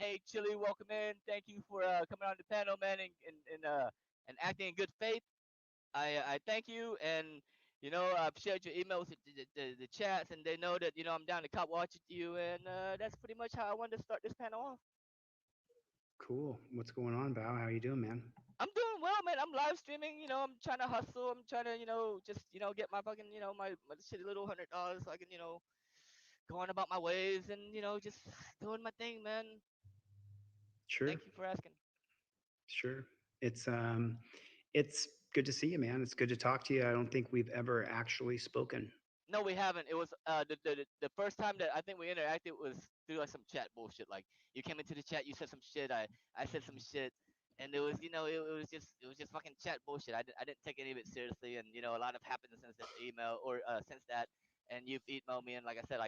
Hey, Chili, welcome in. Thank you for coming on the panel, man, and acting in good faith. I thank you, and I've shared your emails with the chats, and they know that I'm down to cop watch with you, and that's pretty much how I wanted to start this panel off. Cool. What's going on, Val? How you doing, man? I'm doing well, man. I'm live streaming. I'm trying to hustle. I'm trying to just get my fucking my shitty little $100 so I can go on about my ways and just doing my thing, man. Sure, Thank you for asking. sure. It's good to see you, man. It's good to talk to you. I don't think we've ever actually spoken. No, we haven't. It was the first time that I think we interacted was through like some chat bullshit. Like you came into the chat, you said some shit, I said some shit, and it was it was just fucking chat bullshit. I didn't take any of it seriously, and a lot have happened since that email or since that, and you've emailed me, and like I said,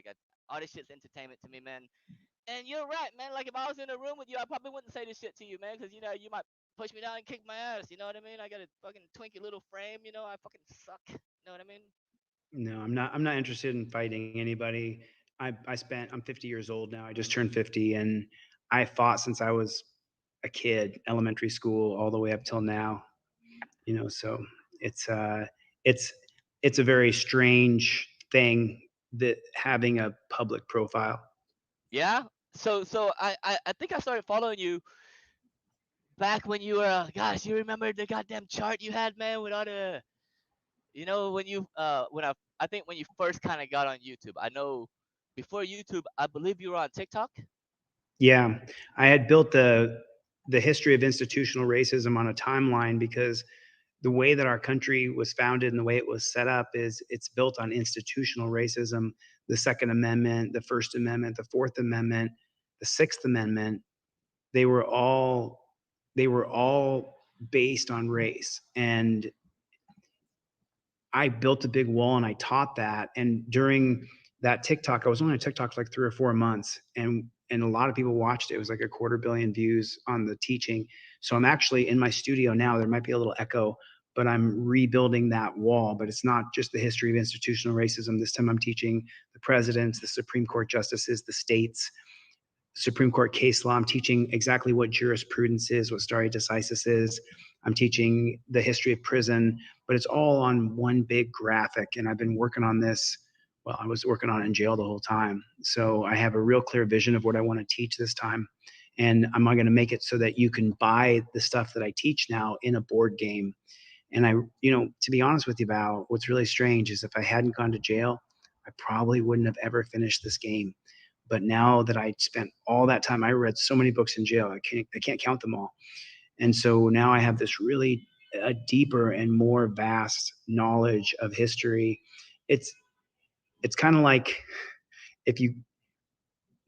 all this shit's entertainment to me, man. And you're right, man. Like if I was in a room with you, I probably wouldn't say this shit to you, man, because you might push me down and kick my ass. You know what I mean? I got a fucking twinky little frame. I fucking suck. You know what I mean? No, I'm not. I'm not interested in fighting anybody. I'm 50 years old now. I just turned 50, and I fought since I was a kid, elementary school, all the way up till now. So it's uh, it's it's a very strange thing that having a public profile. Yeah. So I think I started following you back when you were gosh, you remember the goddamn chart you had, man, with all the when you when I think when you first kind of got on YouTube. I know before YouTube, I believe you were on TikTok. Yeah, I had built the history of institutional racism on a timeline because the way that our country was founded and the way it was set up is it's built on institutional racism. The Second Amendment, the First Amendment, the Fourth Amendment, the Sixth Amendment, they were all they were all based on race. And I built a big wall and I taught that. And during that TikTok, I was only on TikTok for like 3 or 4 months, and a lot of people watched it. It was like a quarter billion views on the teaching. So I'm actually in my studio now. There might be a little echo, but I'm rebuilding that wall. But it's not just the history of institutional racism. This time I'm teaching the presidents, the Supreme Court justices, the states, Supreme Court case law. I'm teaching exactly what jurisprudence is, what stare decisis is. I'm teaching the history of prison, but it's all on one big graphic. And I've been working on this. Well, I was working on it in jail the whole time. So I have a real clear vision of what I want to teach this time. And I'm going to make it so that you can buy the stuff that I teach now in a board game. And to be honest with you, Val, what's really strange is if I hadn't gone to jail, I probably wouldn't have ever finished this game. But now that I spent all that time, I read so many books in jail. I can't count them all. And so now I have this really a deeper and more vast knowledge of history. It's it's kind of like if you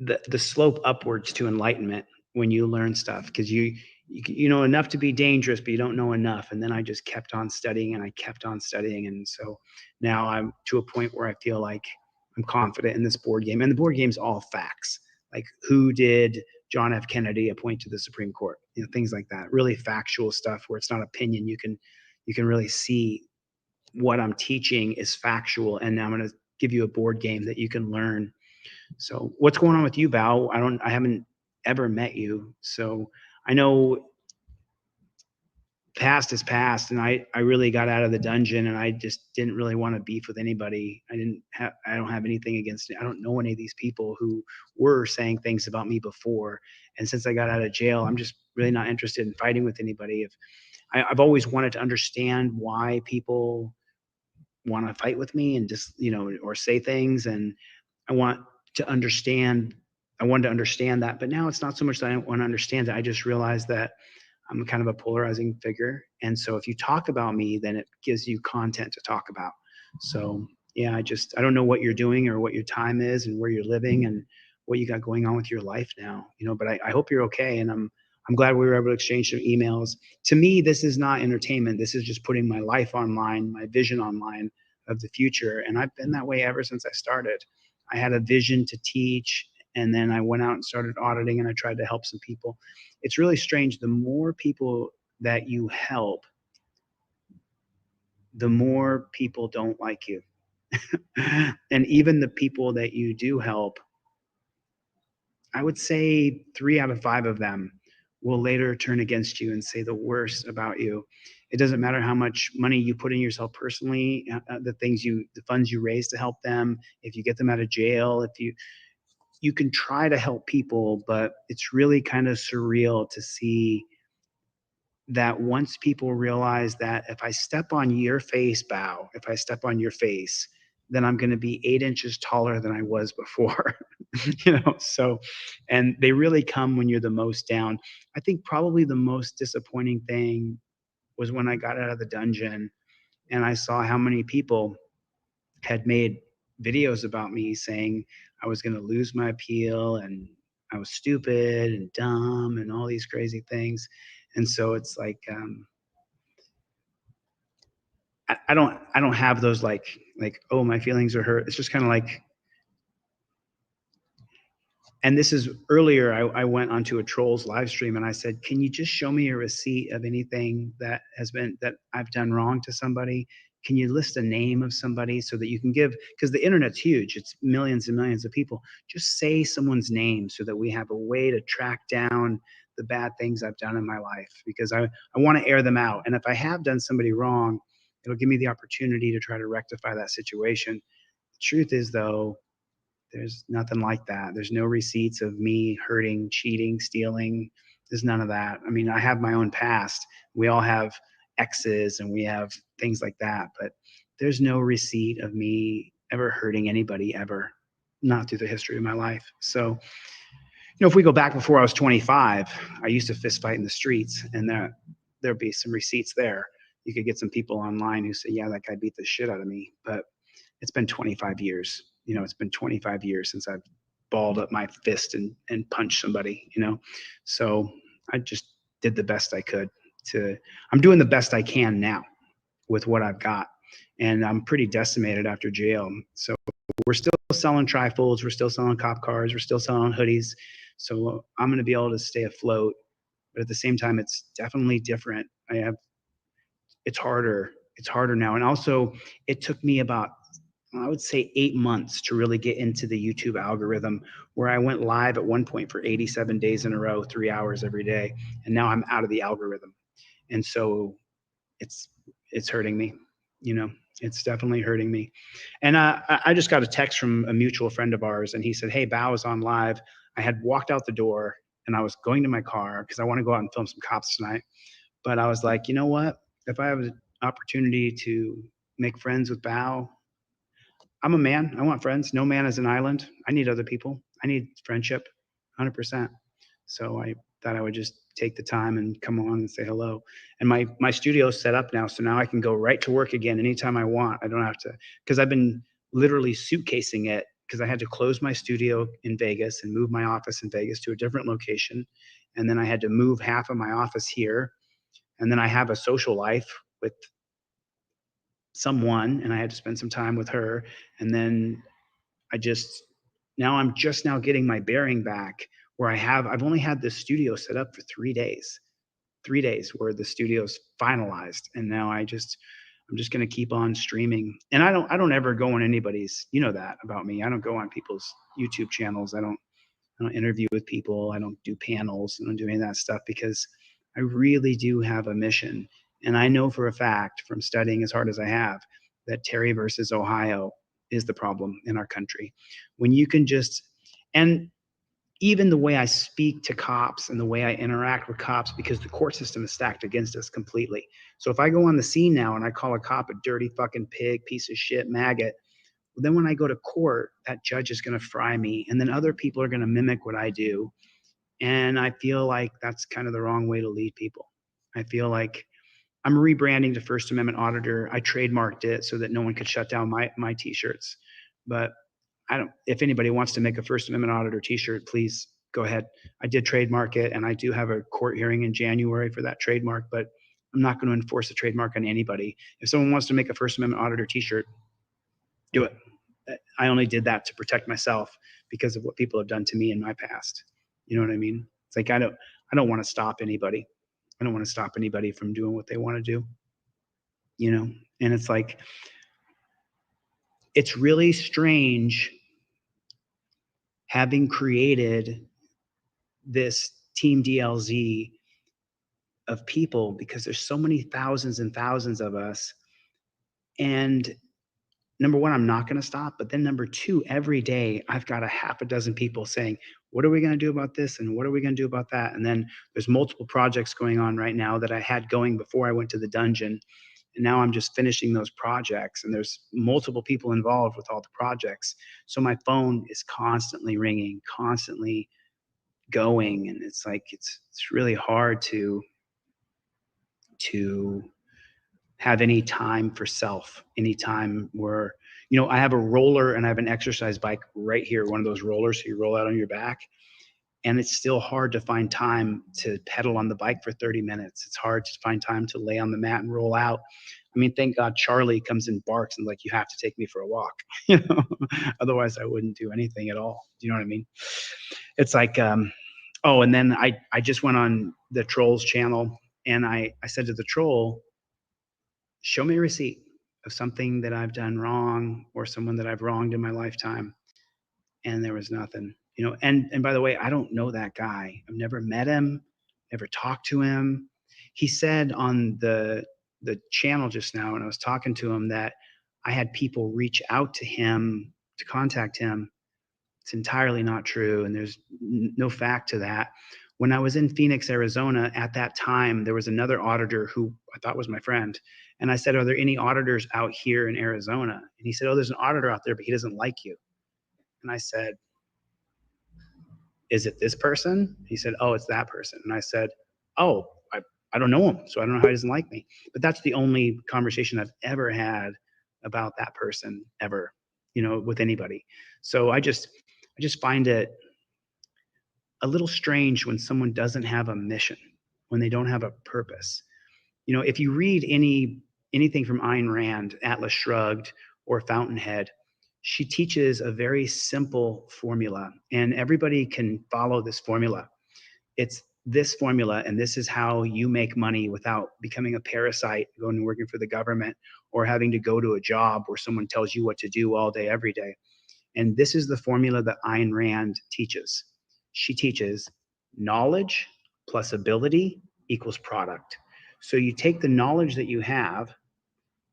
the slope upwards to enlightenment when you learn stuff because you know enough to be dangerous, but you don't know enough. And then I just kept on studying and I kept on studying, and so now I'm to a point where I feel like I'm confident in this board game. And the board game's all facts, like who did John F. Kennedy appoint to the Supreme Court, things like that, really factual stuff where it's not opinion. You can really see what I'm teaching is factual, and now I'm going to give you a board game that you can learn. So what's going on with you, Bao? I haven't ever met you. So I know past is past, and I really got out of the dungeon, and I just didn't really want to beef with anybody. I don't have anything against it. I don't know any of these people who were saying things about me before. And since I got out of jail, I'm just really not interested in fighting with anybody. If I've always wanted to understand why people want to fight with me and just or say things, and I want to understand. I wanted to understand that, but now it's not so much that I don't want to understand it. I just realized that I'm kind of a polarizing figure, and so if you talk about me, then it gives you content to talk about. So yeah, I don't know what you're doing or what your time is and where you're living and what you got going on with your life now. But I hope you're okay, and I'm glad we were able to exchange some emails. To me, this is not entertainment. This is just putting my life online, my vision online of the future. And I've been that way ever since I started. I had a vision to teach, and then I went out and started auditing, and I tried to help some people. It's really strange. The more people that you help, the more people don't like you. And even the people that you do help, I would say 3 out of 5 of them will later turn against you and say the worst about you. It doesn't matter how much money you put in yourself personally, the funds you raise to help them, if you get them out of jail, if you can try to help people, but it's really kind of surreal to see that once people realize that if I step on your face, Bao, if I step on your face, then I'm going to be 8 inches taller than I was before. So, and they really come when you're the most down. I think probably the most disappointing thing was when I got out of the dungeon and I saw how many people had made videos about me saying I was going to lose my appeal and I was stupid and dumb and all these crazy things. And so it's like, I don't have those like, oh, my feelings are hurt. It's just kind of like, and this is earlier, I went onto a trolls live stream and I said, can you just show me a receipt of anything that I've done wrong to somebody? Can you list a name of somebody so that you can give, because the internet's huge, it's millions and millions of people. Just say someone's name so that we have a way to track down the bad things I've done in my life, because I want to air them out. And if I have done somebody wrong, it'll give me the opportunity to try to rectify that situation. The truth is, though, there's nothing like that. There's no receipts of me hurting, cheating, stealing. There's none of that. I mean, I have my own past. We all have exes and we have things like that, but there's no receipt of me ever hurting anybody ever, not through the history of my life. So, if we go back before I was 25, I used to fist fight in the streets, and there'd be some receipts there. You could get some people online who say, yeah, that guy beat the shit out of me. But it's been 25 years. It's been 25 years since I've balled up my fist and punched somebody, So I just did the best I could I'm doing the best I can now with what I've got. And I'm pretty decimated after jail. So we're still selling trifolds. We're still selling cop cars. We're still selling hoodies. So I'm going to be able to stay afloat. But at the same time, it's definitely different. It's harder. It's harder now. And also, it took me about, I would say, 8 months to really get into the YouTube algorithm, where I went live at one point for 87 days in a row, 3 hours every day. And now I'm out of the algorithm. And so it's hurting me, it's definitely hurting me. And I just got a text from a mutual friend of ours, and he said, hey, Bao is on live. I had walked out the door and I was going to my car because I want to go out and film some cops tonight. But I was like, you know what? If I have an opportunity to make friends with Bao, I'm a man. I want friends. No man is an island. I need other people. I need friendship, 100%. So I thought I would just take the time and come on and say hello. And my studio's set up now, so now I can go right to work again anytime I want. I don't have to, because I've been literally suitcasing it, because I had to close my studio in Vegas and move my office in Vegas to a different location. And then I had to move half of my office here. And then I have a social life with someone, and I had to spend some time with her. And then I just I'm just now getting my bearing back, where I've only had this studio set up for 3 days. 3 days where the studio's finalized. And now I'm just going to keep on streaming. And I don't ever go on anybody's, that about me. I don't go on people's YouTube channels. I don't interview with people. I don't do panels. I don't do any of that stuff, because I really do have a mission. And I know for a fact, from studying as hard as I have, that Terry versus Ohio is the problem in our country. When you can and even the way I speak to cops and the way I interact with cops, because the court system is stacked against us completely. So if I go on the scene now and I call a cop a dirty fucking pig, piece of shit, maggot, then when I go to court, that judge is going to fry me. And then other people are going to mimic what I do. And I feel like that's kind of the wrong way to lead people. I feel like I'm rebranding to First Amendment Auditor. I trademarked it so that no one could shut down my t-shirts. But if anybody wants to make a First Amendment Auditor t-shirt, please go ahead. I did trademark it, and I do have a court hearing in January for that trademark, but I'm not going to enforce a trademark on anybody. If someone wants to make a First Amendment Auditor t-shirt, do it. I only did that to protect myself because of what people have done to me in my past. You know what I mean? It's like I don't want to stop anybody. I don't want to stop anybody from doing what they want to do. And it's like, it's really strange having created this team DLZ of people because there's so many thousands and thousands of us. And number one, I'm not going to stop. But then number two, every day I've got a half a dozen people saying, what are we going to do about this? And what are we going to do about that? And then there's multiple projects going on right now that I had going before I went to the dungeon. And now I'm just finishing those projects. And there's multiple people involved with all the projects. So my phone is constantly ringing, constantly going. And it's like, it's really hard to have any time for self, any time where, I have a roller and I have an exercise bike right here, one of those rollers, so you roll out on your back. And it's still hard to find time to pedal on the bike for 30 minutes. It's hard to find time to lay on the mat and roll out. I mean, thank God Charlie comes and barks and like, you have to take me for a walk. Otherwise I wouldn't do anything at all. Do you know what I mean? It's like, oh, and then I just went on the Trolls channel and I said to the troll, show me a receipt of something that I've done wrong or someone that I've wronged in my lifetime. And there was nothing, and by the way, I don't know that guy. I've never met him, never talked to him. He said on the channel just now, when I was talking to him, that I had people reach out to him to contact him. It's entirely not true. And there's no fact to that. When I was in Phoenix, Arizona, at that time, there was another auditor who I thought was my friend. And I said, are there any auditors out here in Arizona? And he said, oh, there's an auditor out there, but he doesn't like you. And I said, is it this person? He said, oh, it's that person. And I said, oh, I don't know him, so I don't know how he doesn't like me. But that's the only conversation I've ever had about that person ever, with anybody. So I just find it a little strange when someone doesn't have a mission, when they don't have a purpose. If you read anything from Ayn Rand, Atlas Shrugged, or Fountainhead, she teaches a very simple formula, and everybody can follow this formula. It's this formula, and this is how you make money without becoming a parasite, going and working for the government, or having to go to a job where someone tells you what to do all day, every day. And this is the formula that Ayn Rand teaches. She teaches knowledge plus ability equals product. So you take the knowledge that you have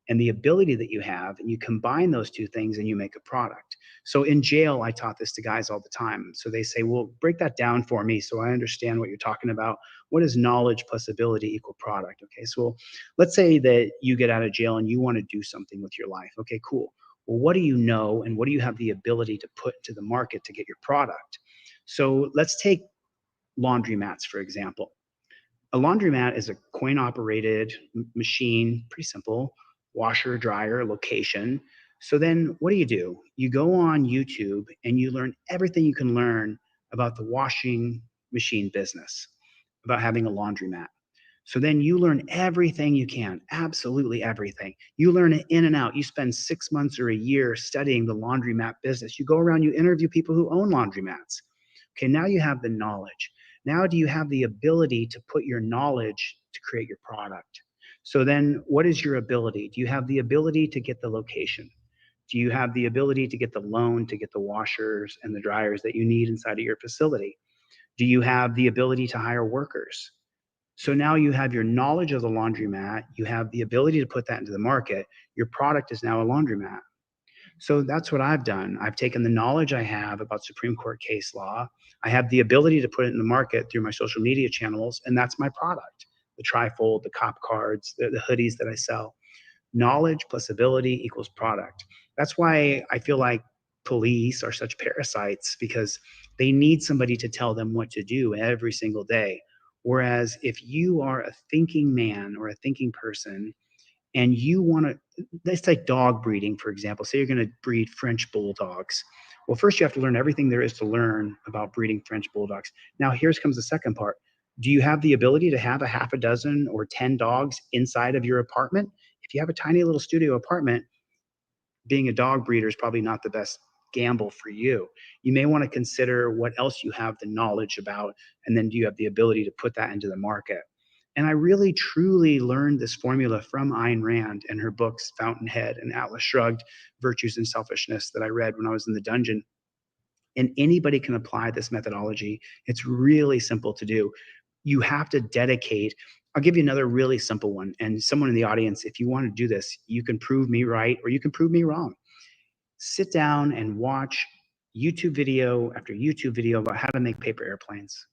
and the ability that you have, and you combine those two things and you make a product. So in jail, I taught this to guys all the time. So they say, well, break that down for me so I understand what you're talking about. What is knowledge plus ability equal product? Okay, so let's say that you get out of jail and you want to do something with your life. Okay, cool. Well, what do you know and what do you have the ability to put to the market to get your product? So let's take laundromats, for example. A laundromat is a coin operated machine, pretty simple, washer, dryer, location. So then what do? You go on YouTube and you learn everything you can learn about the washing machine business, about having a laundromat. So then you learn everything you can, absolutely everything. You learn it in and out. You spend 6 months or a year studying the laundromat business. You go around, you interview people who own laundromats. Okay, now you have the knowledge. Now do you have the ability to put your knowledge to create your product? So then what is your ability? Do you have the ability to get the location? Do you have the ability to get the loan to get the washers and the dryers that you need inside of your facility? Do you have the ability to hire workers? So now you have your knowledge of the laundromat, you have the ability to put that into the market. Your product is now a laundromat. So that's what I've done. I've taken the knowledge I have about Supreme Court case law. I have the ability to put it in the market through my social media channels, and that's my product. The trifold, the cop cards, the hoodies that I sell. Knowledge plus ability equals product. That's why I feel like police are such parasites, because they need somebody to tell them what to do every single day. Whereas if you are a thinking man or a thinking person and you want to, let's take dog breeding, for example. Say you're going to breed French bulldogs. Well, first you have to learn everything there is to learn about breeding French bulldogs. Now, here comes the second part. Do you have the ability to have a half a dozen or 10 dogs inside of your apartment? If you have a tiny little studio apartment, being a dog breeder is probably not the best gamble for you. You may want to consider what else you have the knowledge about, and then do you have the ability to put that into the market? And I really truly learned this formula from Ayn Rand and her books, Fountainhead and Atlas Shrugged, Virtues and Selfishness, that I read when I was in the dungeon. and anybody can apply this methodology. It's really simple to do. You have to dedicate. I'll give you another really simple one. And someone in the audience, if you want to do this, you can prove me right or you can prove me wrong. Sit down and watch YouTube video after YouTube video about how to make paper airplanes.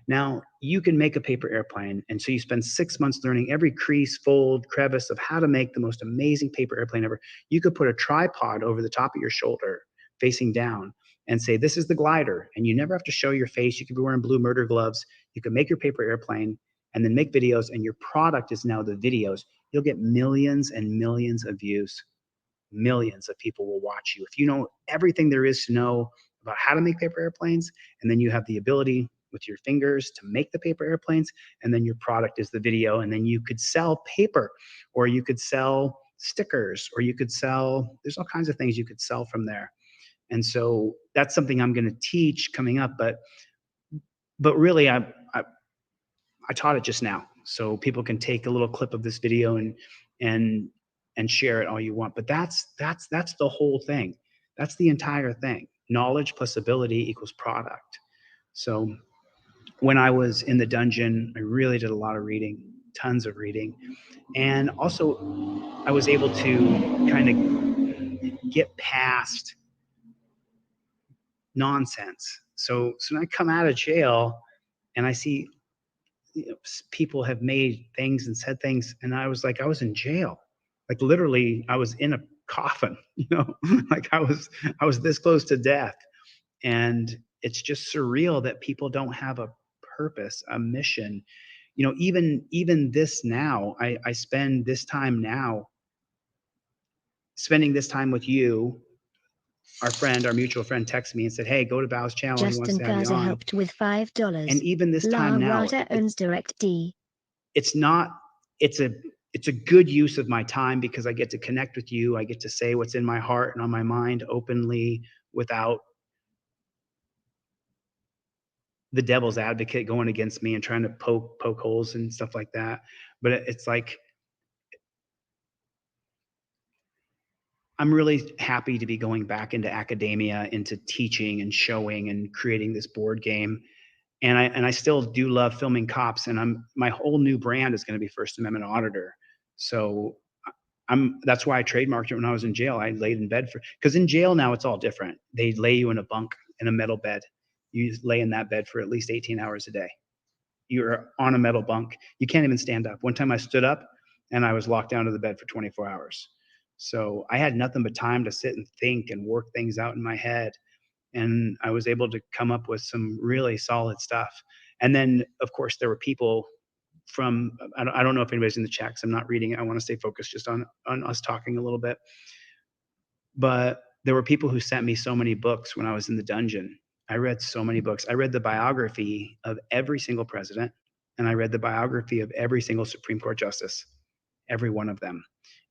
Now, you can make a paper airplane, and so you spend 6 months learning every crease, fold, crevice of how to make the most amazing paper airplane ever. You could put a tripod over the top of your shoulder, facing down, and say, this is the glider, and you never have to show your face. You could be wearing blue murder gloves. You could make your paper airplane and then make videos, and your product is now the videos. You'll get millions and millions of views. Millions of people will watch you. If you know everything there is to know about how to make paper airplanes, and then you have the ability with your fingers to make the paper airplanes, and then your product is the video, and then you could sell paper, or you could sell stickers, or you could sell, there's all kinds of things you could sell from there. And so that's something I'm going to teach coming up, but really I taught it just now, so people can take a little clip of this video and and share it all you want. But that's the whole thing. That's the entire thing. Knowledge plus ability equals product. So when I was in the dungeon, I really did a lot of reading, tons of reading, and also I was able to kind of get past nonsense. So when I come out of jail and I see, you know, people have made things and said things, and I was like, I was in jail. Like literally, I was in a coffin. Like I was this close to death, and it's just surreal that people don't have a purpose, a mission. Even this now, I spend this time now, spending this time with you. Our mutual friend, texted me and said, "Hey, go to Bao's channel. He wants Justin to have you Gaza on." helped with $5. And even this La time now, Rata owns Direct D. it's not it's a good use of my time because I get to connect with you. I get to say what's in my heart and on my mind openly without the devil's advocate going against me and trying to poke holes and stuff like that. But it's like I'm really happy to be going back into academia, into teaching and showing and creating this board game. And I still do love filming cops, and my whole new brand is going to be First Amendment Auditor. So that's why I trademarked it when I was in jail. I laid in bed because in jail now it's all different. They lay you in a bunk in a metal bed. You lay in that bed for at least 18 hours a day. You're on a metal bunk. You can't even stand up. One time I stood up and I was locked down to the bed for 24 hours. So I had nothing but time to sit and think and work things out in my head. And I was able to come up with some really solid stuff. And then, of course, there were people from, I don't know if anybody's in the chat, 'cause I'm not reading it. I want to stay focused just on us talking a little bit. But there were people who sent me so many books when I was in the dungeon. I read so many books. I read the biography of every single president, and I read the biography of every single Supreme Court justice, every one of them.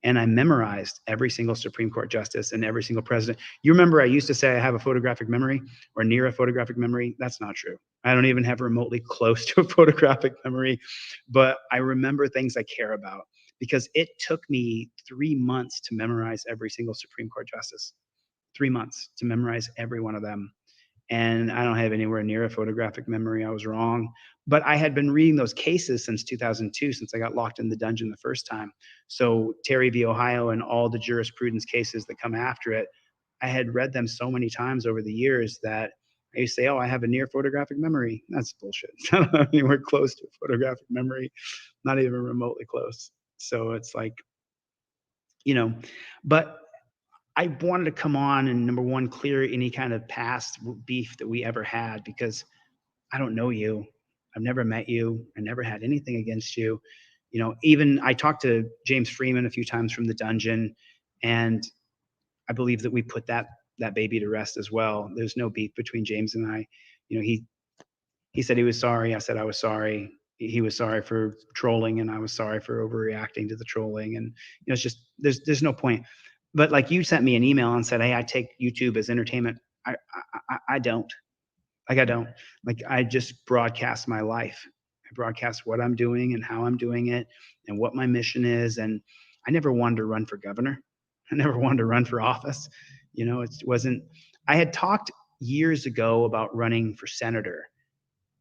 And I memorized every single Supreme Court justice and every single president. You remember I used to say I have a photographic memory or near a photographic memory? That's not true. I don't even have remotely close to a photographic memory, but I remember things I care about because it took me 3 months to memorize every single Supreme Court justice. 3 months to memorize every one of them. And I don't have anywhere near a photographic memory. I was wrong. But I had been reading those cases since 2002, since I got locked in the dungeon the first time. So Terry v. Ohio and all the jurisprudence cases that come after it, I had read them so many times over the years that I used to say, oh, I have a near photographic memory. That's bullshit. I don't have anywhere close to a photographic memory, not even remotely close. So it's like, but I wanted to come on and, number one, clear any kind of past beef that we ever had, because I don't know you. I've never met you. I never had anything against you. Even I talked to James Freeman a few times from the dungeon, and I believe that we put that baby to rest as well. There's no beef between James and I. He said he was sorry. I said I was sorry. He was sorry for trolling, and I was sorry for overreacting to the trolling. And it's just there's no point. But like, you sent me an email and said, "Hey, I take YouTube as entertainment." I don't. Like, I don't. Like, I just broadcast my life. I broadcast what I'm doing and how I'm doing it and what my mission is. And I never wanted to run for governor. I never wanted to run for office. It wasn't. I had talked years ago about running for senator,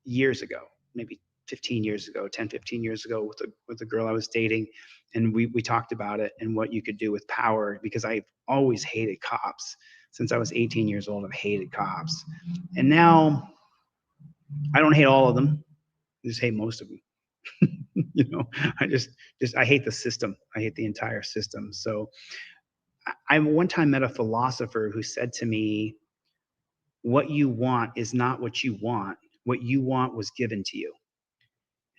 years ago, maybe 15 years ago, 10, 15 years ago, with a girl I was dating. And we talked about it and what you could do with power, because I've always hated cops. Since I was 18 years old, I've hated cops. And now I don't hate all of them. I just hate most of them. I hate the system. I hate the entire system. So I one time met a philosopher who said to me, what you want is not what you want. What you want was given to you.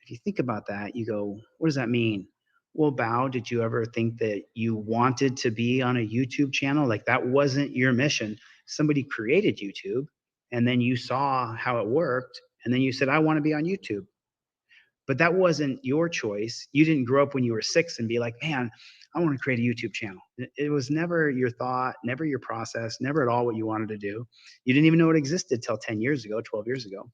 If you think about that, you go, what does that mean? Well, Bao, did you ever think that you wanted to be on a YouTube channel? Like, that wasn't your mission. Somebody created YouTube, and then you saw how it worked, and then you said, I want to be on YouTube. But that wasn't your choice. You didn't grow up when you were 6 and be like, man, I want to create a YouTube channel. It was never your thought, never your process, never at all what you wanted to do. You didn't even know it existed till 10 years ago, 12 years ago.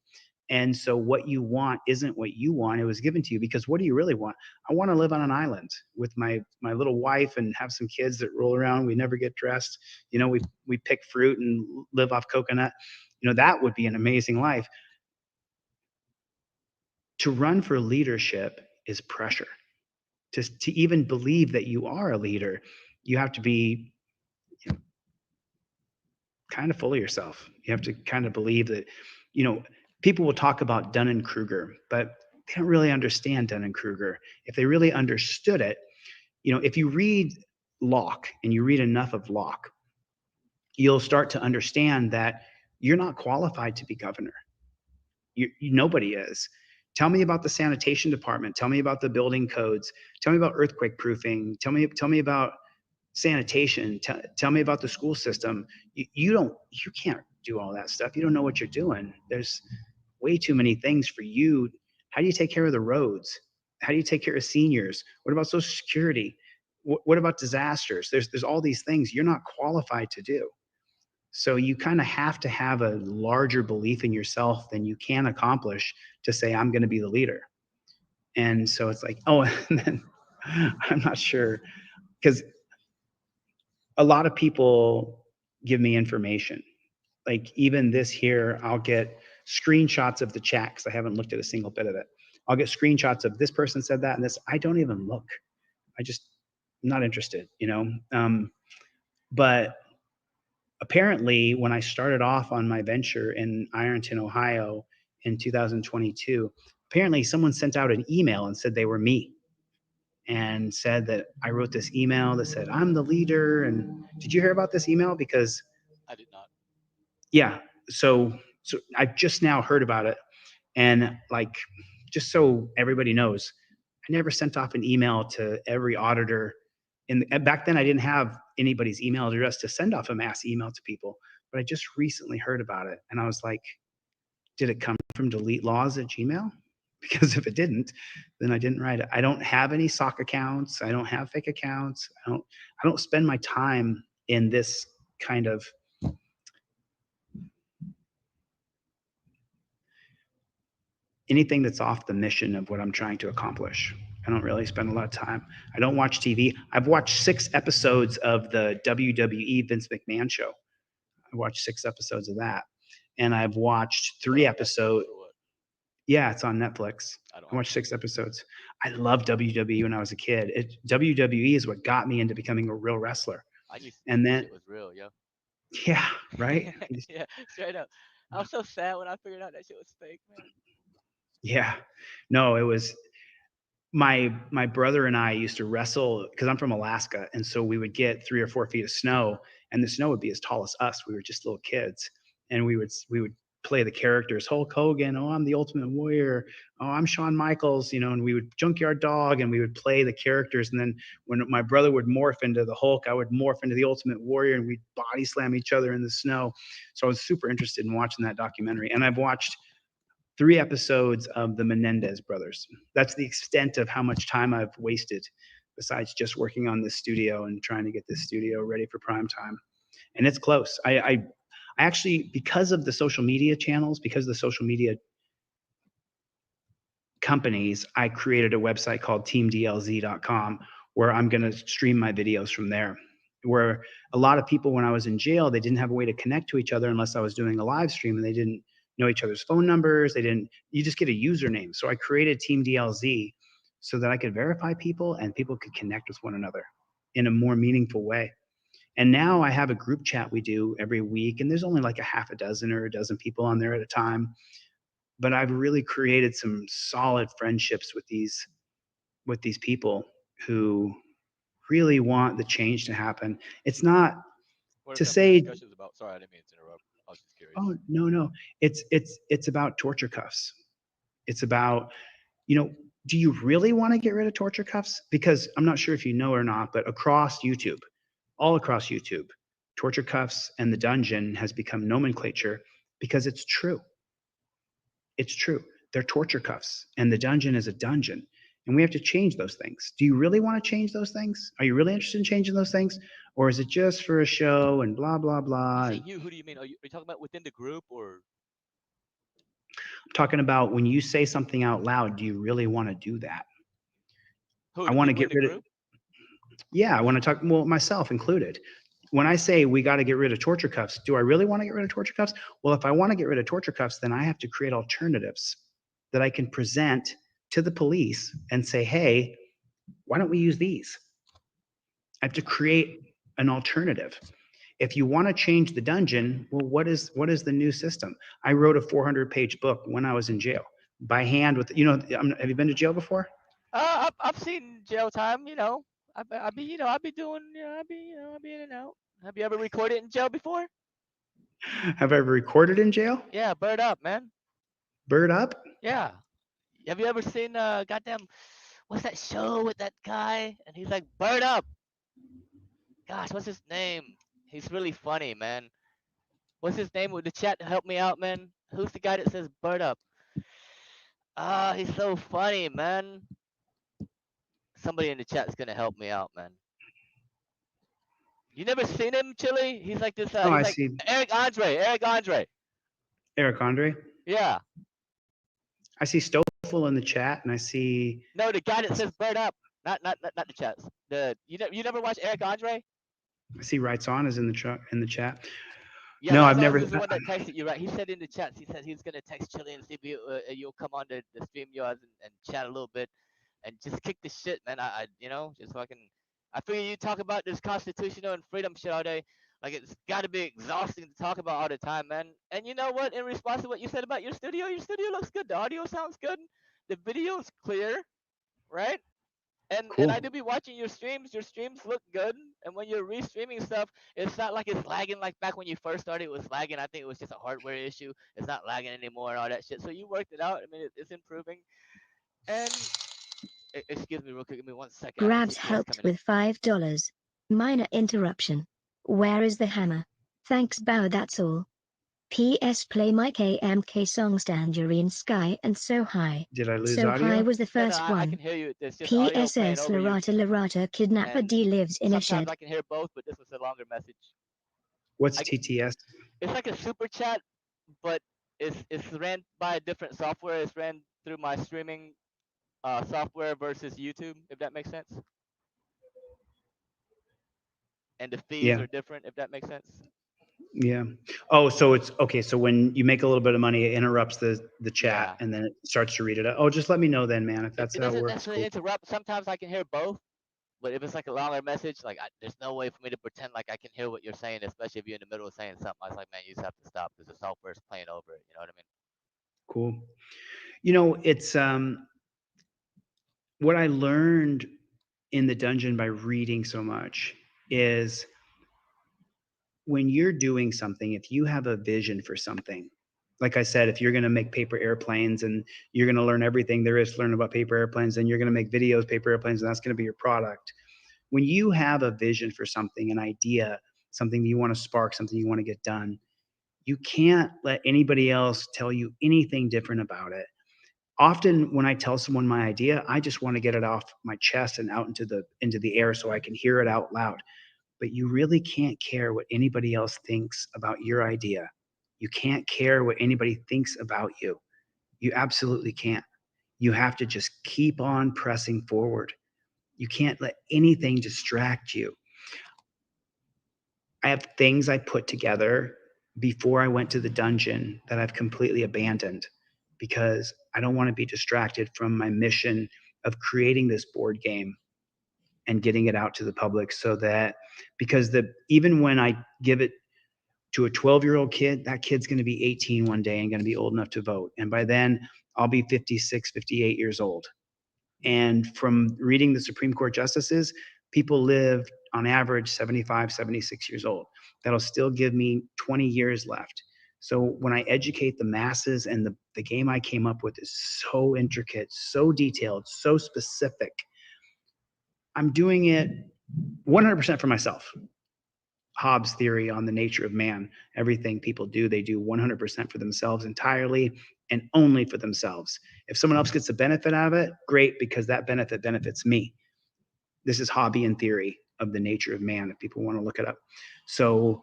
And so what you want isn't what you want. It was given to you, because what do you really want? I want to live on an island with my little wife and have some kids that roll around. We never get dressed. We pick fruit and live off coconut. That would be an amazing life. To run for leadership is pressure. To even believe that you are a leader, you have to be kind of full of yourself. You have to kind of believe that, people will talk about Dunning-Kruger, but they don't really understand Dunning-Kruger. If they really understood it, if you read Locke and you read enough of Locke, you'll start to understand that you're not qualified to be governor. Nobody is. Tell me about the sanitation department. Tell me about the building codes. Tell me about earthquake proofing. Tell me about sanitation. Tell me about the school system. You can't do all that stuff. You don't know what you're doing. There's way too many things for you. How do you take care of the roads? How do you take care of seniors? What about Social Security? What about disasters? There's all these things you're not qualified to do. So you kind of have to have a larger belief in yourself than you can accomplish to say, I'm going to be the leader. And so it's like, oh, and then I'm not sure, because a lot of people give me information. Like even this here, I'll get screenshots of the chat because I haven't looked at a single bit of it. I'll get screenshots of this person said that and this. I don't even look. I'm not interested, but apparently, when I started off on my venture in Ironton, Ohio in 2022, apparently someone sent out an email and said they were me, and said that I wrote this email that said, I'm the leader. And did you hear about this email? Because I did not. yeah, so I just now heard about it. And like, just so everybody knows, I never sent off an email to every auditor. And back then I didn't have anybody's email address to send off a mass email to people, but I just recently heard about it. And I was like, did it come from deletelaws@gmail? Because if it didn't, then I didn't write it. I don't have any sock accounts. I don't have fake accounts. I don't spend my time in this kind of anything that's off the mission of what I'm trying to accomplish. I don't really spend a lot of time. I don't watch TV. I've watched 6 episodes of the WWE Vince McMahon show. I watched 6 episodes of that. And I've watched 3 episodes. Yeah, it's on Netflix. I watched 6 episodes. I loved WWE when I was a kid. WWE is what got me into becoming a real wrestler. I used to And think then, it was real, yo. yeah, right? Yeah, straight up. I was so sad when I figured out that shit was fake, man. Yeah. No, it was my brother and I used to wrestle because I'm from Alaska, and so we would get 3 or 4 feet of snow, and the snow would be as tall as us. We were just little kids, and we would play the characters. Hulk Hogan, oh, I'm the Ultimate Warrior. Oh, I'm Shawn Michaels, and we would Junkyard Dog, and we would play the characters. And then when my brother would morph into the Hulk, I would morph into the Ultimate Warrior, and we'd body slam each other in the snow. So I was super interested in watching that documentary, and I've watched 3 episodes of the Menendez brothers. That's the extent of how much time I've wasted besides just working on this studio and trying to get this studio ready for prime time. And it's close. I actually, because of the social media channels, because of the social media companies, I created a website called teamdlz.com where I'm going to stream my videos from there. where a lot of people, when I was in jail, they didn't have a way to connect to each other unless I was doing a live stream, and they didn't know each other's phone numbers. You just get a username. So I created Team DLZ so that I could verify people and people could connect with one another in a more meaningful way. And now I have a group chat we do every week, and there's only like a half a dozen or a dozen people on there at a time. But I've really created some solid friendships with these people who really want the change to happen. It's not What are to some of your say, discussions about? Sorry, I didn't mean to interrupt. I was just curious. oh no, no. It's about torture cuffs. It's about, you know, do you really want to get rid of torture cuffs? Because I'm not sure if you know or not, but across YouTube, all across YouTube, torture cuffs and the dungeon has become nomenclature because it's true. It's true. They're torture cuffs, and the dungeon is a dungeon. And we have to change those things. Do you really want to change those things? Are you really interested in changing those things? Or is it just for a show and blah, blah, You blah? say And you, who do you mean? Are you talking about within the group or I'm talking about when you say something out loud, do you really want to do that? who? I The want to people in get the rid of, group? yeah, I want to talk, well, myself included. When I say we got to get rid of torture cuffs, do I really want to get rid of torture cuffs? Well, if I want to get rid of torture cuffs, then I have to create alternatives that I can present to the police and say, hey, why don't we use these? I have to create an alternative. If you want to change the dungeon, well, what is the new system? I wrote a 400-page book when I was in jail by hand with, have you been to jail before? I've seen jail time. I be doing. I be in and out. Have you ever recorded in jail before? Have I ever recorded in jail? Yeah, bird up, man. Bird up? Yeah. Have you ever seen goddamn what's that show with that guy? And he's like, bird up. Gosh, what's his name? He's really funny, man. What's his name? With the chat, help me out, man. Who's the guy that says bird up? Ah, he's so funny, man. Somebody in the chat's gonna help me out, man. You never seen him, Chili? He's like this. Oh, He's I like see. Eric Andre. Eric Andre. Eric Andre. Yeah. I see Stoffel in the chat, and I see. No, the guy that says bird up. Not the chats. You never watch Eric Andre? I see Rights On is in the chat. Yeah, No, right. I've So never. who's the one that texted you, right? He said in the chats, he said he's gonna text Chili and see if you'll come on the stream yards and chat a little bit and just kick the shit, man. Just fucking. I figure you talk about this constitutional and freedom shit all day. Like it's got to be exhausting to talk about all the time, man. And you know what? In response to what you said about your studio looks good. The audio sounds good. The video is clear, right? And I Cool. do be watching your streams. Your streams look good. And when you're restreaming stuff, it's not like it's lagging like back when you first started. It was lagging. I think it was just a hardware issue. It's not lagging anymore and all that shit. So you worked it out. I mean, it's improving. And excuse me, real quick. Give me 1 second. I have Grabs CPS helped coming in. with $5. Minor interruption. Where is the hammer? Thanks bow that's all. PS play my KMK songs Tangerine Sky and So High. Did I lose So High audio? was the No, no, first I one. can hear you. There's just audio playing PSS over you. Larata Kidnapper And D lives in a sometimes shed. I can hear both, but this was a longer message. What's I, TTS? it's like a super chat, but it's ran by a different software. It's ran through my streaming software versus YouTube, if that makes sense. And the fees Yeah. are different, if that makes sense. Yeah. Oh, so it's okay. So when you make a little bit of money, it interrupts the chat Yeah. and then it starts to read it. Oh, just let me know then, man, if It, that's it how it doesn't works. necessarily Cool. interrupt. Sometimes I can hear both, but if it's like a longer message, like there's no way for me to pretend like I can hear what you're saying, especially if you're in the middle of saying something. I was like, man, you just have to stop because the software's playing over it. You know what I mean? Cool. It's what I learned in the dungeon by reading so much is when you're doing something, if you have a vision for something, like I said, if you're going to make paper airplanes and you're going to learn everything there is to learn about paper airplanes, then you're going to make videos, paper airplanes, and that's going to be your product. When you have a vision for something, an idea, something you want to spark, something you want to get done, you can't let anybody else tell you anything different about it. Often when I tell someone my idea, I just want to get it off my chest and out into the air so I can hear it out loud. But you really can't care what anybody else thinks about your idea. You can't care what anybody thinks about you. You absolutely can't. You have to just keep on pressing forward. You can't let anything distract you. I have things I put together before I went to the dungeon that I've completely abandoned because I don't want to be distracted from my mission of creating this board game and getting it out to the public so that because even when I give it to a 12-year-old kid, that kid's going to be 18 one day and going to be old enough to vote. And by then I'll be 56, 58 years old. And from reading the Supreme Court justices, people live on average 75, 76 years old. That'll still give me 20 years left. So when I educate the masses, and the game I came up with is so intricate, so detailed, so specific, I'm doing it 100% for myself. Hobbes' theory on the nature of man. Everything people do, they do 100% for themselves entirely and only for themselves. If someone else gets a benefit out of it, great, because that benefit benefits me. This is Hobbian theory of the nature of man, if people want to look it up. So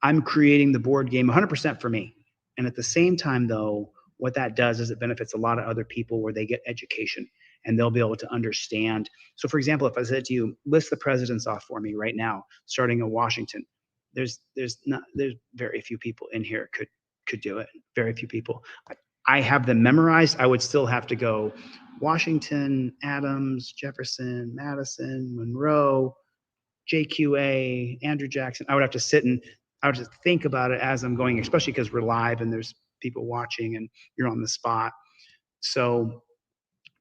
I'm creating the board game 100% for me. And at the same time, though, what that does is it benefits a lot of other people where they get education and they'll be able to understand. So, for example, if I said to you, list the presidents off for me right now, starting in Washington, there's very few people in here could do it. Very few people. I have them memorized. I would still have to go Washington, Adams, Jefferson, Madison, Monroe, JQA, Andrew Jackson. I would have to sit and I would just think about it as I'm going, especially because we're live and there's people watching and you're on the spot. So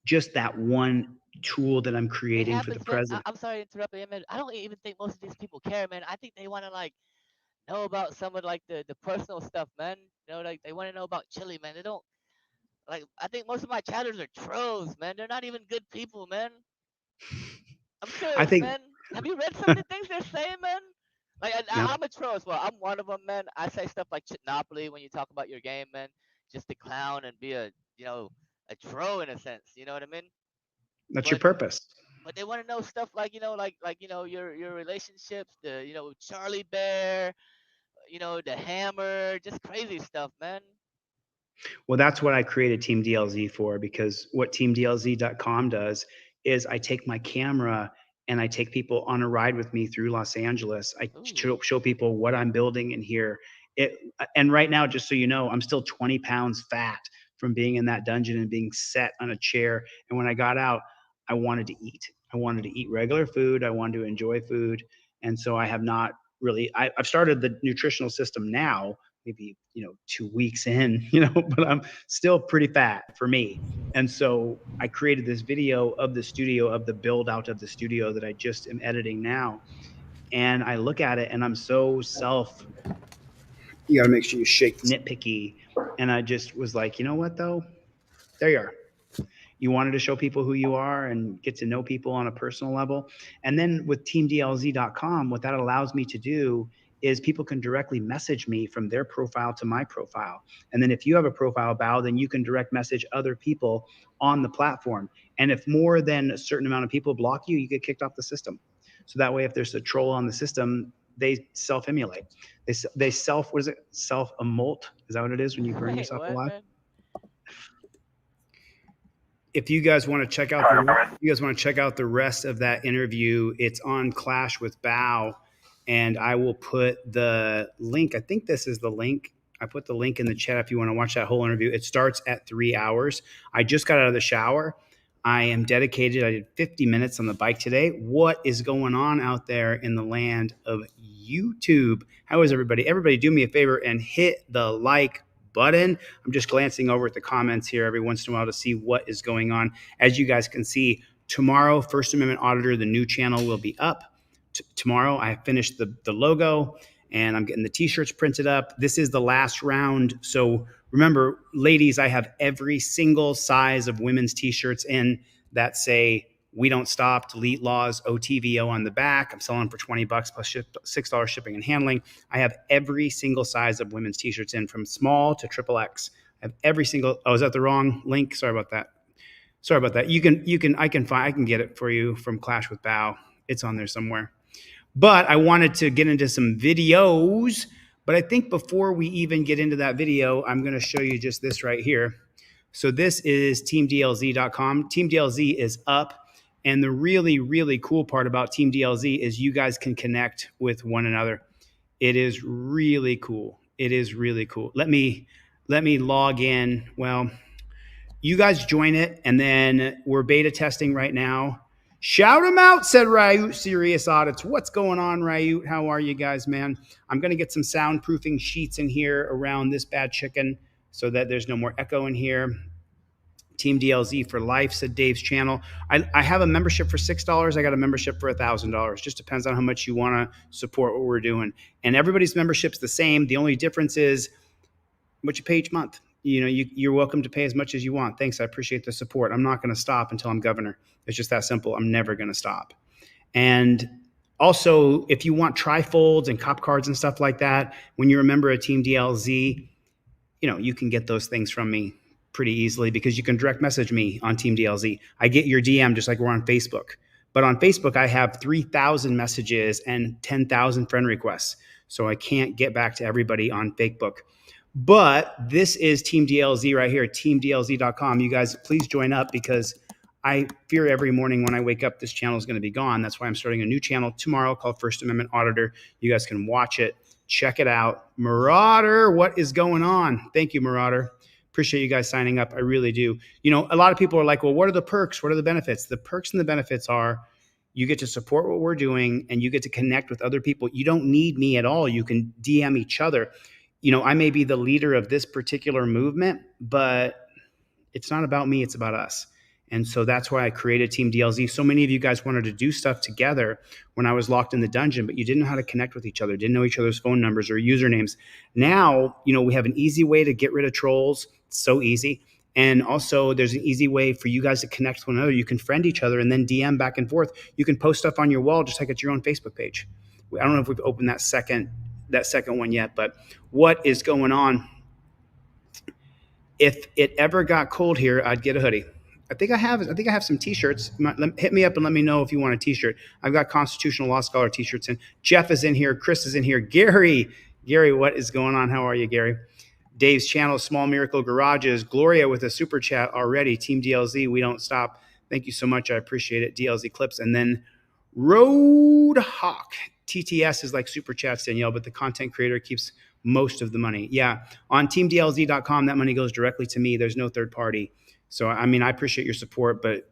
just that one tool that I'm creating for the man. president. I'm sorry to interrupt, man. I don't even think most of these people care, man. I think they want to like know about some of like the personal stuff, man. You know, like they want to know about Chile, man. They don't like. I think most of my chatters are trolls, man. They're not even good people, man. I'm I serious, think man. Have you read some of the things they're saying, man? Like no, I'm a troll as well. I'm one of them, man. I say stuff like Chitnopoly when you talk about your game, man, just to clown and be a a troll in a sense. You know what I mean? that's your But purpose. they want to know stuff like your relationships, the Charlie Bear, the Hammer, just crazy stuff, man. Well, that's what I created Team DLZ for, because what teamdlz.com does is I take my camera and I take people on a ride with me through Los Angeles. I Ooh. show people what I'm building in here. And right now, just so you know, I'm still 20 pounds fat from being in that dungeon and being set on a chair. And when I got out, I wanted to eat. I wanted to eat regular food. I wanted to enjoy food. And so I have not really, I've started the nutritional system now, maybe 2 weeks in, but I'm still pretty fat for me. And so I created this video of the studio, of the build out of the studio that I just am editing now. And I look at it and I'm so you got to make sure you shake nitpicky. And I just was like, you know what though? There you are. You wanted to show people who you are and get to know people on a personal level. And then with teamdlz.com, what that allows me to do is people can directly message me from their profile to my profile. And then if you have a profile, Bao, then you can direct message other people on the platform. And if more than a certain amount of people block you, you get kicked off the system. So that way, if there's a troll on the system, they self-emulate. They what is it? Self-emolt? Is that what it is when you burn Wait, yourself what, alive? man? If you guys want to check out the rest of that interview, it's on Clash with Bao, and I will put the link. I think this is the link. I put the link in the chat if you want to watch that whole interview. It starts at 3 hours. I just got out of the shower. I am dedicated. I did 50 minutes on the bike today. What is going on out there in the land of YouTube? How is everybody? Everybody do me a favor and hit the like button. I'm just glancing over at the comments here every once in a while to see what is going on. As you guys can see, tomorrow, First Amendment Auditor, the new channel will be up. Tomorrow, I finished the logo and I'm getting the t-shirts printed up. This is the last round. So remember, ladies, I have every single size of women's t-shirts in that say, "We don't stop, delete laws, OTVO" on the back. I'm selling for $20 plus $6 shipping and handling. I have every single size of women's t-shirts in, from small to XXX. I have every single. Oh, is that the wrong link? Sorry about that. I can get it for you from Clash with Bao. It's on there somewhere. But I wanted to get into some videos. But I think before we even get into that video, I'm going to show you just this right here. So this is teamdlz.com. Team DLZ is up. And the really, really cool part about Team DLZ is you guys can connect with one another. It is really cool. It is really cool. Let me log in. Well, you guys join it, and then we're beta testing right now. Shout them out, said Ryut Serious Audits. What's going on, Ryut? How are you guys, man? I'm going to get some soundproofing sheets in here around this bad chicken so that there's no more echo in here. Team DLZ for life, said Dave's channel. I have a membership for $6. I got a membership for $1,000. Just depends on how much you want to support what we're doing. And everybody's membership's the same. The only difference is what you pay each month. You know, you're welcome to pay as much as you want. Thanks. I appreciate the support. I'm not going to stop until I'm governor. It's just that simple. I'm never going to stop. And also, if you want trifolds and cop cards and stuff like that, when you're a member of Team DLZ, you know, you can get those things from me pretty easily because you can direct message me on Team DLZ. I get your DM just like we're on Facebook. But on Facebook, I have 3,000 messages and 10,000 friend requests. So I can't get back to everybody on Facebook. But this is Team DLZ right here, teamdlz.com. You guys, please join up because I fear every morning when I wake up, this channel is going to be gone. That's why I'm starting a new channel tomorrow called First Amendment Auditor. You guys can watch it. Check it out. Marauder, what is going on? Thank you, Marauder. Appreciate you guys signing up. I really do. You know, a lot of people are like, well, what are the perks? What are the benefits? The perks and the benefits are you get to support what we're doing and you get to connect with other people. You don't need me at all. You can DM each other. You know, I may be the leader of this particular movement, but it's not about me. It's about us. And so that's why I created Team DLZ. So many of you guys wanted to do stuff together when I was locked in the dungeon, but you didn't know how to connect with each other, didn't know each other's phone numbers or usernames. Now, you know, we have an easy way to get rid of trolls. It's so easy. And also there's an easy way for you guys to connect with one another. You can friend each other and then DM back and forth. You can post stuff on your wall just like it's your own Facebook page. I don't know if we've opened that second one yet, but what is going on? If it ever got cold here, I'd get a hoodie. I think I have some t-shirts. Hit me up and let me know if you want a t-shirt. I've got Constitutional Law Scholar t-shirts in. Jeff is in here. Chris is in here. Gary, what is going on? How are you, Gary? Dave's channel, Small Miracle Garages. Gloria with a super chat already. Team DLZ, we don't stop. Thank you so much. I appreciate it. DLZ Clips. And then Road Hawk. TTS is like super chats, Danielle, but the content creator keeps most of the money. Yeah. On teamdlz.com, that money goes directly to me. There's no third party. So, I mean, I appreciate your support, but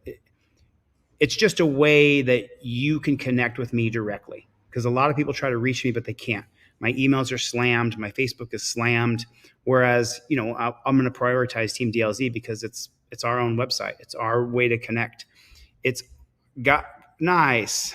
it's just a way that you can connect with me directly because a lot of people try to reach me, but they can't. My emails are slammed. My Facebook is slammed. Whereas, you know, I'm going to prioritize Team DLZ because it's our own website. It's our way to connect. It's got nice.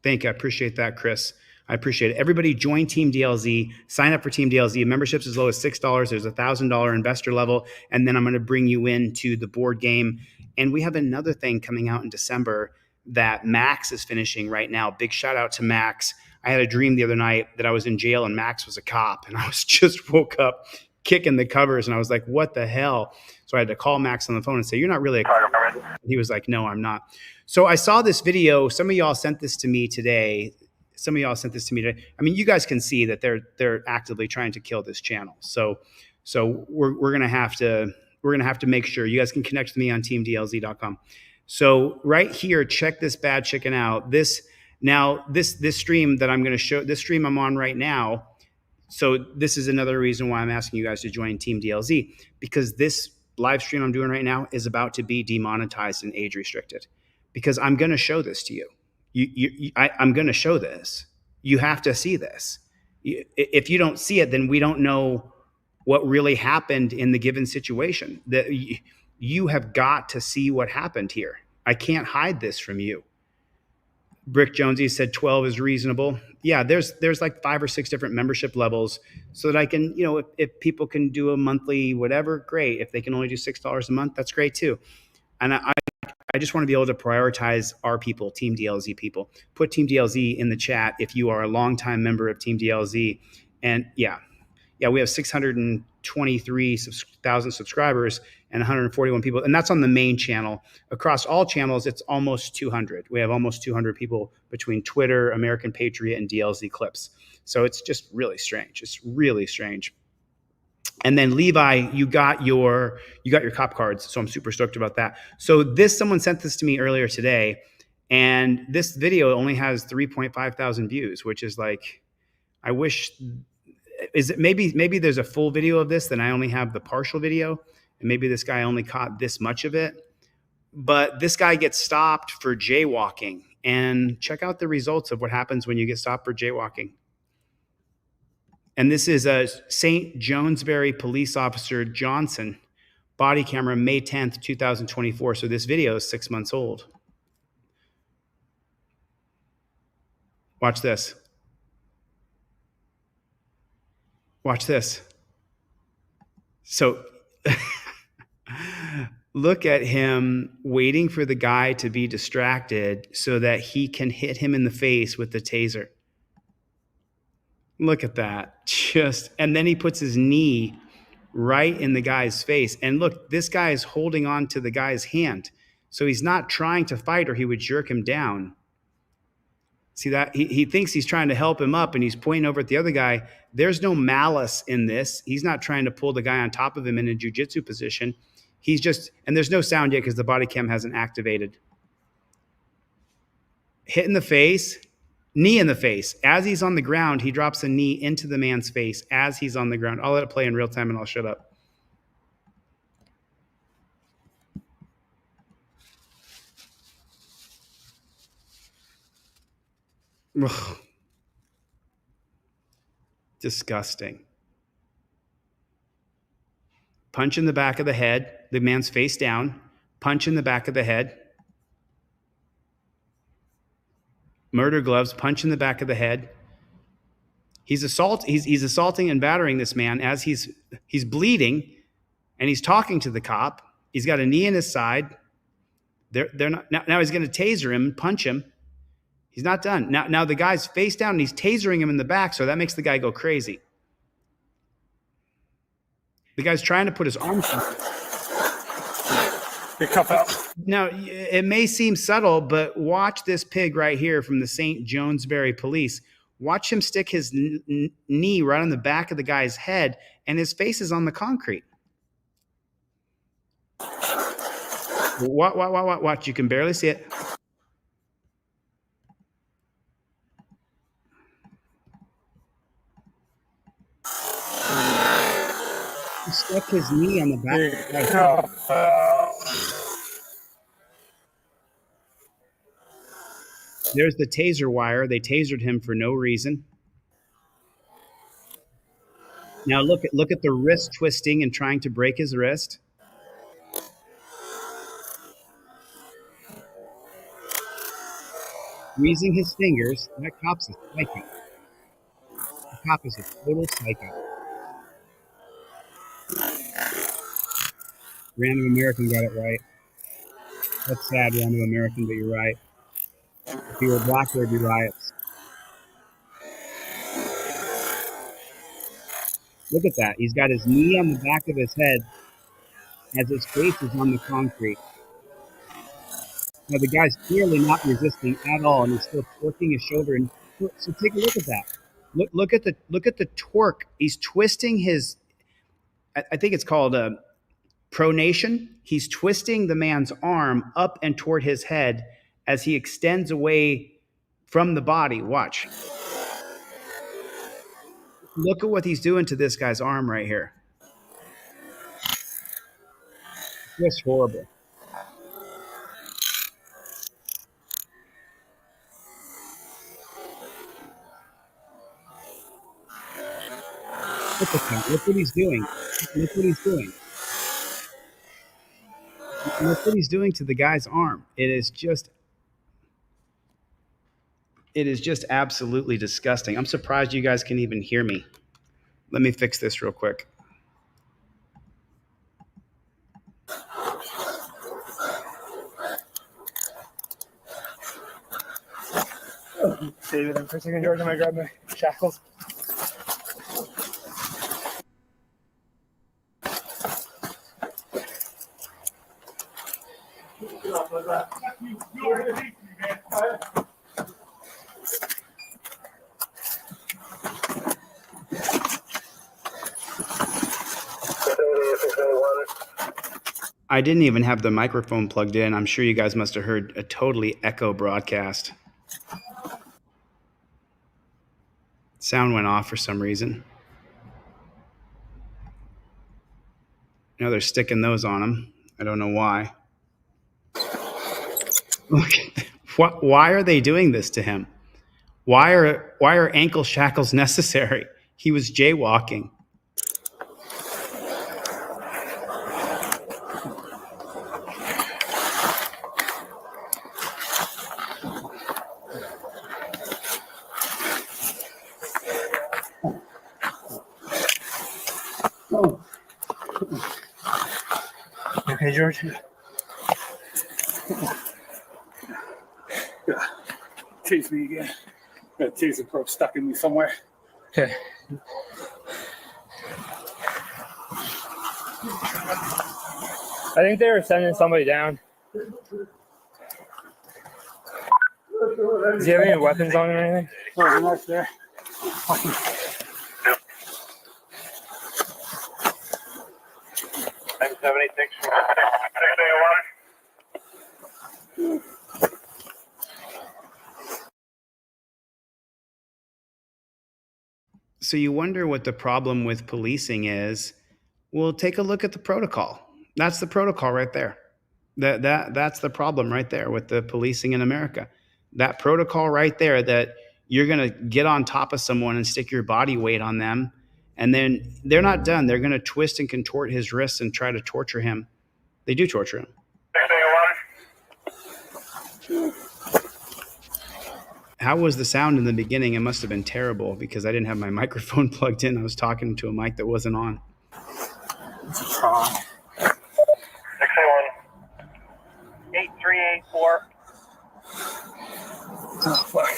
Thank you. I appreciate that, Chris. I appreciate it. Everybody join Team DLZ. Sign up for Team DLZ. Membership's as low as $6. There's a $1,000 investor level. And then I'm going to bring you into the board game. And we have another thing coming out in December that Max is finishing right now. Big shout out to Max. I had a dream the other night that I was in jail and Max was a cop. And I was just woke up kicking the covers. And I was like, what the hell? So I had to call Max on the phone and say, you're not really a cop. He was like, no, I'm not. So I saw this video. Some of y'all sent this to me today. I mean, you guys can see that they're actively trying to kill this channel. So we're gonna have to make sure you guys can connect with me on teamdlz.com. So right here, check this bad chicken out. This stream that I'm gonna show, this stream I'm on right now. So this is another reason why I'm asking you guys to join Team DLZ, because this live stream I'm doing right now is about to be demonetized and age restricted, because I'm gonna show this to you. I'm going to show this. You have to see this. If you don't see it, then we don't know what really happened in the given situation. That you have got to see what happened here. I can't hide this from you. Brick Jonesy said 12 is reasonable. Yeah, there's like 5 or 6 different membership levels so that I can, you know, if people can do a monthly whatever, great. If they can only do $6 a month, that's great too. And I just want to be able to prioritize our people, Team DLZ people. Put Team DLZ in the chat if you are a longtime member of Team DLZ. And yeah, we have 623,000 subscribers and 141 people. And that's on the main channel. Across all channels, it's almost 200. We have almost 200 people between Twitter, American Patriot, and DLZ Clips. So it's just really strange. It's really strange. And then Levi, you got your cop cards. So I'm super stoked about that. So someone sent this to me earlier today, and this video only has 3.5 thousand views, which is like, I wish, is it maybe there's a full video of this, then I only have the partial video, and maybe this guy only caught this much of it. But this guy gets stopped for jaywalking, and check out the results of what happens when you get stopped for jaywalking. And this is a St. Jonesbury police officer Johnson, body camera, May 10th, 2024. So this video is 6 months old. Watch this. Watch this. So look at him waiting for the guy to be distracted so that he can hit him in the face with the taser. Look at that. And then he puts his knee right in the guy's face. And look, this guy is holding on to the guy's hand. So he's not trying to fight or he would jerk him down. See that? He thinks he's trying to help him up and he's pointing over at the other guy. There's no malice in this. He's not trying to pull the guy on top of him in a jiu-jitsu position. He's just, and there's no sound yet because the body cam hasn't activated. Hit in the face, knee in the face. As he's on the ground, he drops a knee into the man's face as he's on the ground. I'll let it play in real time and I'll shut up. Ugh. Disgusting. Punch in the back of the head. The man's face down. Punch in the back of the head. Murder gloves. Punch in the back of the head. He's assaulting and battering this man as he's bleeding, and he's talking to the cop. He's got a knee in his side. They're not now. He's going to taser him, punch him. He's not done. Now the guy's face down and he's tasering him in the back, so that makes the guy go crazy. The guy's trying to put his arms down. Now, it may seem subtle, but watch this pig right here from the St. Jonesbury police. Watch him stick his knee right on the back of the guy's head, and his face is on the concrete. Watch. You can barely see it. He stuck his knee on the back of the guy's head. There's the taser wire. They tasered him for no reason. Now look at the wrist twisting and trying to break his wrist. Squeezing his fingers. That cop's a psycho. The cop is a total psycho. Random American got it right. That's sad, Random American, but you're right. If you were black, there'd be riots. Look at that. He's got his knee on the back of his head as his face is on the concrete. Now, the guy's clearly not resisting at all, and he's still twerking his shoulder. And so take a look at that. Look at the torque. He's twisting his, I think it's called a pronation. He's twisting the man's arm up and toward his head as he extends away from the body. Watch. Look at what he's doing to this guy's arm right here. Just horrible. Look at that. Look what he's doing. Look what he's doing. Look what he's doing to the guy's arm. It is just absolutely disgusting. I'm surprised you guys can even hear me. Let me fix this real quick. David, I'm for a second, George. I'm going to grab my shackles. I didn't even have the microphone plugged in. I'm sure you guys must have heard a totally echo broadcast. Sound went off for some reason. Now they're sticking those on him. I don't know why. Look, why are they doing this to him? Why are ankle shackles necessary? He was jaywalking. Okay, George. Chase me again. Got a taser probe stuck in me somewhere. Okay. I think they were sending somebody down. Does he have any weapons on him or anything? No, not there. So you wonder what the problem with policing is. Well, take a look at the protocol. That's the protocol right there. That's the problem right there with the policing in America. That protocol right there, that you're going to get on top of someone and stick your body weight on them, and then they're not done. They're going to twist and contort his wrists and try to torture him. They do torture him. How was the sound in the beginning? It must have been terrible because I didn't have my microphone plugged in. I was talking to a mic that wasn't on. What's wrong? 681-8384. Oh, fuck.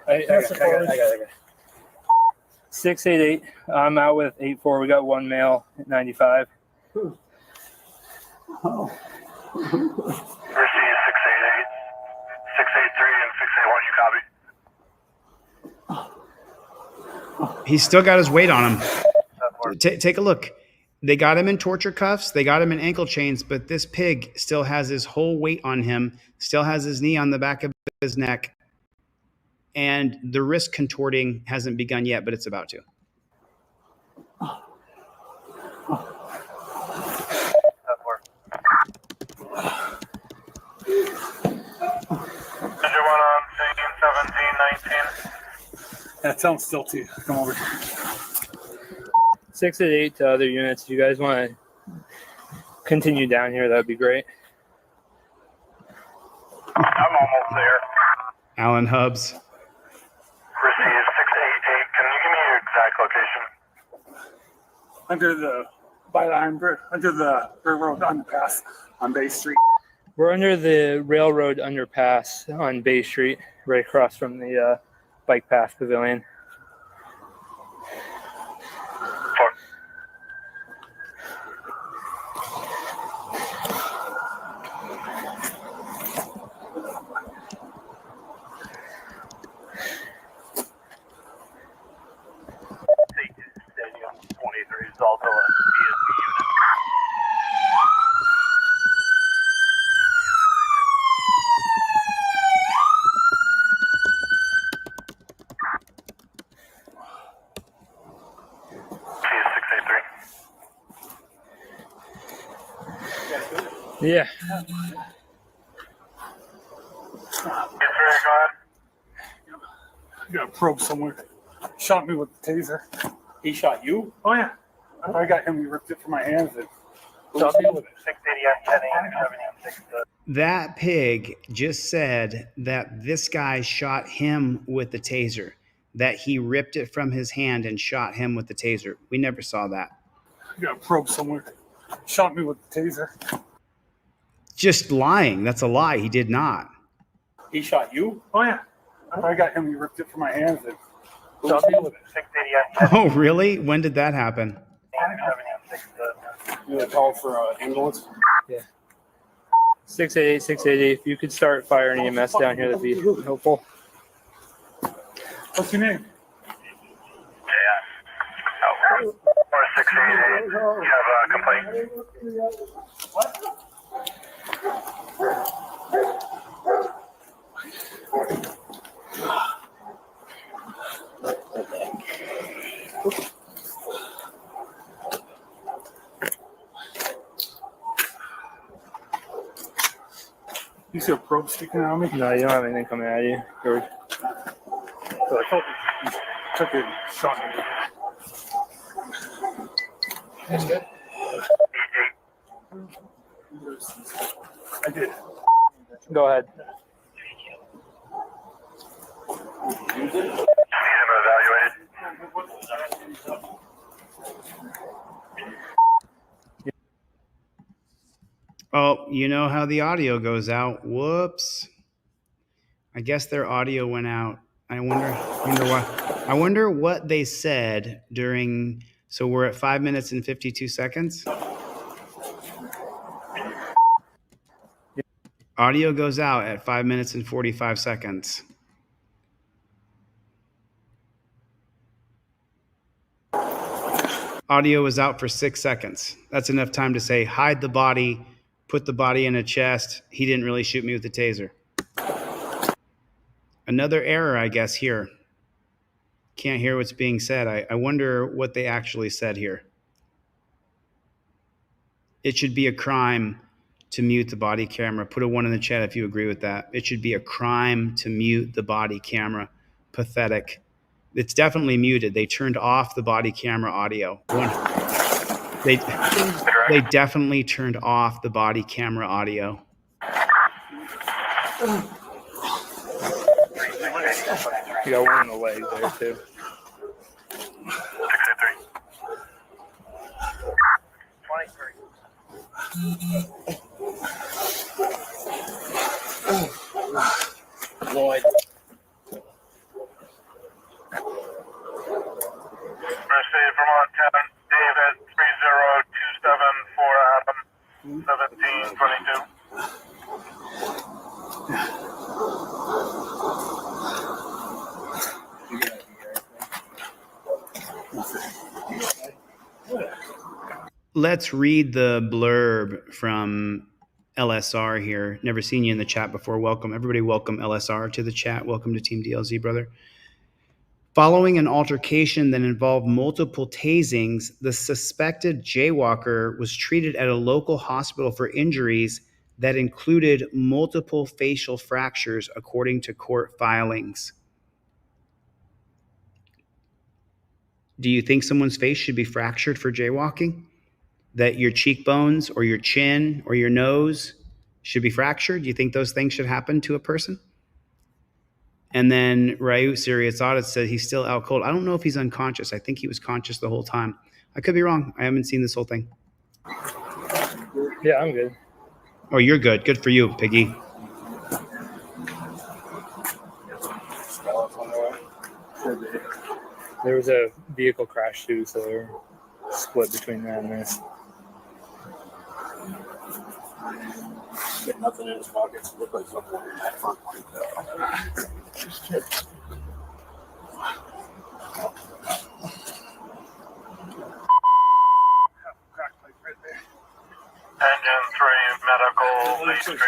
I got it. 688. I'm out with 84. We got one male at 95. Mercy 688, 683, and 681. You copy? He's still got his weight on him. Take a look. They got him in torture cuffs. They got him in ankle chains, but this pig still has his whole weight on him, still has his knee on the back of his neck, and the wrist contorting hasn't begun yet, but it's about to. That sounds still to you. Come over. 688 to other units. If you guys want to continue down here, that would be great. I'm almost there. Alan Hubbs. Receive 688. Can you give me your exact location? Under the railroad underpass on Bay Street. We're under the railroad underpass on Bay Street, right across from the bike path pavilion. Stadium 23 is also a BSB unit. Yeah. You got a probe somewhere. Shot me with the taser. He shot you? Oh yeah. After I got him, he ripped it from my hands and Shot me with it. 680 That pig just said that this guy shot him with the taser, that he ripped it from his hand and shot him with the taser. We never saw that. You got a probe somewhere. Shot me with the taser. Just lying. That's a lie. He did not. He shot you? Oh yeah. After I got him, he ripped it from my hands and Shot me with it. 680 Oh, really? When did that happen? You gonna call for an ambulance? Yeah. 688, 688. If you could start firing EMS down here, that'd be helpful. What's your name? Or 688. You have a complaint? You see a probe sticking out of me? No, you don't have anything coming at you. So I felt you took a shot at me. That's good. I did. Go ahead. Need him evaluated. Oh, you know how the audio goes out. Whoops. I guess their audio went out. I wonder why. I wonder what they said during. So we're at 5 minutes and 52 seconds. Audio goes out at 5 minutes and 45 seconds. Audio was out for 6 seconds. That's enough time to say, hide the body, put the body in a chest. He didn't really shoot me with the taser. Another error, I guess, here. Can't hear what's being said. I wonder what they actually said here. It should be a crime to mute the body camera. Put a 1 in the chat if you agree with that. It should be a crime to mute the body camera. Pathetic. It's definitely muted. They turned off the body camera audio. They definitely turned off the body camera audio. You got one in the leg there, too. 23. Lloyd. First aid Vermont 10, Dave at 3027 for Adam, 1722. Let's read the blurb from LSR here. Never seen you in the chat before. Welcome. Everybody welcome LSR to the chat. Welcome to Team DLZ, brother. Following an altercation that involved multiple tasings, the suspected jaywalker was treated at a local hospital for injuries that included multiple facial fractures, according to court filings. Do you think someone's face should be fractured for jaywalking? That your cheekbones or your chin or your nose should be fractured? Do you think those things should happen to a person? And then Rayut Serious Audit said he's still out cold. I don't know if he's unconscious. I think he was conscious the whole time. I could be wrong. I haven't seen this whole thing. Yeah, I'm good. Oh, you're good. Good for you, Piggy. There was a vehicle crash, too, so they're split between that and this. Get nothing in his pockets. Look like something in that front one. Engine 3, medical, Lee Street.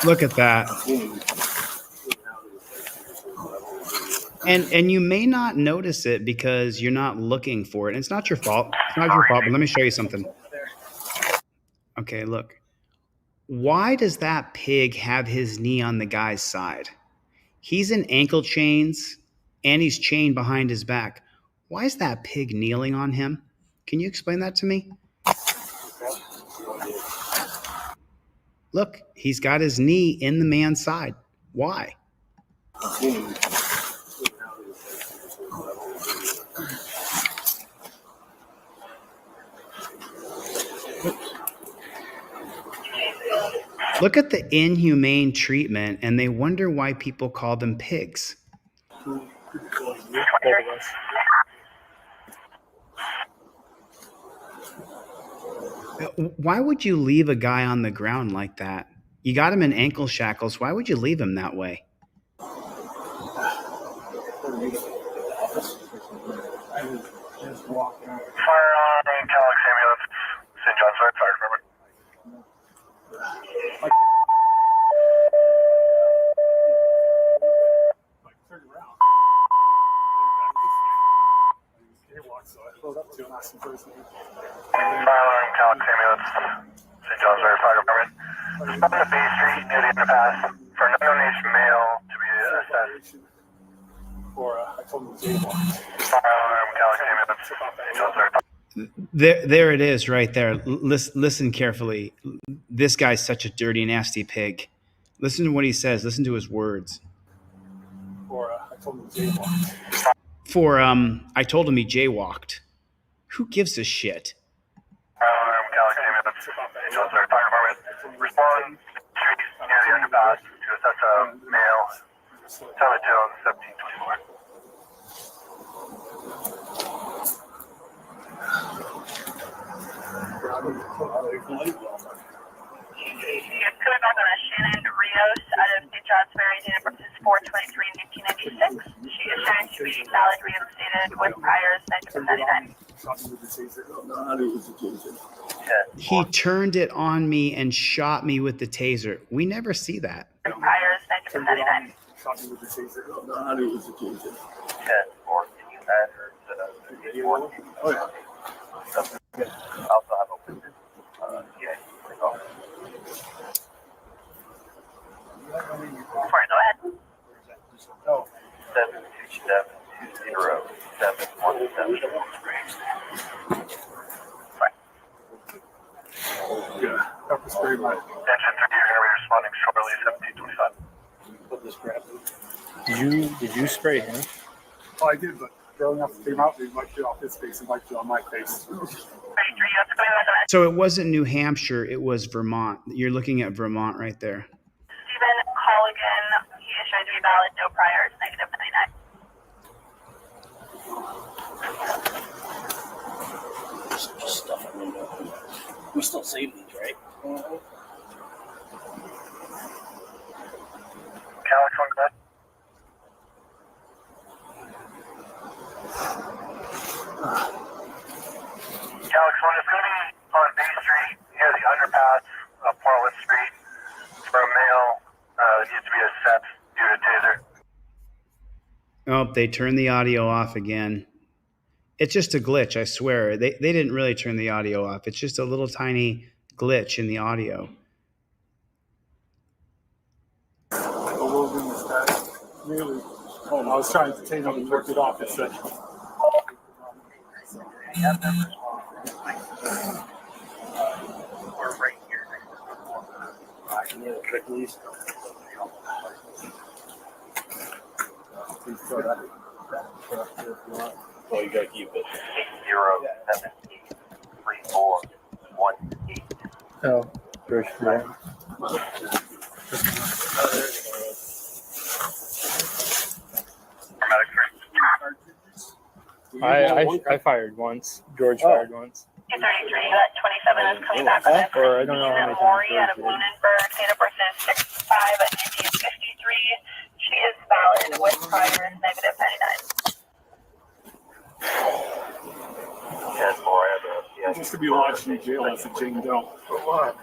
Look at that. And you may not notice it because you're not looking for it. And it's not your fault. It's not your fault, but let me show you something. Okay, look. Why does that pig have his knee on the guy's side? He's in ankle chains and he's chained behind his back. Why is that pig kneeling on him? Can you explain that to me? Look, he's got his knee in the man's side. Why? Look at the inhumane treatment, and they wonder why people call them pigs. Both of us. Why would you leave a guy on the ground like that? You got him in ankle shackles. Why would you leave him that way? Firearm in Calix ambulance, St. John's Fire Department. to and ask him for his name. Fire alarm, Calic ambulance, St. John's River Fire Department. Respond to Bay Street near the underpass for an unknown age male to be assessed. Or I told him to jaywalk. Fire alarm, Calic ambulance, St. John's River. There it is right there. Listen carefully. This guy's such a dirty, nasty pig. Listen to what he says. Listen to his words. Or I told him to jaywalk. I told him he jaywalked. Who gives a shit? Fire alarm, Calic ambulance, St. John's River Fire Department. Respond street near the underpass to assess a male. Tyler Jones, 1724. Yes, coming back on a Shannon Rios out of St. John's Mary, date of birth is 4/23/1996. She is shown to be valid, reinstated with priors 1999. He turned it on me and shot me with the taser. We never see that. Priors 1999. Oh, yeah. Also have a witness. Sorry, go ahead. Oh. 72720 Yeah. Pepper spray my. Attention 3, you're going to be responding shortly, 1725. Put this crap. Did you spray him? Oh, I did, but throwing off came out, they wiped it off his face and wiped it on my face. So it wasn't New Hampshire, it was Vermont. You're looking at Vermont right there. Stephen Colligan, he is shown to be valid, no priors, -99. Just stuff it in there. We still save these, right? Calic, one, go ahead. Calic, one is going to be on Bay Street near the underpass of Portland Street for a male that needs to be assessed due to taser. Oh, they turned the audio off again. It's just a glitch, I swear. They didn't really turn the audio off. It's just a little tiny glitch in the audio. Really? Oh, I was trying to detain him and work it off. It said. We're right here. Oh, you gotta keep it. 807-3418. Oh, George Floyd. I fired once. George fired once. 233, that 27 is coming back on that. Or I don't know how many Maury times out of Lunenburg, date of birth is 6/5 at 1953. She is valid with priors, -99. I used to be lodged in jail as a Jane Doe. For what?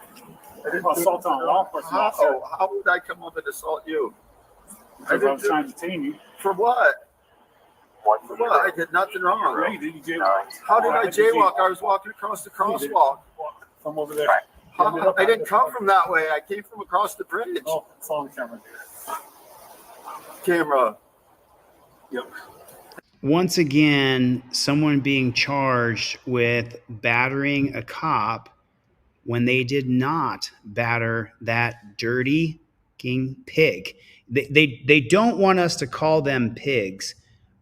Assault on a law enforcement officer. How would I come up and assault you? Because I was trying to detain you. For what? For what? I did nothing wrong. Right, did you jaywalk? How did I jaywalk? I was walking across the crosswalk. From over there. I didn't come from that way. I came from across the bridge. Oh, it's on the camera. Camera. Yep. Once again, someone being charged with battering a cop when they did not batter that dirty king pig. They don't want us to call them pigs,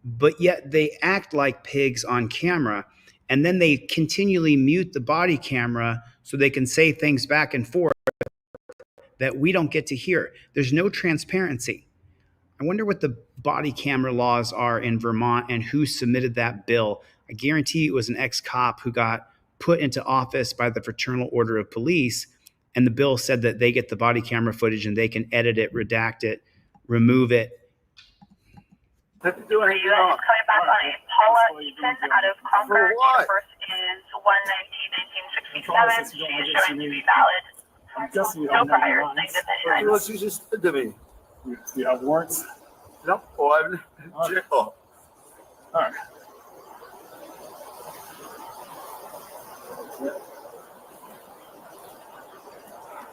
but yet they act like pigs on camera, and then they continually mute the body camera so they can say things back and forth that we don't get to hear. There's no transparency. I wonder what the body camera laws are in Vermont and who submitted that bill. I guarantee it was an ex-cop who got put into office by the Fraternal Order of Police, and the bill said that they get the body camera footage and they can edit it, redact it, remove it. Coming back on a Paula Eaton out of Concord, date of birth is 1/19/1967. She is showing to be valid. I'm guessing you No don't know priors, your lines. -99. What you just did to me? Do you have warrants? No, I'm in jail. All right.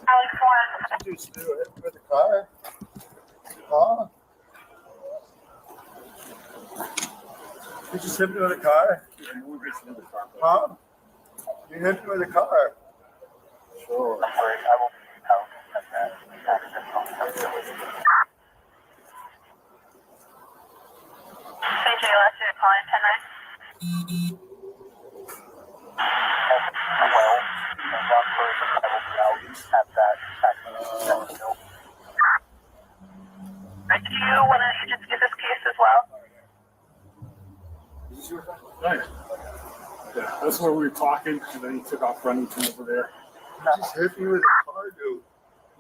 Alex 1. Just do it with the car. Huh? You just hit me with a car? Huh? You hit me with a car. Sure. CJ, last year calling 10-9. Do you want to just get this case as well? Right. Yeah, that's where we were talking, and then he took off running from over there. You just hit me with a car, dude.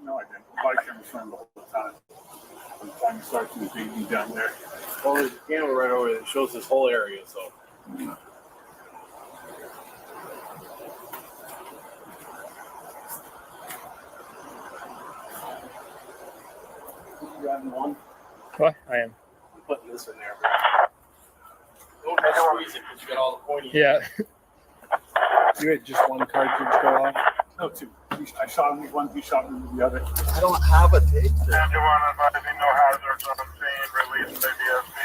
No, I didn't. The bike camera was running the whole time. From the time he started to the baby down there. Well, there's a camera right over there that shows this whole area, so. You driving one? What? I am. I'm putting this in there. Don't squeeze it because you got all the pointy. Yeah. You had just one cartridge go off? No, two. I shot him with one, he shot me with the other. I don't have a tape. Danger 1 advising no hazards on scene. Release ABSB.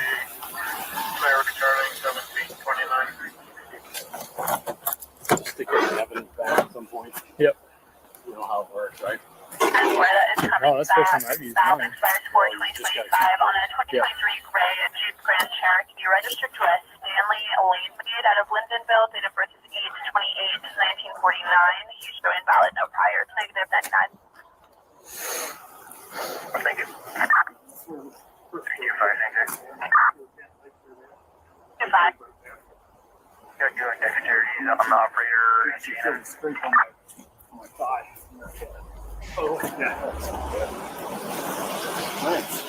Clear returning 1729. Stick it in evidence back at some point. Yep. You know how it works, right? And where that is coming Oh, that's the first back, time I've used south mine. expires 4/2025 on a 2023 gray Jeep Grand Cherokee registered to us Stanley Lanemead out of Lindenville. Date of birth is 8/28/1949. He's showing valid, no priors. Negative 99. Thank you. Thank you, 2-5. Got you and dexterity on the operator. It's straight on my thigh. Oh, yeah. Nice.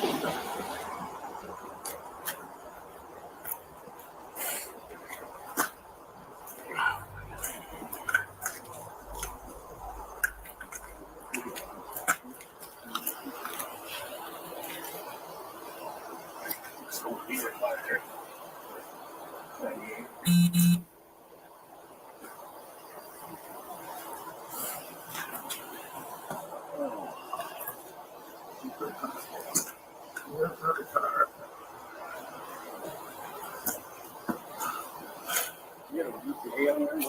So weird, like, 98. You got a UPA on there?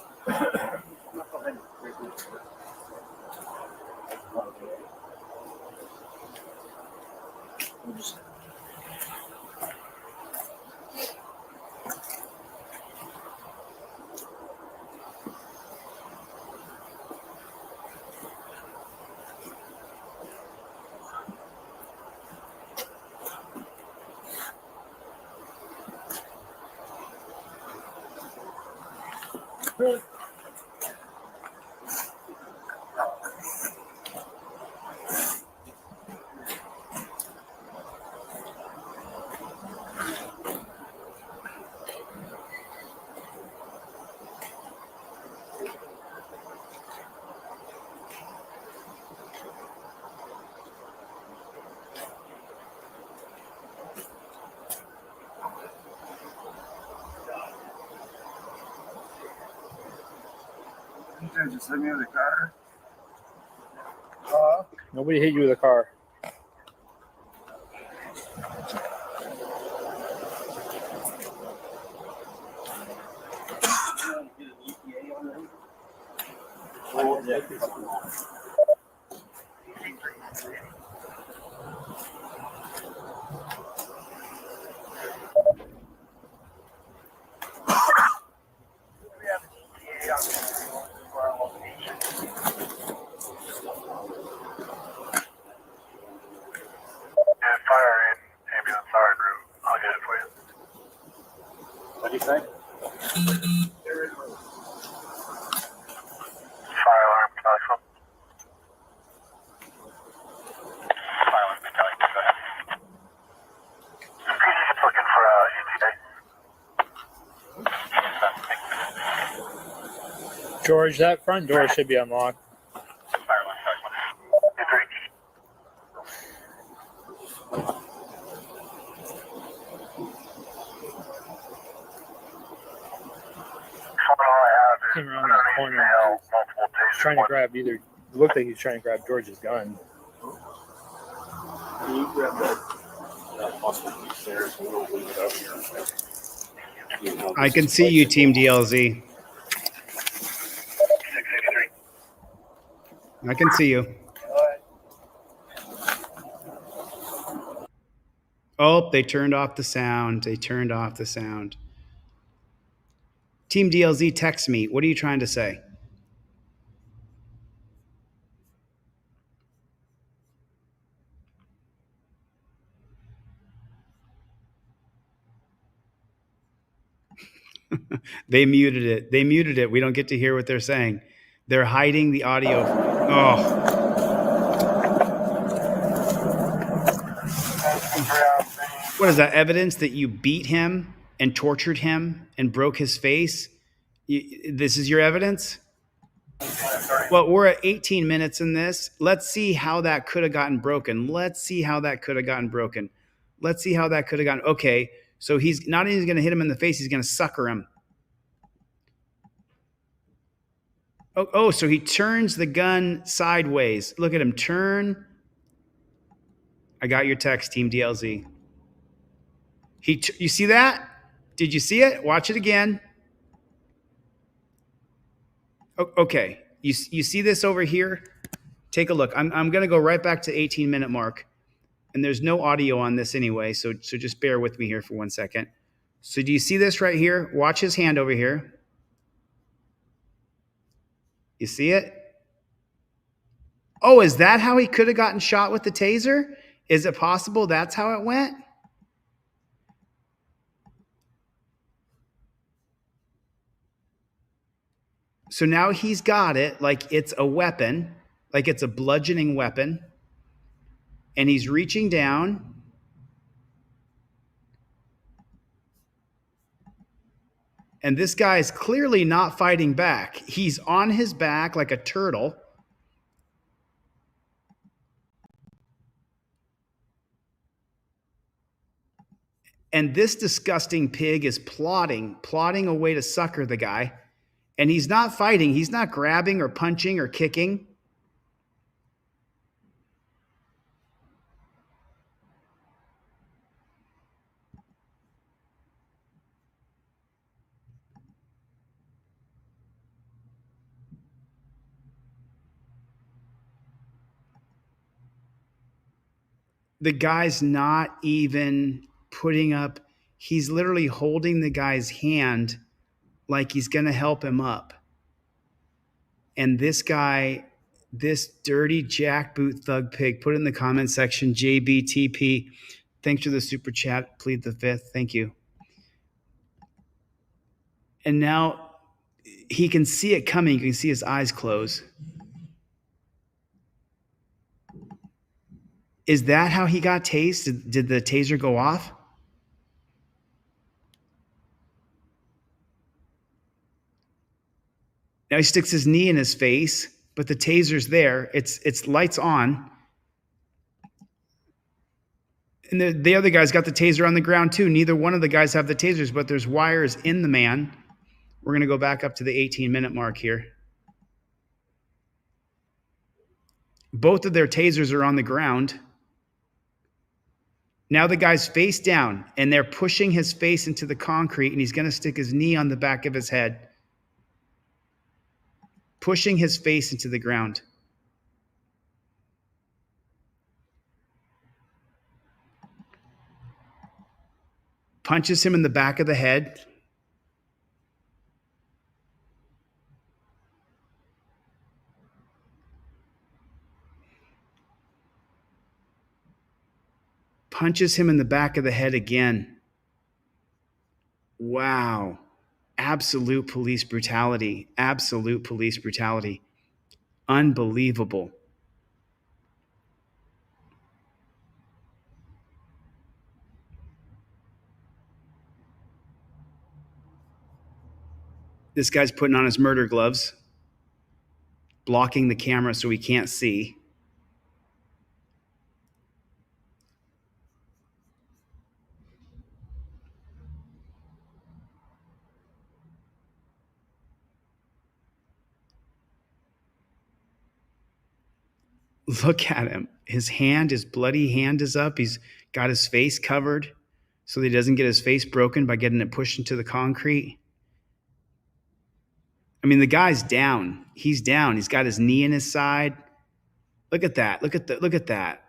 You just hit me with a car? Nobody hit you with a car. Yeah, fire in ambulance hard route. I'll get it for you. What do you say? Fire alarm, telephone. Fire alarm, Kelly, go ahead. PD is looking for ETA. George, that front door should be unlocked. Fire alarm, telephone. All I have is came around that corner and was trying to grab either. It looked like he was trying to grab George's gun. Can you grab that muscle piece there so we'll leave it out here? I can see you, Team DLZ. 683. I can see you. Oh, they turned off the sound. They turned off the sound. Team DLZ, text me. What are you trying to say? They muted it. They muted it. We don't get to hear what they're saying. They're hiding the audio. Oh. What is that evidence that you beat him and tortured him and broke his face? This is your evidence? Well, we're at 18 minutes in this. Let's see how that could have gotten broken. Let's see how that could have gotten broken. Let's see how that could have gotten. Okay, so he's not even going to hit him in the face. He's going to sucker him. Oh, so he turns the gun sideways. Look at him turn. I got your text, Team DLZ. You see that? Did you see it? Watch it again. Okay, you see this over here? Take a look. I'm going to go right back to 18-minute mark. And there's no audio on this anyway, so just bear with me here for 1 second. So do you see this right here? Watch his hand over here. You see it? Oh, is that how he could have gotten shot with the taser? Is it possible that's how it went? So now he's got it like it's a weapon, like it's a bludgeoning weapon. And he's reaching down. And this guy is clearly not fighting back. He's on his back like a turtle. And this disgusting pig is plotting a way to sucker the guy. And he's not fighting. He's not grabbing or punching or kicking. The guy's not even putting up. He's literally holding the guy's hand like he's going to help him up. And this guy, this dirty jackboot thug pig, put it in the comment section, JBTP. Thanks for the super chat. Plead the fifth. Thank you. And now he can see it coming. You can see his eyes close. Is that how he got tased? Did the taser go off? Now he sticks his knee in his face, but the taser's there. It's lights on. And the other guy's got the taser on the ground too. Neither one of the guys have the tasers, but there's wires in the man. We're going to go back up to the 18-minute mark here. Both of their tasers are on the ground. Now the guy's face down, and they're pushing his face into the concrete, and he's going to stick his knee on the back of his head, pushing his face into the ground. Punches him in the back of the head. Punches him in the back of the head again. Wow. Absolute police brutality. Absolute police brutality. Unbelievable. This guy's putting on his murder gloves, blocking the camera so he can't see. Look at him. His bloody hand is up. He's got his face covered so that he doesn't get his face broken by getting it pushed into the concrete. I mean, the guy's down. He's down. He's got his knee in his side. Look at that. Look at that.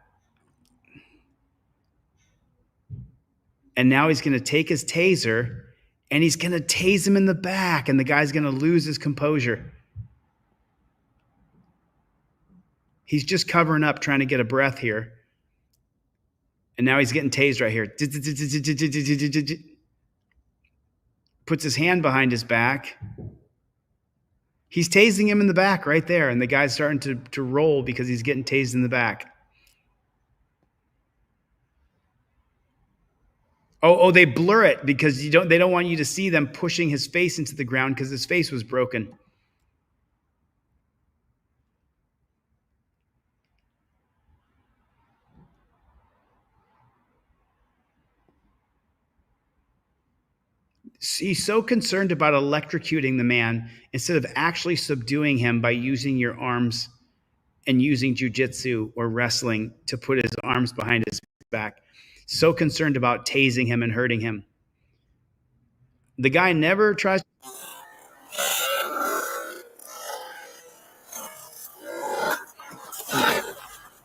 And now he's going to take his taser and he's going to tase him in the back, and the guy's going to lose his composure. He's just covering up, trying to get a breath here. And now he's getting tased right here. Puts his hand behind his back. He's tasing him in the back right there, and the guy's starting to roll because he's getting tased in the back. Oh, they blur it because they don't want you to see them pushing his face into the ground because his face was broken. He's so concerned about electrocuting the man instead of actually subduing him by using your arms and using jujitsu or wrestling to put his arms behind his back. So concerned about tasing him and hurting him. The guy never tries.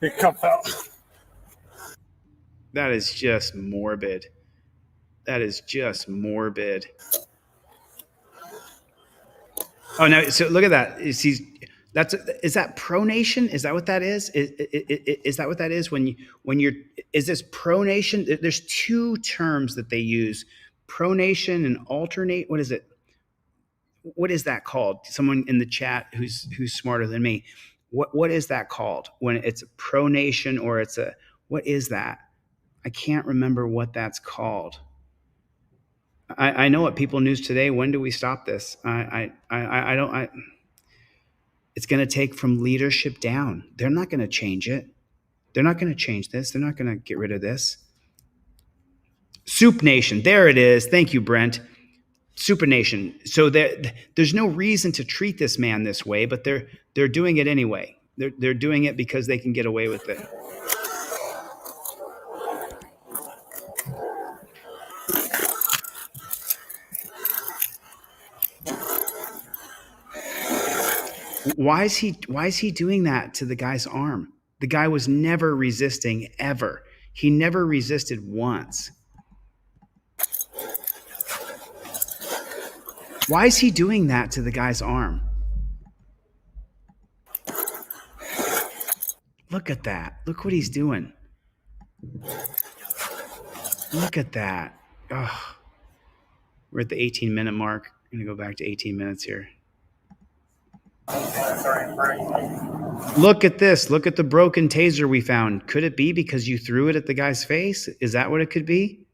It comes out. That is just morbid. That is just morbid. Oh no! So look at that. Is that pronation? Is that what that is? Is that what that is? When you're is this pronation? There's two terms that they use: pronation and alternate. What is it? What is that called? Someone in the chat who's smarter than me. What is that called when it's a pronation or it's a what is that? I can't remember what that's called. I know at People News Today. When do we stop this? I don't. It's going to take from leadership down. They're not going to change it. They're not going to change this. They're not going to get rid of this. Soup Nation. There it is. Thank you, Brent. Super Nation. So there's no reason to treat this man this way, but they're doing it anyway. They're doing it because they can get away with it. Why is he doing that to the guy's arm? The guy was never resisting ever. He never resisted once. Why is he doing that to the guy's arm? Look at that. Look what he's doing. Look at that. Oh, we're at the 18-minute mark. I'm going to go back to 18 minutes here. Look at this. Look at the broken taser we found. Could it be because you threw it at the guy's face? Is that what it could be?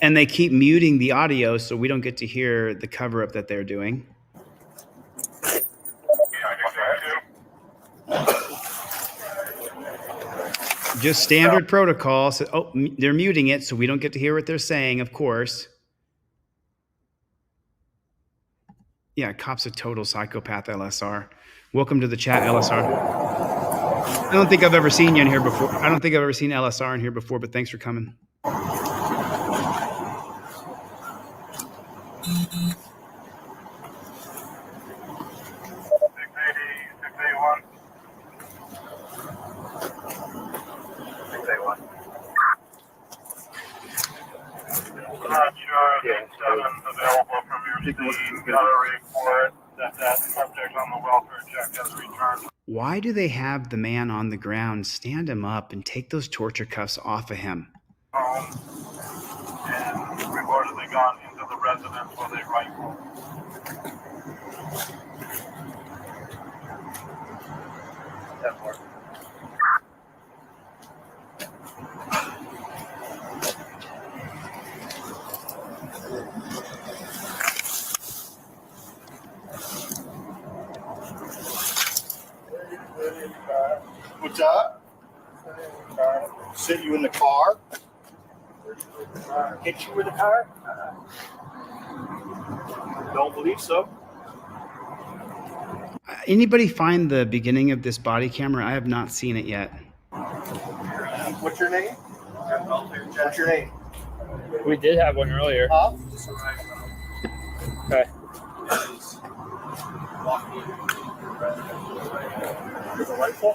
And they keep muting the audio so we don't get to hear the cover-up that they're doing. Just standard protocol. So, they're muting it so we don't get to hear what they're saying, of course. Yeah, cop's a total psychopath, LSR. Welcome to the chat, LSR. I don't think I've ever seen you in here before. I don't think I've ever seen LSR in here before, but thanks for coming. Not sure if it's available from your scene. Got a report that subject on the welfare check has returned. Why do they have the man on the ground stand him up and take those torture cuffs off of him? Home, and reportedly gone into the residence with a rifle. What's up? Sit you in the car? Hit you with the car? Don't believe so. Anybody find the beginning of this body camera? I have not seen it yet. What's your name? What's your name? We did have one earlier. Huh? Okay. With a rifle?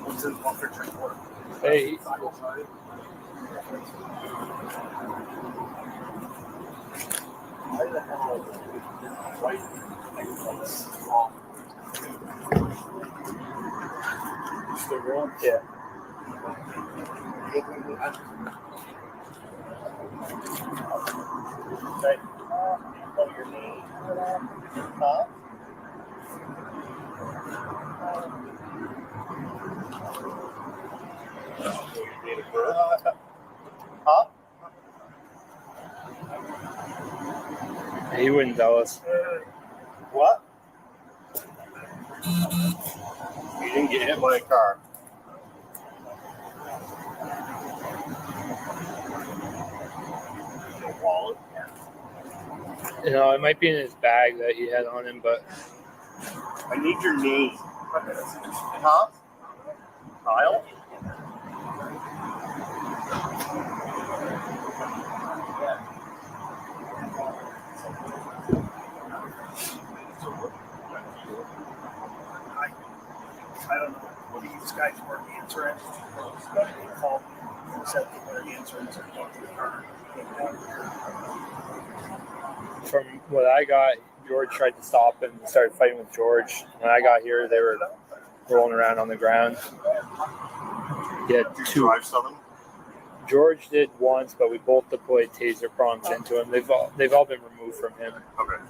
What's in buffer check for? Hey, Why the hell white? Still going? yeah. Okay. Oh, your name? Huh? Your date of birth? Huh? He wouldn't tell us. What? You didn't get hit by a car. Your wallet? You know, it might be in his bag that he had on him, but I need your name. Huh? Kyle? I don't know. What these guys weren't answering. They called me and said they weren't answering. So they went to the car. from what I got, George tried to stop him and started fighting with George. When I got here, they were rolling around on the ground. Yeah, two. George did once, but we both deployed taser prompts into him. They've all been removed from him. Okay.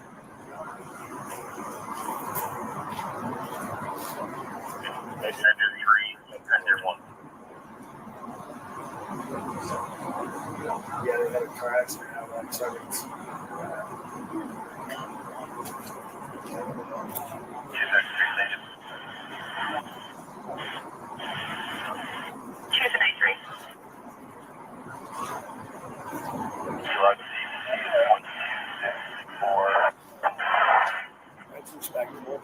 Yeah, they had a car accident out on seconds. That's respectable.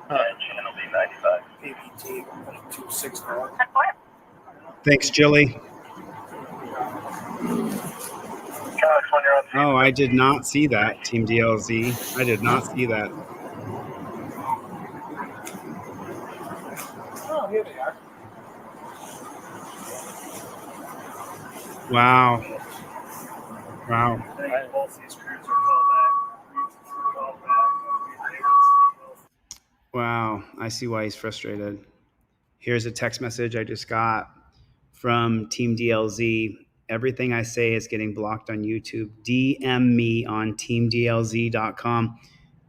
Channel B95. PBT 264. Thanks, Jilly. Oh, I did not see that, Team DLZ. I did not see that. Oh, here they are. Wow. Wow. I think both these crews are called back. Wow. I see why he's frustrated. Here's a text message I just got from Team DLZ. Everything I say is getting blocked on YouTube. DM me on teamdlz.com.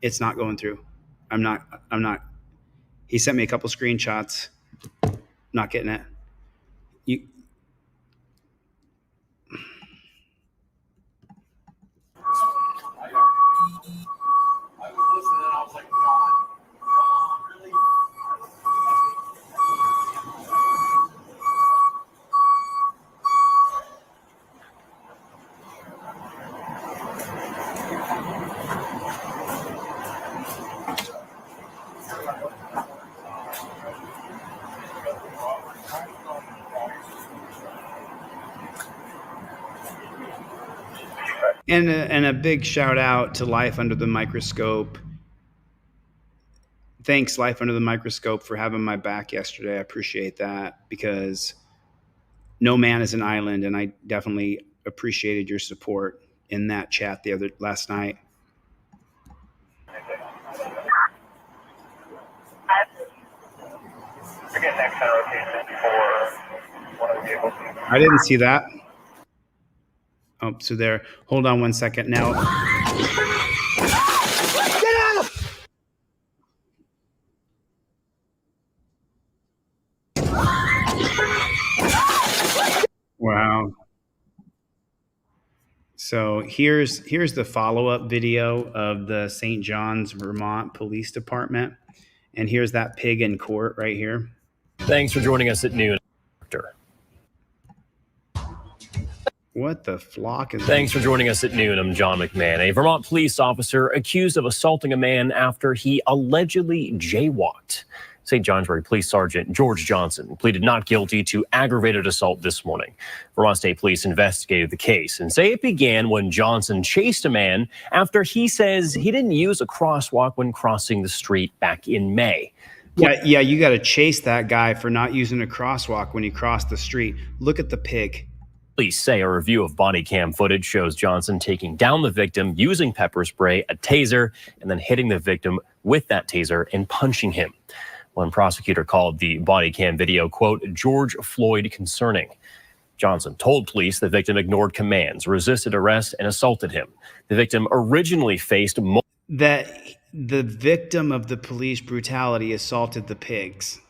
It's not going through. I'm not. He sent me a couple screenshots. Not getting it. You. I was listening and I was like, God, really? And a big shout out to Life Under the Microscope. Thanks, Life Under the Microscope, for having my back yesterday. I appreciate that, because no man is an island, and I definitely appreciated your support in that chat last night. I didn't see that. Oh, so there. Hold on one second now. Get out! Wow. So here's the follow-up video of the St. John's, Vermont Police Department. And here's that pig in court right here. Thanks for joining us at noon. What the flock is Thanks for joining us at noon. I'm John McMahon. A Vermont police officer accused of assaulting a man after he allegedly jaywalked. St. Johnsbury Police Sergeant George Johnson pleaded not guilty to aggravated assault this morning. Vermont State Police investigated the case and say it began when Johnson chased a man after he says he didn't use a crosswalk when crossing the street back in May. Yeah, you got to chase that guy for not using a crosswalk when he crossed the street. Look at the pig. Police say a review of body cam footage shows Johnson taking down the victim using pepper spray, a taser, and then hitting the victim with that taser and punching him. One prosecutor called the body cam video, quote, George Floyd concerning. Johnson told police the victim ignored commands, resisted arrest, and assaulted him. The victim originally faced that the victim of the police brutality assaulted the pigs.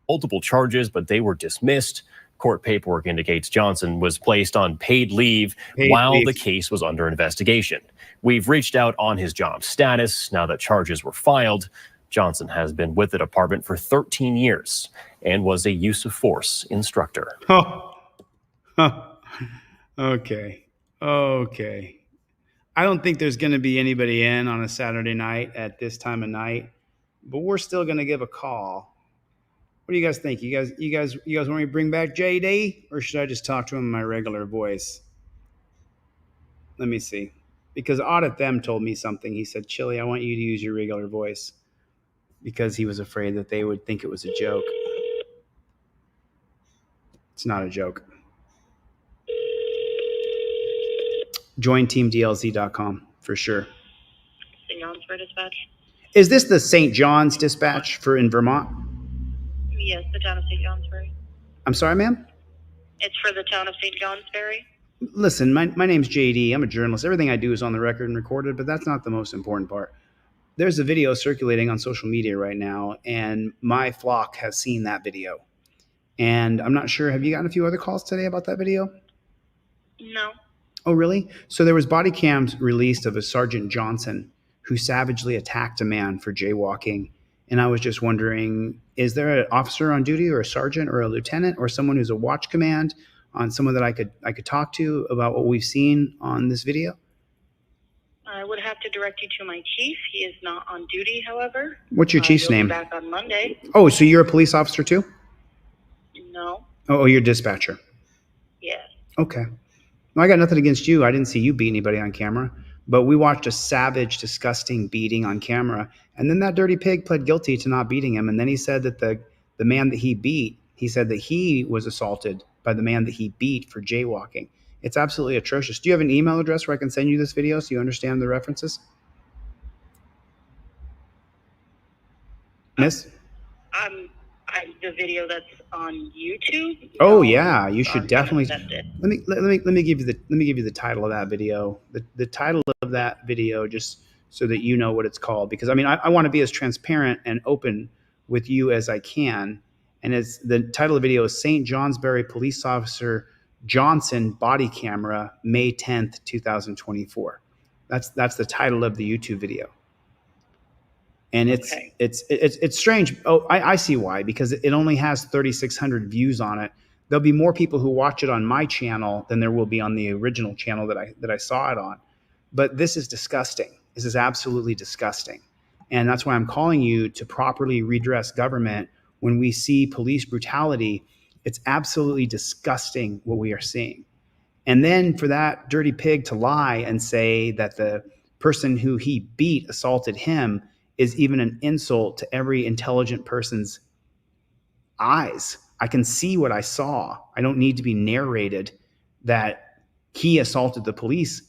Multiple charges, but they were dismissed. Court paperwork indicates Johnson was placed on paid leave while the case was under investigation. We've reached out on his job status now that charges were filed. Johnson has been with the department for 13 years and was a use of force instructor. Okay. I don't think there's going to be anybody in on a Saturday night at this time of night, but we're still going to give a call. What do you guys think? You guys want me to bring back JD, or should I just talk to him in my regular voice? Let me see. Because Audit Them told me something. He said, Chili, I want you to use your regular voice, because he was afraid that they would think it was a joke. It's not a joke. Join teamdlz.com for sure. St. John's for dispatch. Is this the St. John's dispatch for in Vermont? Yes, the town of St. Johnsbury. I'm sorry, ma'am? It's for the town of St. Johnsbury. Listen, my name's JD. I'm a journalist. Everything I do is on the record and recorded, but that's not the most important part. There's a video circulating on social media right now, and my flock has seen that video. And I'm not sure, have you gotten a few other calls today about that video? No. Oh, really? So there was body cams released of a Sergeant Johnson who savagely attacked a man for jaywalking. And I was just wondering, is there an officer on duty or a sergeant or a lieutenant or someone who's a watch command on someone that I could talk to about what we've seen on this video? I would have to direct you to my chief. He is not on duty, however. What's your chief's name? Back on Monday. Oh, so you're a police officer too? No. Oh, you're a dispatcher. Yes. Okay. Well, I got nothing against you. I didn't see you beat anybody on camera, but we watched a savage, disgusting beating on camera. And then that dirty pig pled guilty to not beating him. And then he said that the man that he beat, he said that he was assaulted by the man that he beat for jaywalking. It's absolutely atrocious. Do you have an email address where I can send you this video so you understand the references? Miss? The video that's on YouTube. Oh yeah, you should definitely. Let me give you the title of that video. The title of that video, just so that you know what it's called, because I mean I want to be as transparent and open with you as I can. And it's the title of the video is St. Johnsbury Police Officer Johnson Body Camera, May 10th, 2024. That's the title of the YouTube video. And it's strange. Oh, I see why, because it only has 3,600 views on it. There'll be more people who watch it on my channel than there will be on the original channel that I saw it on. But this is disgusting. This is absolutely disgusting. And that's why I'm calling you to properly redress government when we see police brutality. It's absolutely disgusting what we are seeing. And then for that dirty pig to lie and say that the person who he beat assaulted him is even an insult to every intelligent person's eyes. I can see what I saw. I don't need to be narrated that he assaulted the police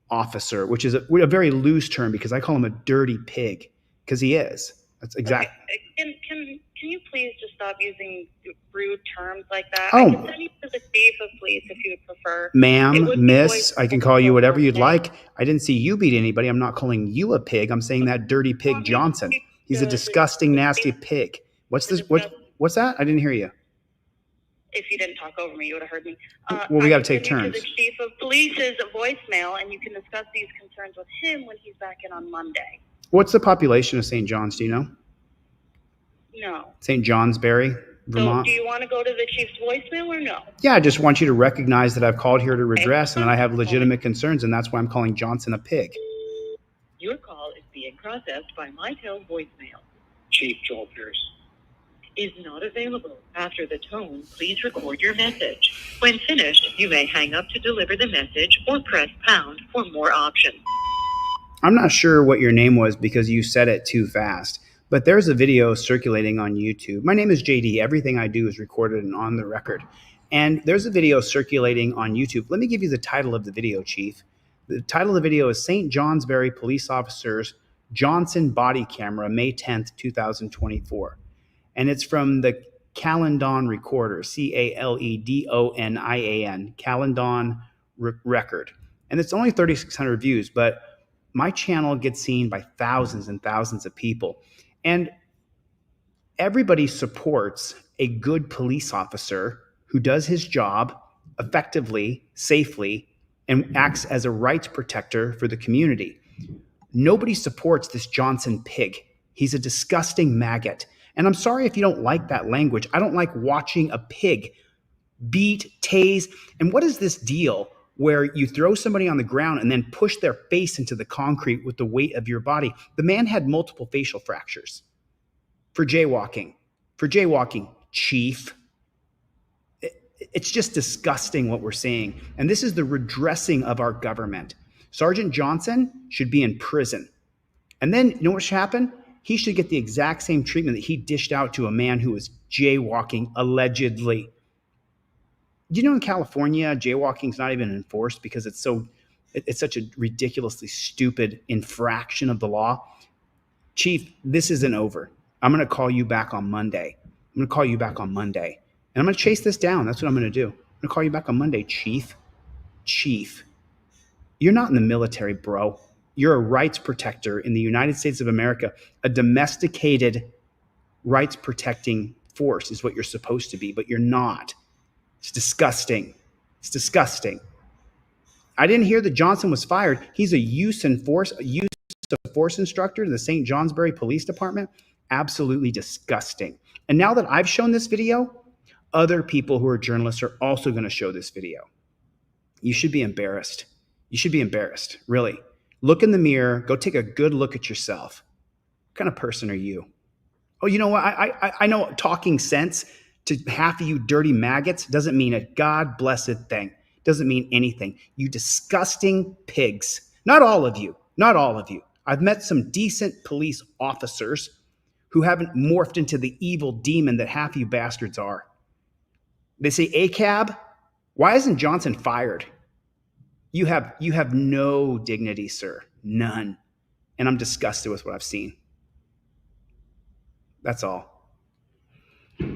officer, which is a very loose term, because I call him a dirty pig, because he is. That's exactly. Okay. Can you please just stop using rude terms like that? Oh. I can send you to the chief of police if you would prefer. Ma'am, miss, I can call you whatever you'd like. I didn't see you beat anybody. I'm not calling you a pig. I'm saying that dirty pig Johnson. He's a disgusting, nasty pig. What's this? What's that? I didn't hear you. If you didn't talk over me, you would have heard me. Well, we got to take turns. To the chief of police's voicemail, and you can discuss these concerns with him when he's back in on Monday. What's the population of St. John's? Do you know? No. St. Johnsbury? Vermont. So do you want to go to the chief's voicemail or no? Yeah, I just want you to recognize that I've called here to redress and that I have legitimate concerns, and that's why I'm calling Johnson a pig. Your call is being processed by MyTel voicemail. Chief Joel Pierce. Is not available. After the tone, please record your message. When finished, you may hang up to deliver the message or press pound for more options. I'm not sure what your name was because you said it too fast, but there's a video circulating on YouTube. My name is JD. Everything I do is recorded and on the record. And there's a video circulating on YouTube. Let me give you the title of the video, Chief. The title of the video is St. Johnsbury Police Officers Johnson Body Camera, May 10th, 2024. And it's from the Caledon Recorder, Caledonian, Caledon Record. And it's only 3,600 views, but my channel gets seen by thousands and thousands of people. And everybody supports a good police officer who does his job effectively, safely, and acts as a rights protector for the community. Nobody supports this Johnson pig. He's a disgusting maggot. And I'm sorry if you don't like that language. I don't like watching a pig beat, tase. And what is this deal where you throw somebody on the ground and then push their face into the concrete with the weight of your body? The man had multiple facial fractures for jaywalking. Chief. It's just disgusting what we're seeing. And this is the redressing of our government. Sergeant Johnson should be in prison. And then, you know what should happen? He should get the exact same treatment that he dished out to a man who was jaywalking, allegedly. Do you know in California, jaywalking is not even enforced because it's such a ridiculously stupid infraction of the law? Chief, this isn't over. I'm going to call you back on Monday. And I'm going to chase this down. That's what I'm going to do. I'm going to call you back on Monday, Chief. You're not in the military, bro. You're a rights protector in the United States of America. A domesticated rights protecting force is what you're supposed to be, but you're not. It's disgusting. I didn't hear that Johnson was fired. He's a use of force instructor to the St. Johnsbury Police Department. Absolutely disgusting. And now that I've shown this video, other people who are journalists are also going to show this video. You should be embarrassed. Really. Look in the mirror. Go take a good look at yourself. What kind of person are you? Oh, you know what? I know talking sense to half of you dirty maggots doesn't mean a God blessed thing. Doesn't mean anything. You disgusting pigs. Not all of you. I've met some decent police officers who haven't morphed into the evil demon that half you bastards are. They say ACAB. Why isn't Johnson fired? You have no dignity, sir. None. And I'm disgusted with what I've seen. That's all. To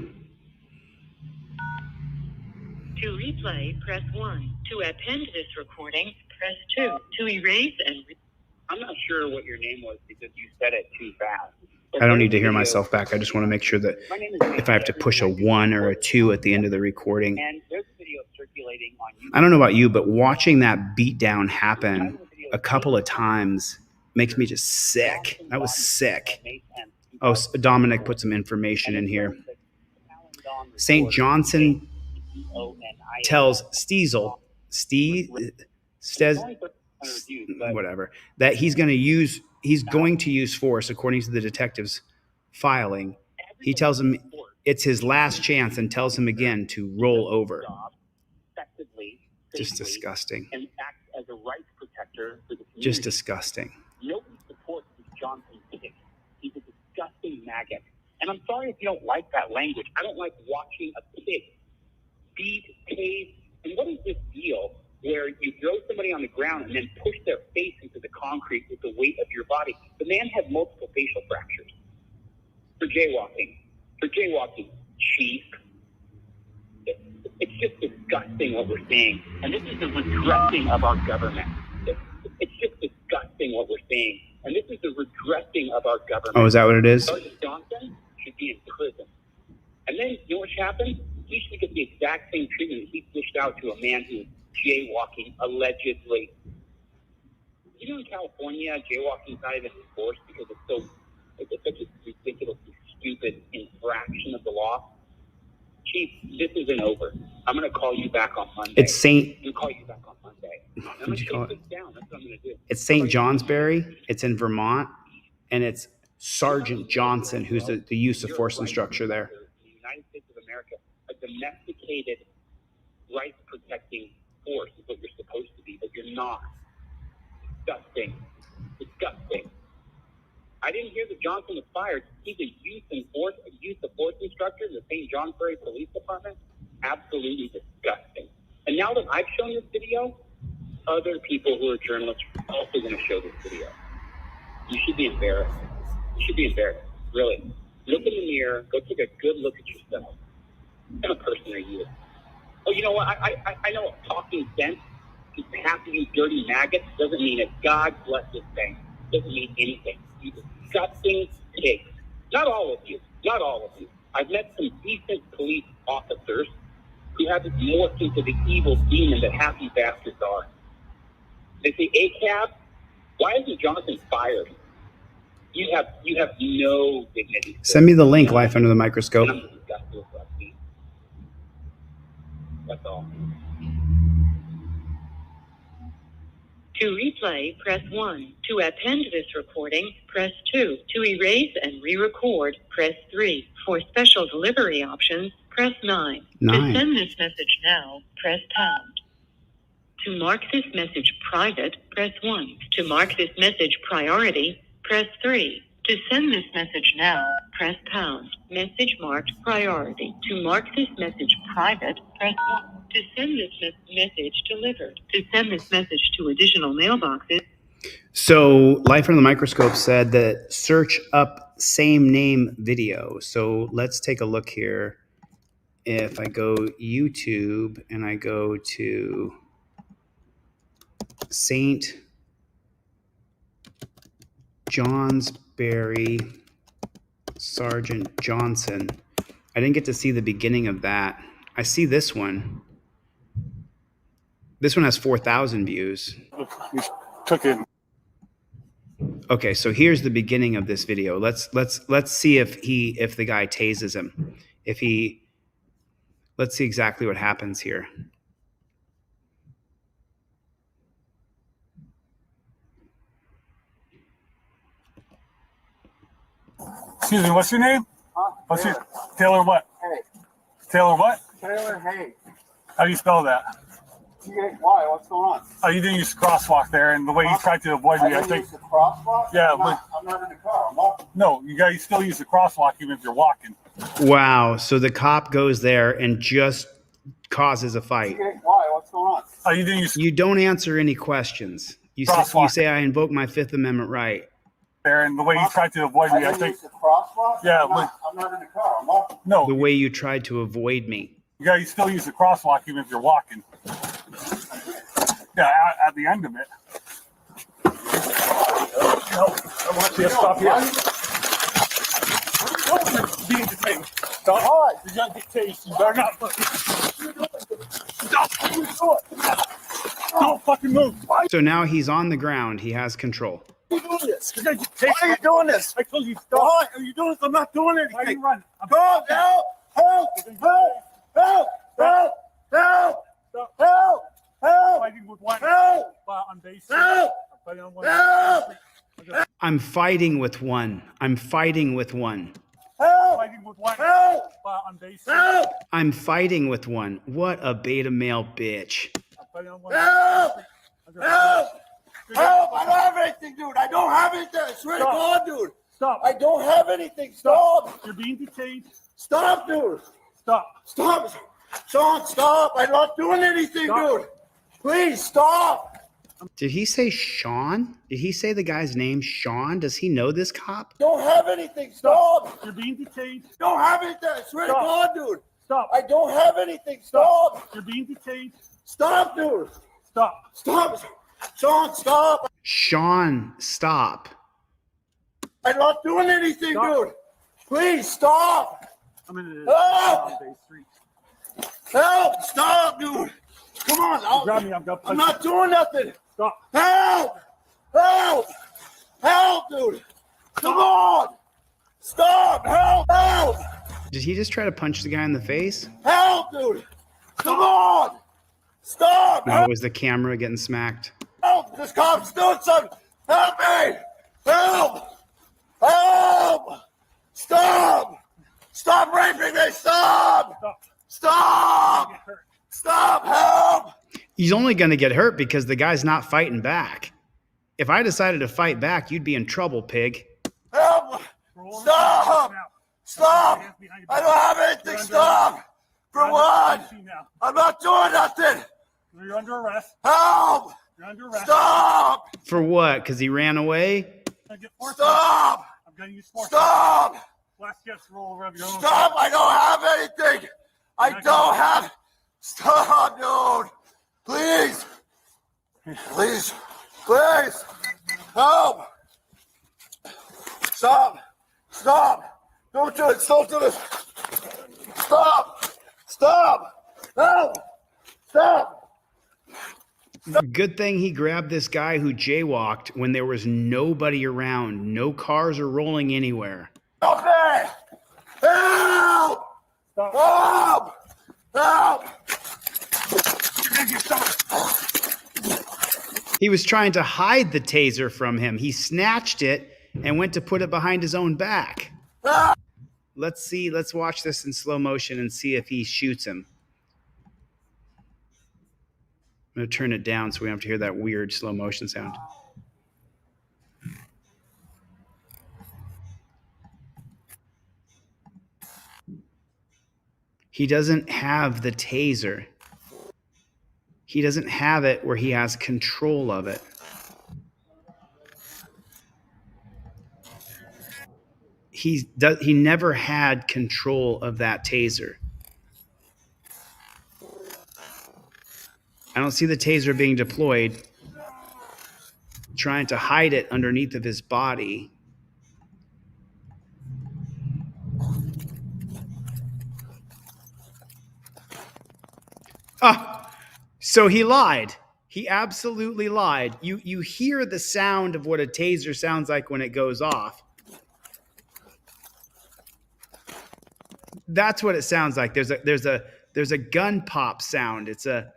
replay, press 1. To append this recording, press 2. To erase and... I'm not sure what your name was because you said it too fast. I don't need to hear myself back. I just want to make sure that if I have to push a 1 or a 2 at the end of the recording. And there's a video circulating on YouTube. I don't know about you, but watching that beatdown happen a couple of times makes me just sick. That was sick. Oh, Dominic put some information in here. St. Johnson tells whatever, that he's going to use force, according to the detective's filing. He tells him it's his last chance and tells him again to roll over. Just disgusting. And act as a rights protector for the community. Just disgusting. Nobody supports this Johnson pig. He's a disgusting maggot. And I'm sorry if you don't like that language. I don't like watching a pig beat, tase. And what is this deal where you throw somebody on the ground and then push their face into the concrete with the weight of your body? The man had multiple facial fractures for jaywalking. Chief. It's just disgusting what we're seeing. And this is the redressing of our government. It's just disgusting what we're seeing. And this is the redressing of our government. Oh, is that what it is? Sergeant Johnson should be in prison. And then, you know what should happen? He should get the exact same treatment he dished out to a man who is jaywalking, allegedly. You know, in California, jaywalking is not even enforced because it's such a ridiculously stupid infraction of the law. Chief, this isn't over. I'm going to call you back on Monday. It's Saint. I'm going to call you back on Monday. What'd you call it? Down. That's what I'm going to do. It's St. Johnsbury. It's in Vermont, and it's Sergeant Johnson, who's the use of force instructor there. In the United States of America, a domesticated, rights-protecting force is what you're supposed to be, but you're not. Disgusting. Disgusting. I didn't hear that Johnson was fired. He's a use of force instructor in the St. Johnsbury Police Department. Absolutely disgusting. And now that I've shown this video, other people who are journalists are also going to show this video. You should be embarrassed. You should be embarrassed. Really. Look in the mirror. Go take a good look at yourself. What kind of person are you? Oh, you know what? I know talking sense to half of you dirty maggots doesn't mean it. God bless this thing. Doesn't mean anything. You disgusting pigs. Not all of you. Not all of you. I've met some decent police officers who have morphed into the evil demon that half you bastards are. They say, ACAB, why isn't Johnson fired? You have no dignity. Send me the link, Life Under the Microscope. That's all. To replay, press 1. To append this recording, press 2. To erase and re-record, press 3. For special delivery options, press 9. To send this message now, press pound. To mark this message private, press 1. To mark this message priority, press 3. To send this message now, press pound. Message marked priority. To mark this message private, press 1. To send this message delivered. To send this message to additional mailboxes. So Life Under the Microscope said that search up same name video. So let's take a look here. If I go YouTube and I go to St. Johnsbury Sergeant Johnson. I didn't get to see the beginning of that. I see this one. This one has 4,000 views. We took it. Okay, so here's the beginning of this video. Let's see if the guy tases him. Let's see exactly what happens here. Excuse me, what's your name? What's your Taylor what? Hey. Taylor what? Taylor Hay. How do you spell that? T-A-Y. What's going on? Oh, you didn't use the crosswalk there, and the way you tried to avoid me, I think. Use the crosswalk? Yeah, I'm not in the car. I'm walking. No, you guys still use the crosswalk even if you're walking. Wow. So the cop goes there and just causes a fight. T-A-Y. What's going on? Oh, you didn't use. You don't answer any questions. You say I invoke my Fifth Amendment right. There, and the way you tried to avoid me, I think. Use the crosswalk? Yeah, I'm not in the car. I'm walking. No. The way you tried to avoid me. You guys still use the crosswalk even if you're walking. Yeah, at the end of it. No, I want you to stop here. Being detained. Stop. All right, you're going to get tased. You better not. Stop. Don't fucking move. So now he's on the ground. He has control. Why are you doing this? Why are you doing this? I told you stop. Why are you doing this? I'm not doing anything. Why are you running? Go, help! Help! Help! Help! Help! Help! Help! Help! Fighting with one. Help! On base. Help! Help! I'm fighting with one. I'm fighting with one. Help! Fighting with one. Help! On base. Help! I'm fighting with one. What a beta male bitch. Help! Help! Help! I don't have anything, dude. I don't have anything. I swear to God, dude. Stop. I don't have anything. Stop. You're being detained. Stop, dude. Stop. Stop. Sean, stop. I'm not doing anything, dude. Please stop. Did he say Sean? Did he say the guy's name Sean? Does he know this cop? Don't have anything. Stop. You're being detained. Don't have anything. I swear to God, dude. Stop. I don't have anything. Stop. You're being detained. Stop, dude. Stop. Stop. Sean, stop. Sean, stop. I'm not doing anything, dude. Please stop. I'm in Help! Street. Help! Stop, dude. Come on. Grab me. I'm not doing nothing. Stop. Help! Help! Help, dude. Come on. Stop. Help! Help! Did he just try to punch the guy in the face? Help, dude! Come on! Stop! No, it was the camera getting smacked. Help! This cop's doing something! Help me! Help! Help! Stop! Stop raping me! Stop! Stop! Stop! Help! He's only going to get hurt because the guy's not fighting back. If I decided to fight back, you'd be in trouble, pig. Help! Stop! Stop! I don't have anything. Stop! For what? I'm not doing nothing. You're under arrest. Help! You're under arrest. Stop! For what? Because he ran away? Stop! I'm going to use force. Stop! Last chance to roll around your own. Stop! I don't have anything. I don't have. Stop, dude! Please! Please! Please! Help! Stop! Stop! Don't do it! Don't do this! Stop! Stop! Help! Stop! Good thing he grabbed this guy who jaywalked when there was nobody around. No cars are rolling anywhere. Stop me! Help! Help! Help! He was trying to hide the taser from him. He snatched it and went to put it behind his own back. Let's see. Let's watch this in slow motion and see if he shoots him. I'm going to turn it down so we don't have to hear that weird slow motion sound. He doesn't have the taser. He doesn't have it where he has control of it. He never had control of that taser. I don't see the taser being deployed. Trying to hide it underneath of his body. So he lied. He absolutely lied. You hear the sound of what a taser sounds like when it goes off. That's what it sounds like. There's a gun pop sound. It's a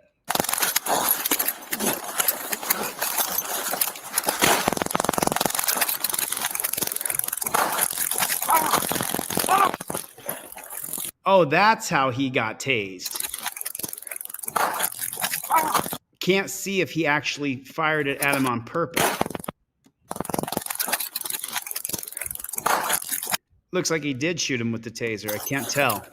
Oh, that's how he got tased. Can't see if he actually fired it at him on purpose. Looks like he did shoot him with the taser. I can't tell.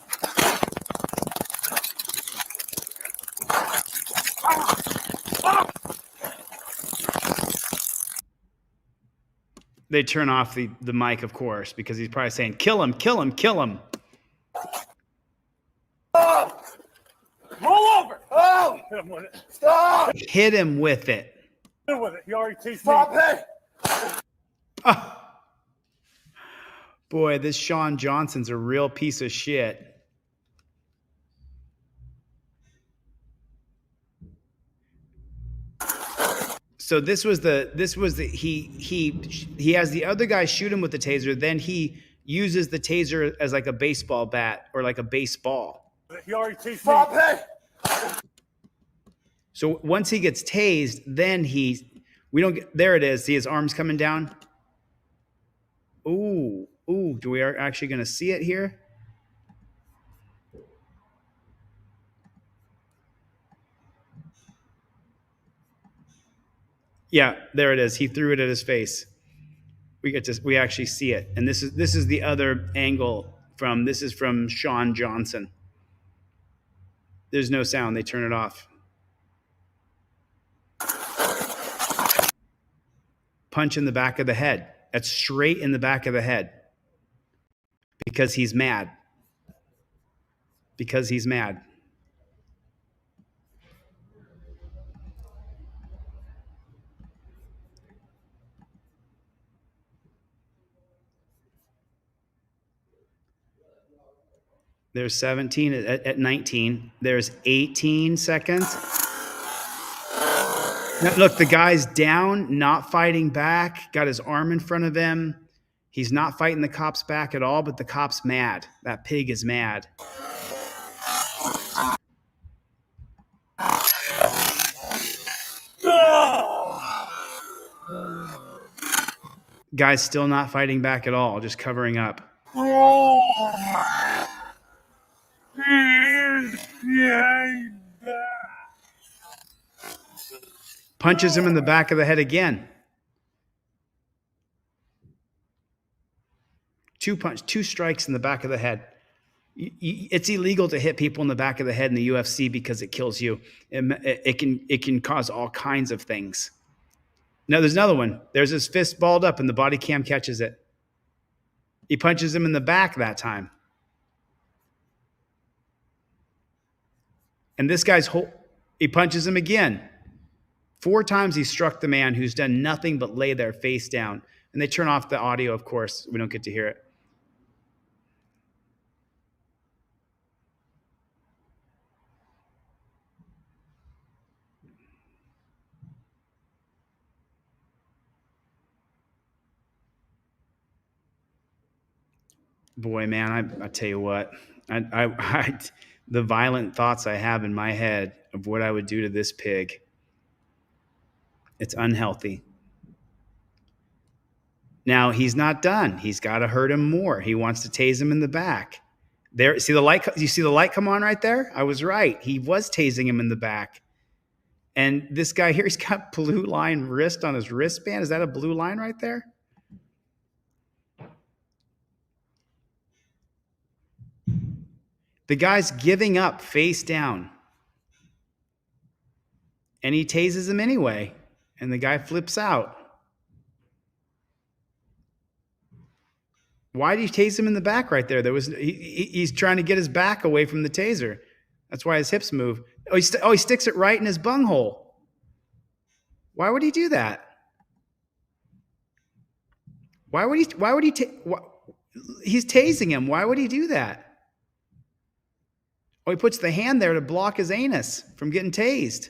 They turn off the mic, of course, because he's probably saying, kill him, kill him, kill him. Roll over. Oh! Hit him with it. Stop! Hit him with it. Hit him with it. He already tased Stop me. it! Boy, this Sean Johnson's a real piece of shit. So he has the other guy shoot him with the taser, then he uses the taser as like a baseball bat or like a baseball. He already tased Stop me. it! So once he gets tased, then there it is. See his arms coming down? Ooh, do we are actually going to see it here? Yeah, there it is. He threw it at his face. We actually see it. And this is the other angle this is from Sean Johnson. There's no sound. They turn it off. Punch in the back of the head. That's straight in the back of the head. Because he's mad. Because he's mad. There's 17 at 19. There's 18 seconds. Now, look, the guy's down, not fighting back, got his arm in front of him. He's not fighting the cops back at all, but the cop's mad. That pig is mad. Guy's still not fighting back at all, just covering up. Punches him in the back of the head again. Two strikes in the back of the head. It's illegal to hit people in the back of the head in the UFC because it kills you. It can cause all kinds of things. No, there's another one. There's his fist balled up and the body cam catches it. He punches him in the back that time. And this guy's he punches him again. 4 times he struck the man who's done nothing but lay there face down. And they turn off the audio, of course. We don't get to hear it. Boy, man, I tell you what, the violent thoughts I have in my head of what I would do to this pig, it's unhealthy. Now, he's not done. He's got to hurt him more. He wants to tase him in the back. There, see the light? You see the light come on right there? I was right. He was tasing him in the back. And this guy here, he's got blue line wrist on his wristband. Is that a blue line right there? The guy's giving up face down. And he tases him anyway. And the guy flips out. Why did he tase him in the back right there? He's trying to get his back away from the taser. That's why his hips move. He sticks it right in his bunghole. Why would he do that? He's tasing him. Why would he do that? He puts the hand there to block his anus from getting tased.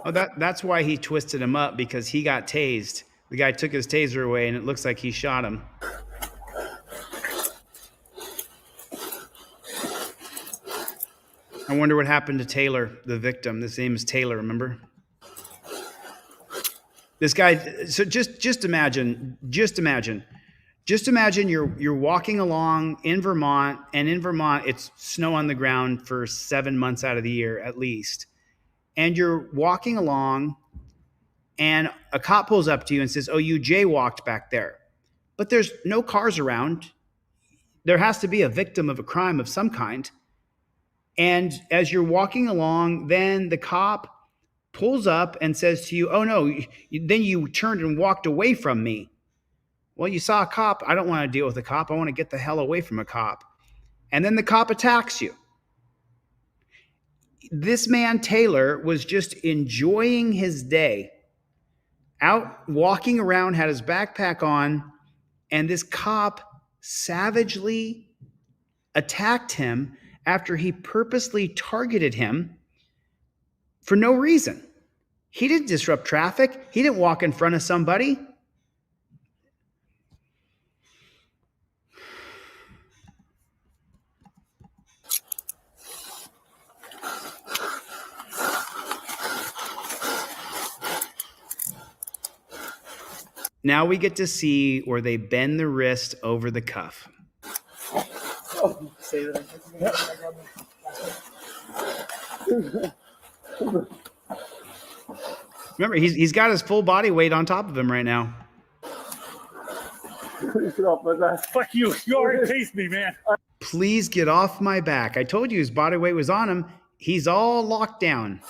Oh, that's why he twisted him up, because he got tased. The guy took his taser away, and it looks like he shot him. I wonder what happened to Taylor, the victim. His name is Taylor, remember? This guy, so just imagine you're walking along in Vermont, and in Vermont it's snow on the ground for 7 months out of the year at least. And you're walking along and a cop pulls up to you and says, "Oh, you jaywalked back there." But there's no cars around. There has to be a victim of a crime of some kind. And as you're walking along, then the cop pulls up and says to you, "Oh no," then you turned and walked away from me. Well, you saw a cop. I don't want to deal with a cop. I want to get the hell away from a cop. And then the cop attacks you. This man, Taylor, was just enjoying his day, out walking around, had his backpack on, and this cop savagely attacked him after he purposely targeted him for no reason. He didn't disrupt traffic. He didn't walk in front of somebody. Now we get to see where they bend the wrist over the cuff. Remember, he's got his full body weight on top of him right now. Fuck you. You already tased me, man. Please get off my back. I told you his body weight was on him. He's all locked down.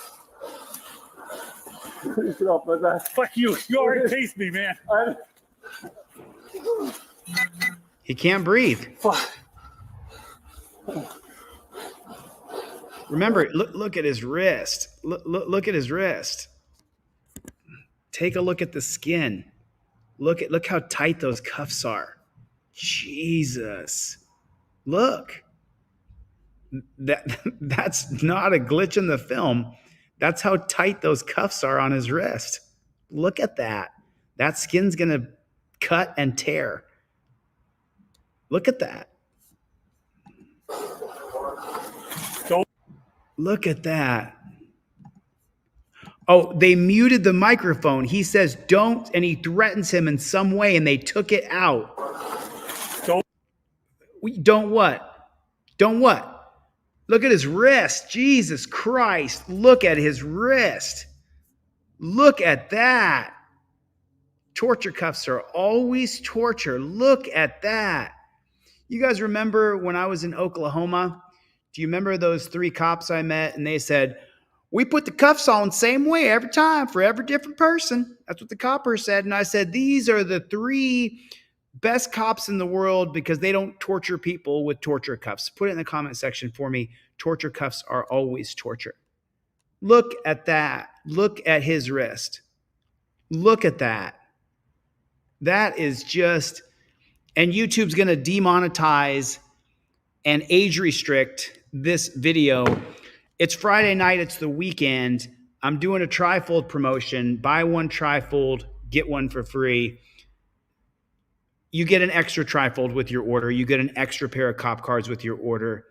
Fuck you. You already tased me, man. He can't breathe. Fuck. Remember, look at his wrist. Look at his wrist. Take a look at the skin. Look how tight those cuffs are. Jesus. Look. That's not a glitch in the film. That's how tight those cuffs are on his wrist. Look at that. That skin's going to cut and tear. Look at that. Look at that. Oh, they muted the microphone. He says don't, and he threatens him in some way, and they took it out. Don't what? Don't what? Look at his wrist. Jesus Christ. Look at his wrist. Look at that. Torture cuffs are always torture. Look at that. You guys remember when I was in Oklahoma? Do you remember those 3 cops I met? And they said, we put the cuffs on same way every time for every different person. That's what the copper said. And I said, these are the 3 best cops in the world because they don't torture people with torture cuffs. Put it in the comment section for me. Torture cuffs are always torture. Look at that. Look at his wrist. Look at that. That is just, and YouTube's going to demonetize and age restrict this video. It's Friday night. It's the weekend. I'm doing a trifold promotion. Buy 1 trifold, get 1 for free. You get an extra trifold with your order. You get an extra pair of cop cards with your order.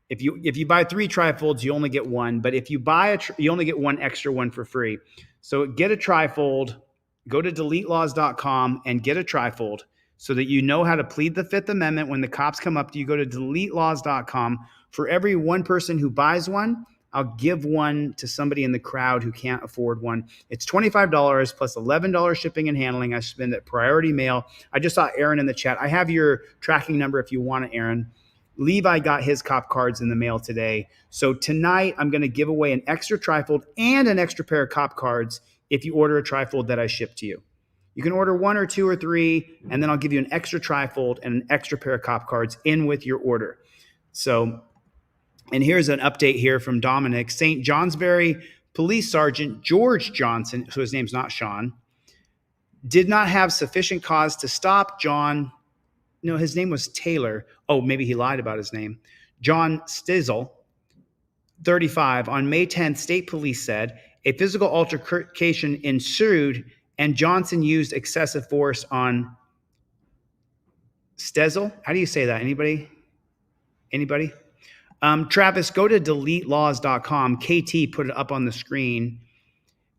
If you buy 3 trifolds, you only get 1. But if you buy you only get 1 extra one for free. So get a trifold. Go to deletelaws.com and get a trifold so that you know how to plead the 5th Amendment when the cops come up to you. Go to deletelaws.com. For every 1 person who buys 1, I'll give 1 to somebody in the crowd who can't afford 1. It's $25 plus $11 shipping and handling. I spend at priority mail. I just saw Aaron in the chat. I have your tracking number if you want it, Aaron. Levi got his cop cards in the mail today. So tonight I'm going to give away an extra trifold and an extra pair of cop cards if you order a trifold that I ship to you. You can order 1 or 2 or 3, and then I'll give you an extra trifold and an extra pair of cop cards in with your order. So, and here's an update here from Dominic. St. Johnsbury Police Sergeant George Johnson, so his name's not Sean, did not have sufficient cause to stop John. No, his name was Taylor. Oh, maybe he lied about his name. John Stizzle, 35. On May 10th, state police said a physical altercation ensued and Johnson used excessive force on Stizzle. How do you say that? Anybody? Travis, go to deletelaws.com. KT put it up on the screen.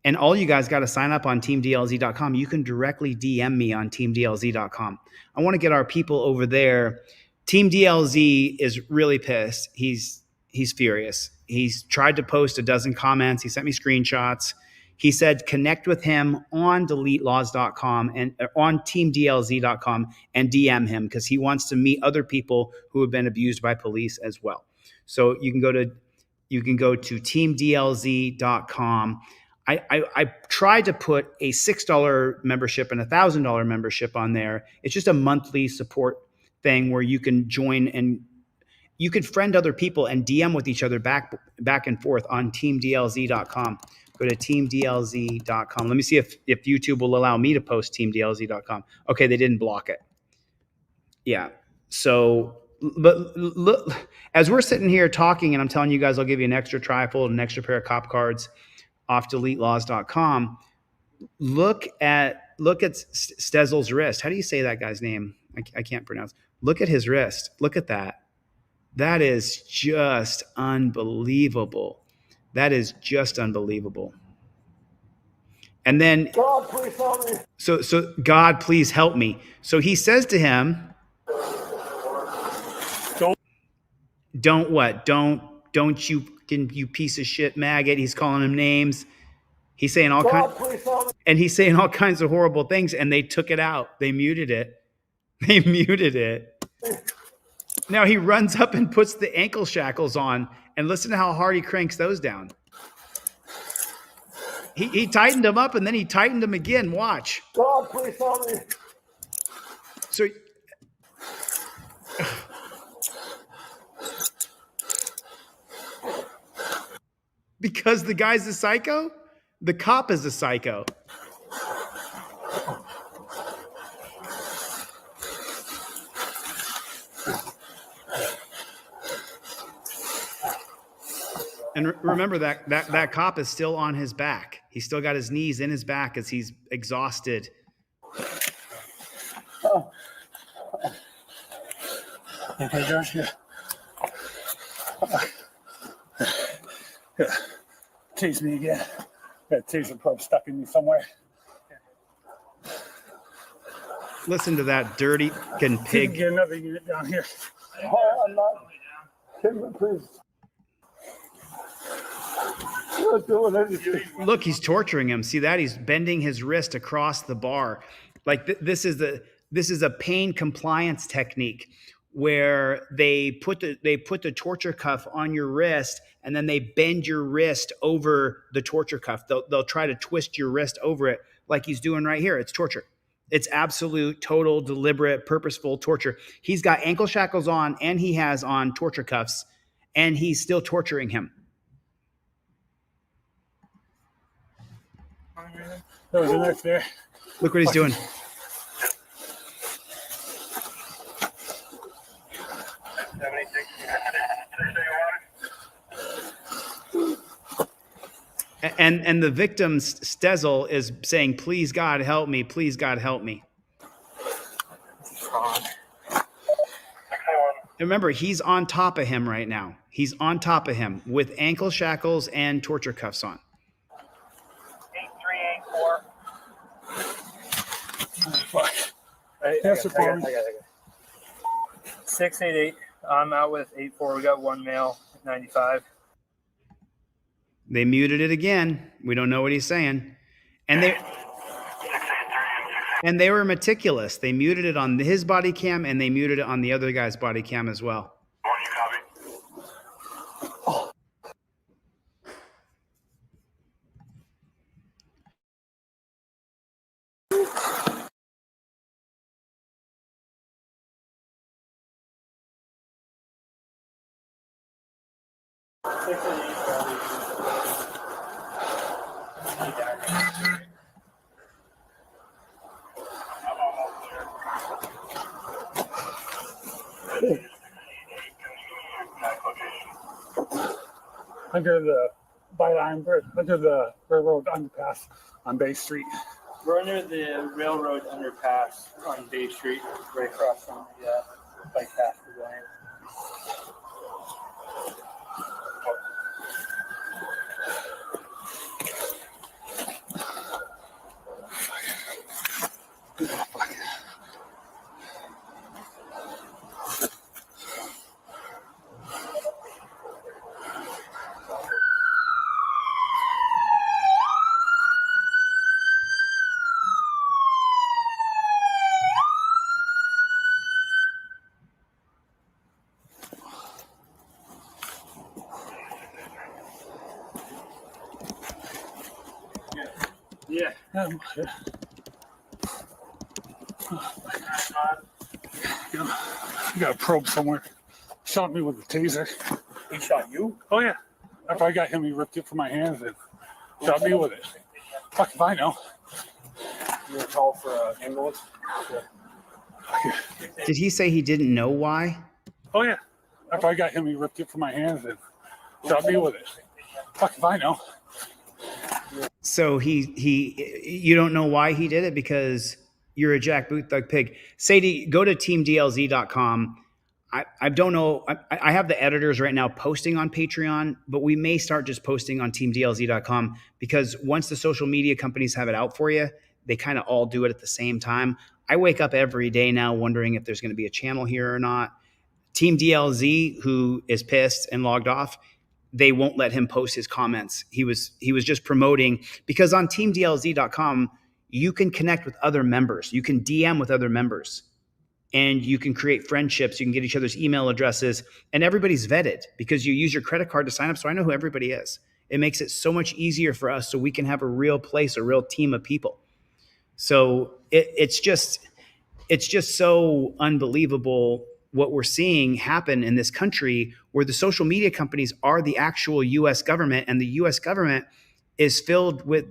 And all you guys got to sign up on teamdlz.com. You can directly DM me on teamdlz.com. I want to get our people over there. Team DLZ is really pissed. He's furious. He's tried to post a dozen comments. He sent me screenshots. He said connect with him on deletelaws.com and on teamdlz.com and DM him because he wants to meet other people who have been abused by police as well. So you can go to teamdlz.com. I tried to put a $6 membership and a $1,000 membership on there. It's just a monthly support thing where you can join and you can friend other people and DM with each other back and forth on teamdlz.com. Go to teamdlz.com. Let me see if YouTube will allow me to post teamdlz.com. Okay, they didn't block it. Yeah. So, but look, as we're sitting here talking and I'm telling you guys, I'll give you an extra trifold, an extra pair of cop cards off deletelaws.com. Look at Stezel's wrist. How do you say that guy's name? I can't pronounce. Look at his wrist. Look at that. That is just unbelievable. That is just unbelievable. And then God, please help me. So God, please help me. So he says to him, don't what? Don't you piece of shit maggot. He's calling him names. He's saying all kinds, and he's saying all kinds of horrible things, and they took it out. They muted it. Now he runs up and puts the ankle shackles on, and listen to how hard he cranks those down. He tightened them up, and then he tightened them again. Watch. God, please help me. So because the guy's a psycho? The cop is a psycho. And remember that cop is still on his back. He's still got his knees in his back as he's exhausted. Okay, Josh, yeah. Tase me again. That taser probe stuck in me somewhere. Listen to that dirty fucking pig. Get another unit down here. Oh, I'm not. Kim, please. I'm not doing anything. Look, he's torturing him. See that? He's bending his wrist across the bar. Like this is a pain compliance technique where they put the torture cuff on your wrist and then they bend your wrist over the torture cuff. They'll try to twist your wrist over it like he's doing right here. It's torture. It's absolute, total, deliberate, purposeful torture. He's got ankle shackles on and he has on torture cuffs and he's still torturing him. There was a knife there. Look what he's doing. And the victim, Stezel, is saying, please, God, help me. Please, God, help me. Remember, he's on top of him right now. He's on top of him with ankle shackles and torture cuffs on. 8384. Answer for me. 688. I'm out with 84. We got one male, 95. They muted it again. We don't know what he's saying. And they were meticulous. They muted it on his body cam and they muted it on the other guy's body cam as well. Under the byline bridge, under the railroad underpass on Bay Street. We're under the railroad underpass on Bay Street, right across from the bike path for Ryan. Yeah. You got a probe somewhere. Shot me with a taser. He shot you? Oh, yeah. After I got him, he ripped it from my hands and shot me with it. Fuck if I know. You were called for an ambulance? Did he say he didn't know why? Oh, yeah. After I got him, he ripped it from my hands and shot me with it. Fuck if I know. So you don't know why he did it because you're a jackboot thug pig. Sadie, go to teamdlz.com. I don't know. I have the editors right now posting on Patreon, but we may start just posting on teamdlz.com because once the social media companies have it out for you, they kind of all do it at the same time. I wake up every day now wondering if there's going to be a channel here or not. Team DLZ, who is pissed and logged off, they won't let him post his comments. He was just promoting, because on teamdlz.com, you can connect with other members. You can DM with other members and you can create friendships. You can get each other's email addresses and everybody's vetted because you use your credit card to sign up. So I know who everybody is. It makes it so much easier for us so we can have a real place, a real team of people. So it's just so unbelievable what we're seeing happen in this country where the social media companies are the actual US government, and the US government is filled with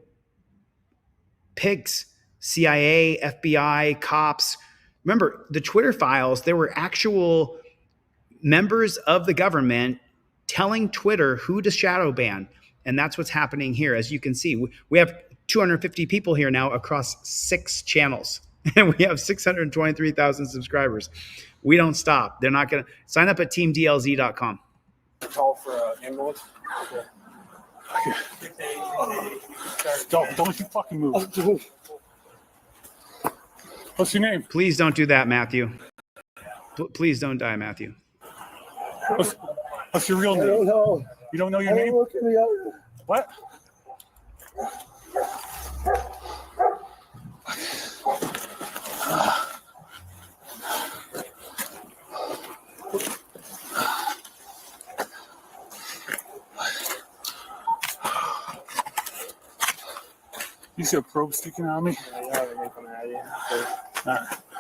pigs, CIA, FBI, cops. Remember, the Twitter files, there were actual members of the government telling Twitter who to shadow ban. And that's what's happening here. As you can see, we have 250 people here now across 6 channels. And we have 623,000 subscribers. We don't stop. They're not going to sign up at teamdlz.com. Call for an ambulance. Don't you fucking move. What's your name? Please don't do that, Matthew. Please don't die, Matthew. What's your real name? I don't know. You don't know your I name? don't look in the other. What? You see a probe sticking out of me?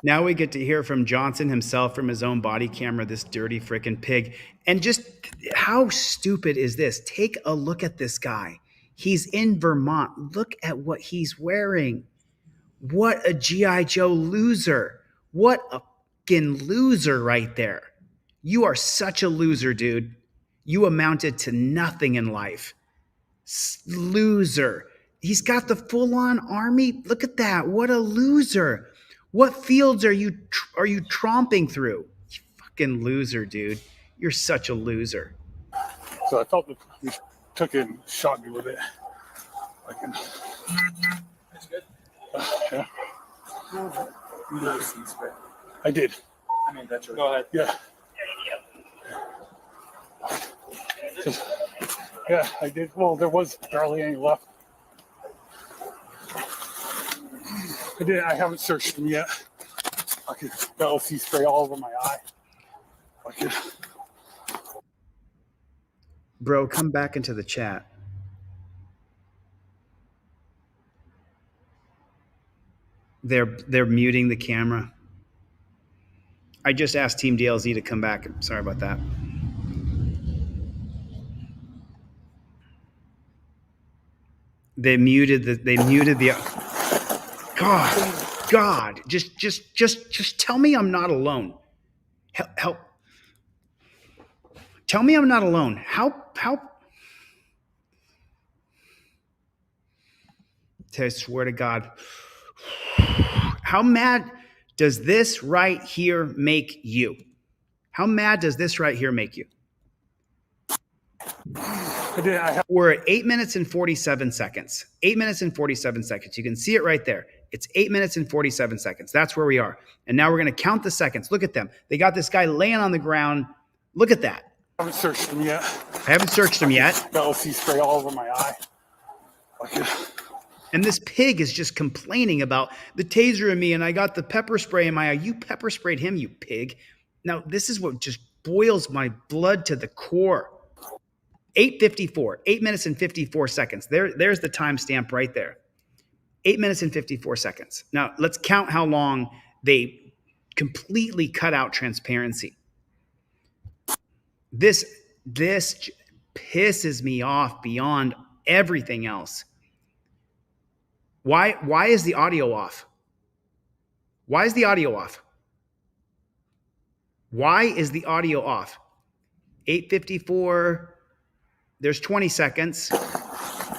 Now we get to hear from Johnson himself from his own body camera, this dirty frickin' pig. And just how stupid is this? Take a look at this guy. He's in Vermont. Look at what he's wearing. What a G.I. Joe loser. What a fucking loser right there. You are such a loser, dude. You amounted to nothing in life. Loser. He's got the full-on army. Look at that. What a loser. What fields are you tromping through? You fucking loser, dude. You're such a loser. So I thought that you took it and shot me with it. That's good. Yeah. You know seed spray. I did. I mean, that's go ahead. Yeah. Yeah, I did. Well, there was barely any left. I haven't searched them yet. I could LC spray all over my eye. Bro, come back into the chat. They're muting the camera. I just asked Team DLZ to come back. Sorry about that. They muted the God, just tell me I'm not alone. Help. Tell me I'm not alone. How I swear to God. How mad does this right here make you? How mad does this right here make you? We're at 8 minutes and 47 seconds. 8 minutes and 47 seconds. You can see it right there. It's 8 minutes and 47 seconds. That's where we are. And now we're going to count the seconds. Look at them. They got this guy laying on the ground. Look at that. I haven't searched him yet. I haven't searched him yet. LC spray all over my eye. And this pig is just complaining about the taser in me and I got the pepper spray in my eye. You pepper sprayed him, you pig. Now, this is what just boils my blood to the core. 8:54, 8 minutes and 54 seconds. There's the timestamp right there. 8 minutes and 54 seconds. Now, let's count how long they completely cut out transparency. This pisses me off beyond everything else. Why is the audio off? Why is the audio off? Why is the audio off? 8:54. There's 20 seconds.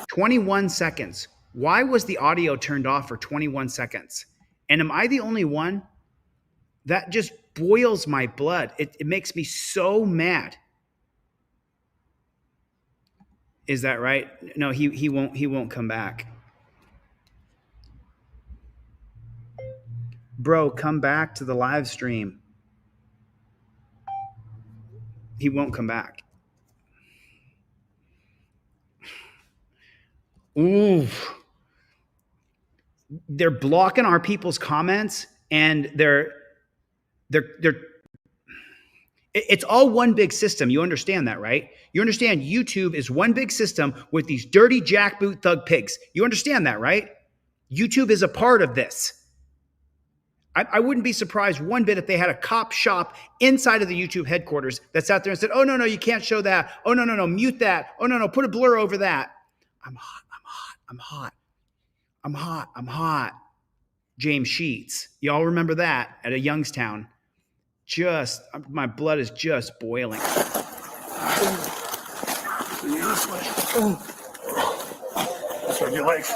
21 seconds. Why was the audio turned off for 21 seconds? And am I the only one? That just boils my blood. It makes me so mad. Is that right? No, he won't come back. Bro, come back to the live stream. He won't come back. Ooh. They're blocking our people's comments and it's all one big system. You understand that, right? You understand YouTube is one big system with these dirty jackboot thug pigs. You understand that, right? YouTube is a part of this. I wouldn't be surprised one bit if they had a cop shop inside of the YouTube headquarters that sat there and said, oh, no, you can't show that. Oh, no, mute that. Oh, no, put a blur over that. I'm hot. James Sheets. Y'all remember that at a Youngstown? My blood is just boiling. This way. This way, your legs.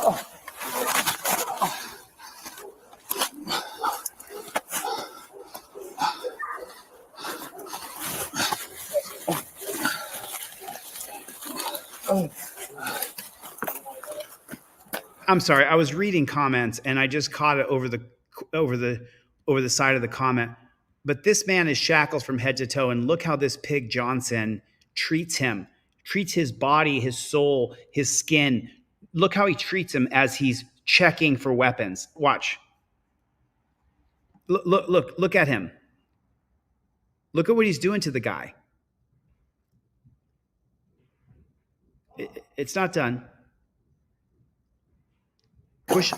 I'm sorry. I was reading comments and I just caught it over the side of the comment. But this man is shackled from head to toe, and look how this pig Johnson treats him, treats his body, his soul, his skin. Look how he treats him as he's checking for weapons. Watch. Look at him. Look at what he's doing to the guy. It's not done. Push.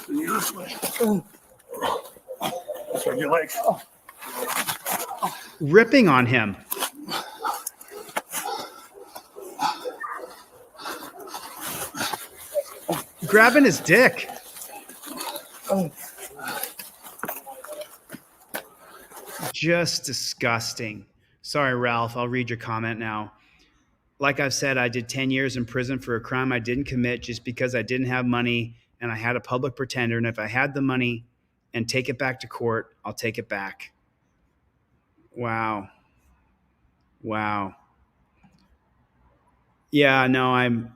This way. This way, your legs. Ripping on him. Grabbing his dick. Just disgusting. Sorry, Ralph. I'll read your comment now. Like I've said, I did 10 years in prison for a crime I didn't commit just because I didn't have money and I had a public pretender. And if I had the money and take it back to court, I'll take it back. Wow. Wow. Yeah, no,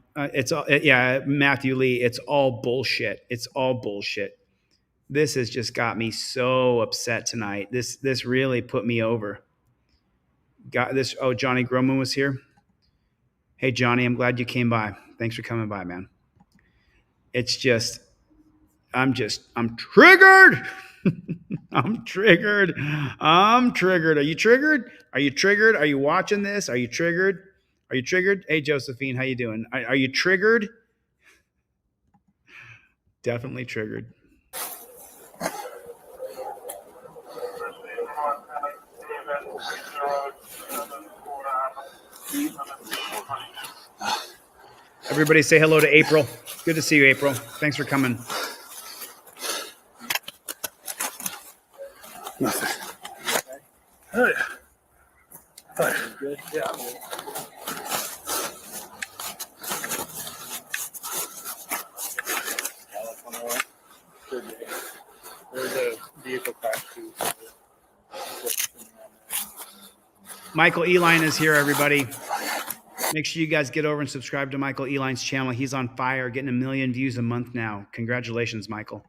Matthew Lee, it's all bullshit. It's all bullshit. This has just got me so upset tonight. This really put me over. Johnny Groman was here. Hey, Johnny, I'm glad you came by. Thanks for coming by, man. It's just, I'm triggered. I'm triggered. Are you triggered? Are you triggered? Are you watching this? Are you triggered? Are you triggered? Hey, Josephine, how you doing? Are you triggered? Definitely triggered. Everybody say hello to April. Good to see you, April. Thanks for coming. Hey. Hey. Good? Yeah. There's a vehicle crash too. Michael Eline is here, everybody. Make sure you guys get over and subscribe to Michael Eline's channel. He's on fire, getting 1 million views a month now. Congratulations, Michael.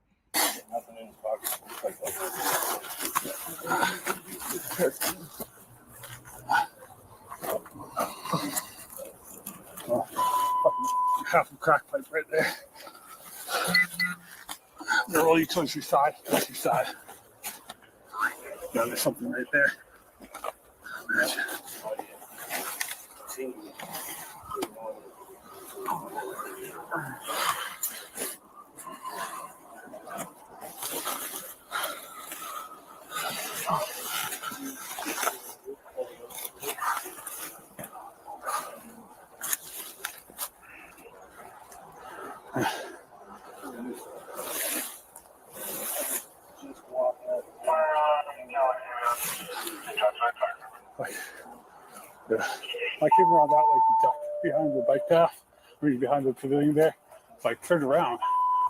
Half a crack pipe right there. They're all your side. That's your side. Yeah, there's something right there. Yeah. I came around that way behind the bike path, behind the pavilion there. So I turned around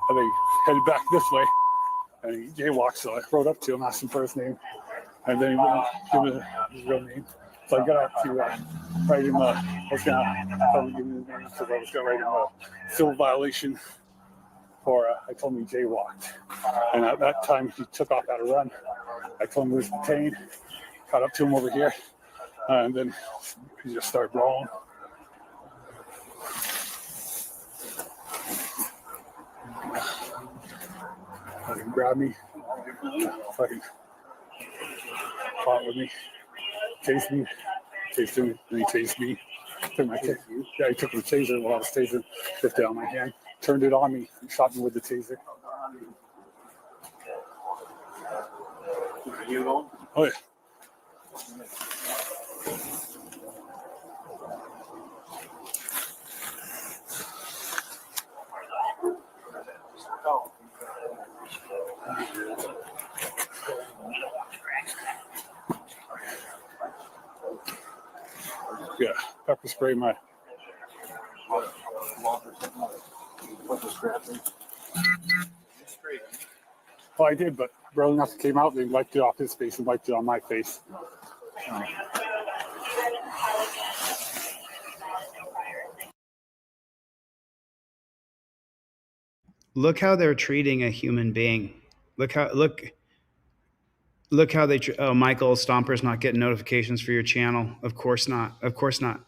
and they headed back this way. And he jaywalked, so I rode up to him, asked him for his name, and then he wouldn't give me his real name. So I got up to write him I was going to probably give him his name because I was going to write him a civil violation for, I told him he jaywalked. And at that time, he took off at a run. I told him he was detained, caught up to him over here, and then he just started brawling. Fucking grabbed me, fucking fought with me, chased him, and he chased me. Took my taser. Yeah, he took the taser while I was tasing, lifted it on my hand, turned it on me, and shot me with the taser. You going? Oh yeah. Yeah, pepper spray my. Well, I did, but bro enough came out, they wiped it off his face and wiped it on my face. Look how they're treating a human being. Look how they. Oh, Michael Stomper's not getting notifications for your channel. Of course not. Of course not.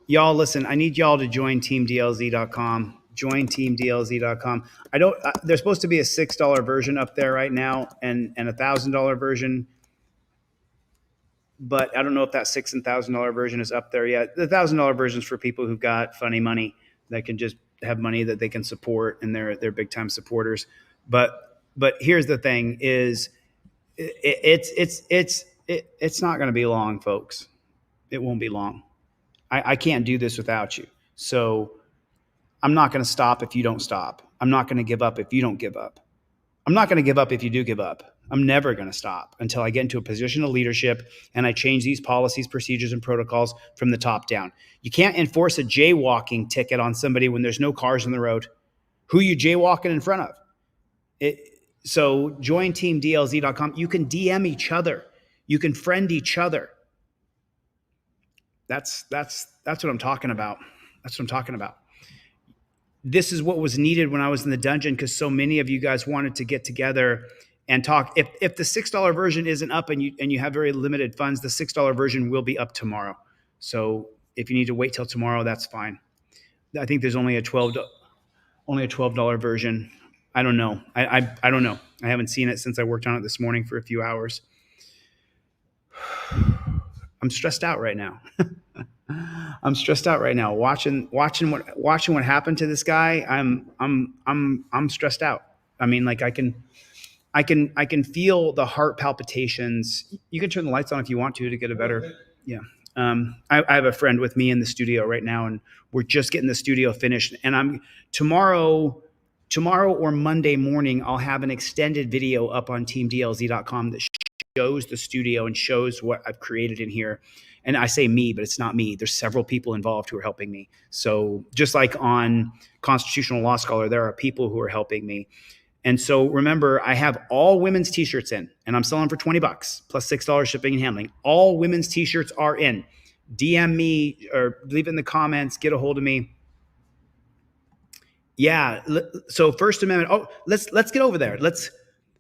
Y'all, listen. I need y'all to join TeamDLZ.com. Join TeamDLZ.com. I don't. There's supposed to be a $6 version up there right now, and a $1,000 version. But I don't know if that $6,000 and $1,000 version is up there yet. The $1,000 version is for people who've got funny money that can just have money that they can support, and they're big time supporters. But here's the thing: is it's not going to be long, folks. It won't be long. I can't do this without you. So I'm not going to stop if you don't stop. I'm not going to give up if you don't give up. I'm not going to give up if you do give up. I'm never going to stop until I get into a position of leadership and I change these policies, procedures, and protocols from the top down. You can't enforce a jaywalking ticket on somebody when there's no cars on the road. Who are you jaywalking in front of? So join teamdlz.com. You can DM each other. You can friend each other. That's what I'm talking about. That's what I'm talking about. This is what was needed when I was in the dungeon, because so many of you guys wanted to get together and talk. If the $6 version isn't up and you have very limited funds, the $6 version will be up tomorrow. So if you need to wait till tomorrow, that's fine. I think there's only a $12 version. I don't know. I don't know. I haven't seen it since I worked on it this morning for a few hours. I'm stressed out right now. I'm stressed out right now. Watching what happened to this guy. I'm stressed out. I mean, like I can feel the heart palpitations. You can turn the lights on if you want to get a better. Yeah. I have a friend with me in the studio right now, and we're just getting the studio finished. And tomorrow or Monday morning, I'll have an extended video up on teamdlz.com that shows the studio and shows what I've created in here. And I say me, but it's not me. There's several people involved who are helping me. So just like on Constitutional Law Scholar, there are people who are helping me. And so remember, I have all women's t-shirts in, and I'm selling for $20 plus $6 shipping and handling. All women's t-shirts are in. DM me or leave it in the comments. Get a hold of me. Yeah. So First Amendment. Oh, let's get over there.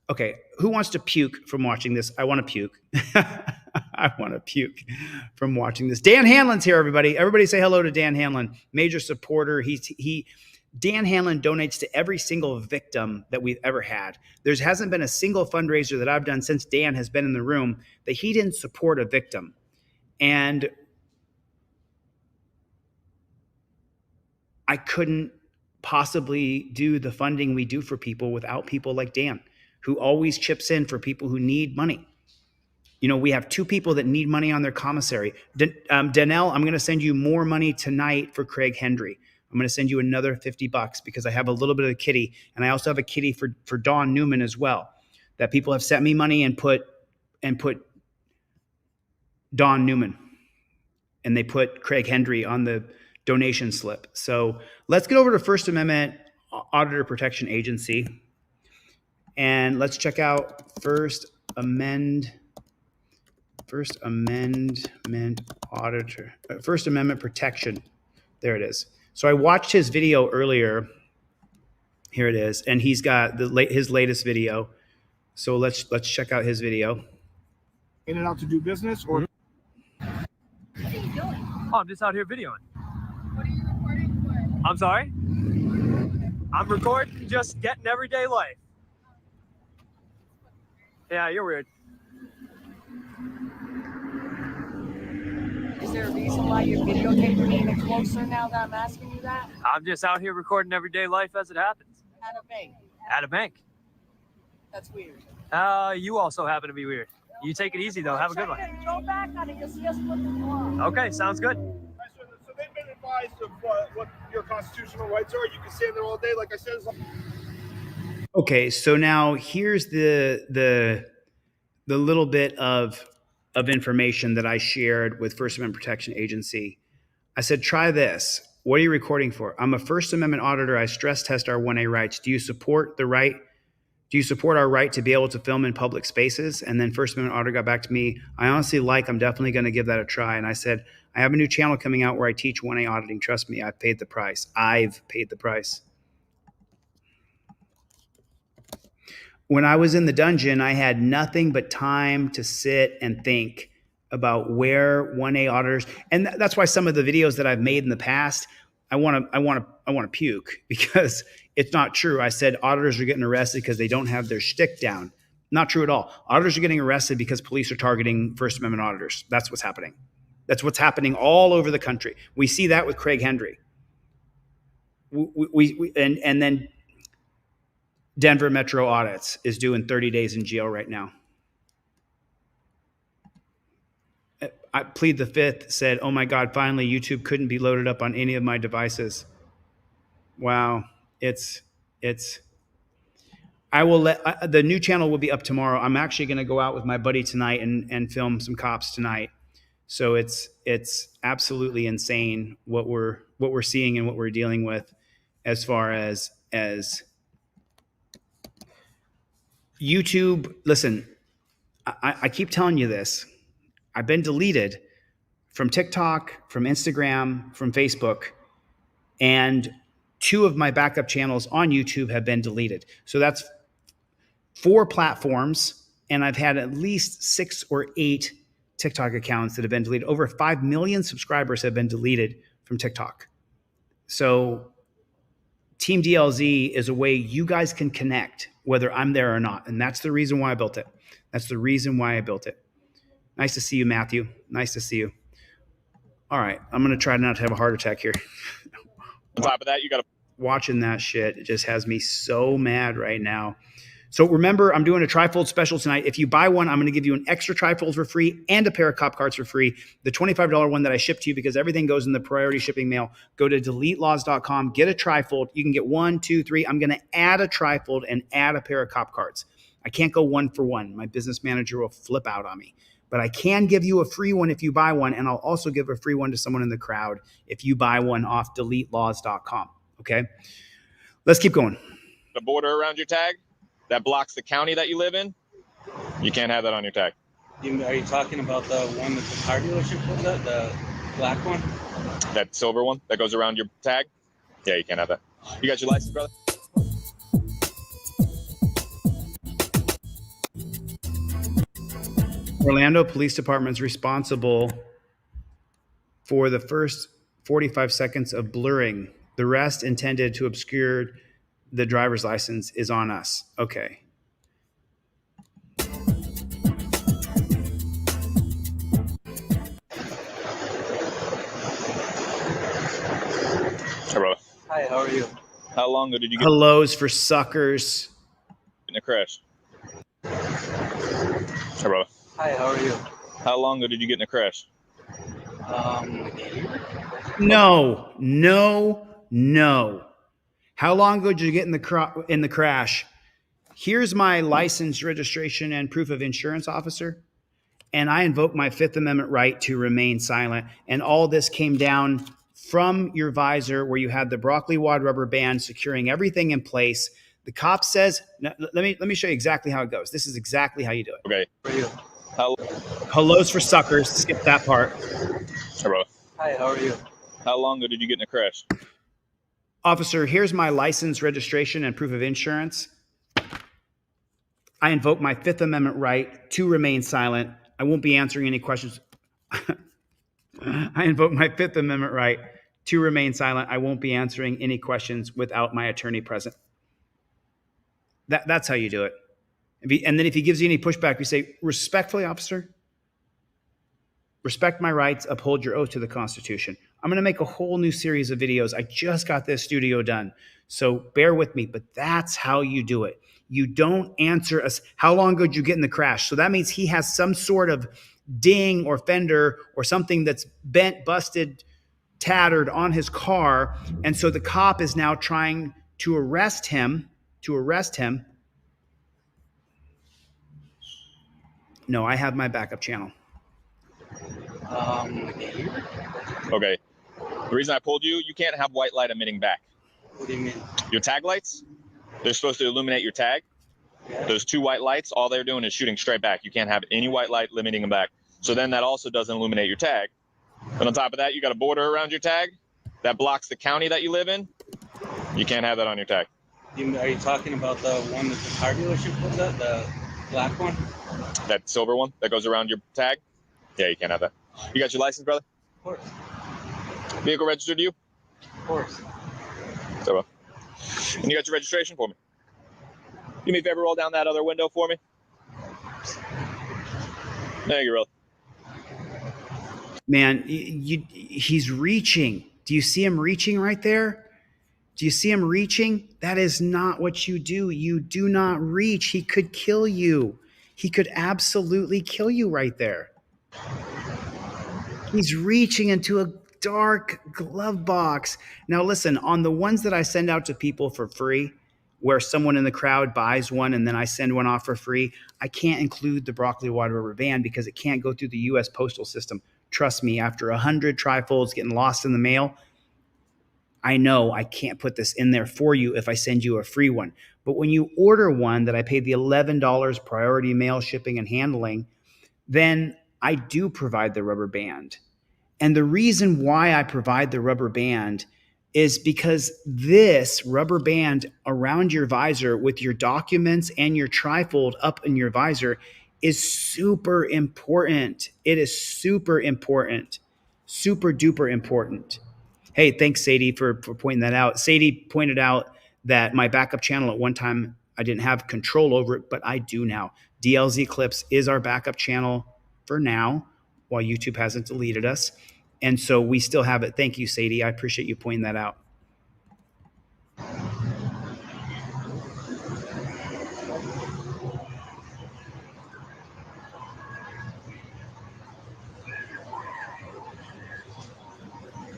Okay. Who wants to puke from watching this? I want to puke. I want to puke from watching this. Dan Hanlon's here, everybody. Everybody say hello to Dan Hanlon, major supporter. Dan Hanlon donates to every single victim that we've ever had. There hasn't been a single fundraiser that I've done since Dan has been in the room that he didn't support a victim. And I couldn't possibly do the funding we do for people without people like Dan, who always chips in for people who need money. You know, we have 2 people that need money on their commissary. Danelle, I'm going to send you more money tonight for Craig Hendry. I'm going to send you another $50 because I have a little bit of a kitty, and I also have a kitty for Dawn Newman as well. That people have sent me money and put Dawn Newman, and they put Craig Hendry on the donation slip. So let's get over to First Amendment Auditor Protection Agency, and let's check out First Amendment Protection. There it is. So I watched his video earlier. Here it is, and he's got his latest video. So let's check out his video. In and out to do business, or what are you doing? Oh, I'm just out here videoing. What are you recording for? I'm sorry? I'm recording just getting everyday life. Yeah, you're weird. Is there a reason why you're videotaping me even closer now that I'm asking you that? I'm just out here recording everyday life as it happens. At a bank. At a bank. That's weird. You also happen to be weird. You take it easy, though. Have a good one. Go back on it. You'll see us flipping along. Okay, sounds good. So they've been advised of what your constitutional rights are. You can stand there all day, like I said. Okay, so now here's the little bit of information that I shared with First Amendment Protection Agency. I said, try this. What are you recording for? I'm a First Amendment auditor. I stress test our 1A rights. Do you support the right? Do you support our right to be able to film in public spaces? And then First Amendment auditor got back to me. I honestly I'm definitely going to give that a try. And I said, I have a new channel coming out where I teach 1A auditing. Trust me, I've paid the price. I've paid the price. When I was in the dungeon, I had nothing but time to sit and think about where 1A auditors, and that's why some of the videos that I've made in the past, I want to puke because it's not true. I said auditors are getting arrested because they don't have their shtick down. Not true at all. Auditors are getting arrested because police are targeting First Amendment auditors. That's what's happening. That's what's happening all over the country. We see that with Craig Hendry. And then Denver Metro Audits is doing 30 days in jail right now. I plead the fifth, said, oh my God, finally YouTube couldn't be loaded up on any of my devices. Wow. I will the new channel will be up tomorrow. I'm actually going to go out with my buddy tonight and film some cops tonight. So it's absolutely insane what we're seeing and what we're dealing with as far as YouTube. Listen, I keep telling you this. I've been deleted from TikTok, from Instagram, from Facebook, and 2 of my backup channels on YouTube have been deleted. So that's 4 platforms, and I've had at least 6 or 8 TikTok accounts that have been deleted. Over 5 million subscribers have been deleted from TikTok. So Team DLZ is a way you guys can connect, whether I'm there or not. And that's the reason why I built it. That's the reason why I built it. Nice to see you, Matthew. Nice to see you. All right, I'm going to try not to have a heart attack here. On top of that, you got to... Watching that shit, it just has me so mad right now. So remember, I'm doing a trifold special tonight. If you buy one, I'm going to give you an extra trifold for free and a pair of cop cards for free. The $25 one that I ship to you, because everything goes in the priority shipping mail. Go to deletelaws.com, get a trifold. You can get 1, 2, 3. I'm going to add a trifold and add a pair of cop cards. I can't go 1 for 1. My business manager will flip out on me. But I can give you a free one if you buy one, and I'll also give a free one to someone in the crowd if you buy one off deletelaws.com. Okay? Let's keep going. The border around your tag that blocks the county that you live in, you can't have that on your tag. Are you talking about the one that the car dealership puts up, the black one? That silver one that goes around your tag? Yeah, you can't have that. You got your license, brother? Orlando Police Department is responsible for the first 45 seconds of blurring. The rest intended to obscure the driver's license is on us. Okay. Hey, bro. Hi, how are you? How long ago did you get Hellos for suckers in a crash? Hey, bro. Hi, how are you? How long ago did you get in a crash? No. How long ago did you get in the crash? Here's my license, registration, and proof of insurance, officer. And I invoke my Fifth Amendment right to remain silent. And all this came down from your visor where you had the broccoli wad rubber band securing everything in place. The cop says, let me show you exactly how it goes. This is exactly how you do it. Okay. Hellos for suckers. Skip that part. Hey, bro. Hi, how are you? How long ago did you get in a crash? Officer, here's my license, registration, and proof of insurance. I invoke my Fifth Amendment right to remain silent. I won't be answering any questions. I invoke my Fifth Amendment right to remain silent. I won't be answering any questions without my attorney present. That's how you do it. And then if he gives you any pushback, you say, respectfully, officer, respect my rights, uphold your oath to the Constitution. I'm going to make a whole new series of videos. I just got this studio done, so bear with me, but that's how you do it. You don't answer us, how long ago did you get in the crash? So that means he has some sort of ding or fender or something that's bent, busted, tattered on his car, and so the cop is now trying to arrest him. No, I have my backup channel. Okay. The reason I pulled you, you can't have white light emitting back. What do you mean? Your tag lights, they're supposed to illuminate your tag. Those 2 white lights, all they're doing is shooting straight back. You can't have any white light limiting them back. So then that also doesn't illuminate your tag. And on top of that, you got a border around your tag that blocks the county that you live in. You can't have that on your tag. Are you talking about the one that the car dealership puts up, the black one? That silver one that goes around your tag? Yeah, you can't have that. You got your license, brother? Of course. Vehicle registered to you? Of course. So well. And you got your registration for me? Do me a favor, roll down that other window for me. Thank you, brother. Man, he's reaching. Do you see him reaching right there? Do you see him reaching? That is not what you do. You do not reach. He could kill you. He could absolutely kill you right there. He's reaching into a dark glove box. Now listen, on the ones that I send out to people for free, where someone in the crowd buys one and then I send one off for free, I can't include the broccoli water rubber band because it can't go through the U.S. postal system. Trust me, after 100 trifolds getting lost in the mail, I know I can't put this in there for you if I send you a free one. But when you order one that I paid the $11 priority mail shipping and handling, then I do provide the rubber band. And the reason why I provide the rubber band is because this rubber band around your visor with your documents and your trifold up in your visor is super important. It is super important, super duper important. Hey, thanks, Sadie, for pointing that out. Sadie pointed out that my backup channel at one time, I didn't have control over it, but I do now. DLZ Clips is our backup channel for now, while YouTube hasn't deleted us. And so we still have it. Thank you, Sadie. I appreciate you pointing that out.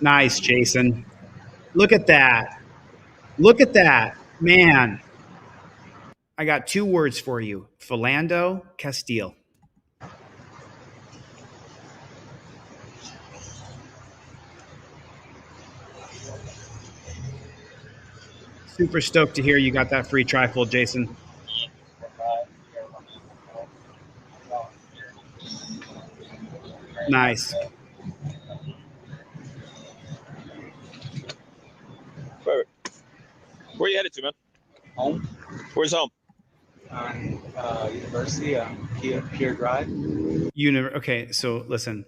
Nice, Jason. Look at that. Look at that. Man, I got 2 words for you. Philando Castile. Super stoked to hear you got that free trifold, Jason. Nice. Perfect. Where are you headed to, man? Home. Where's home? On University on Pier Drive. Okay, so listen.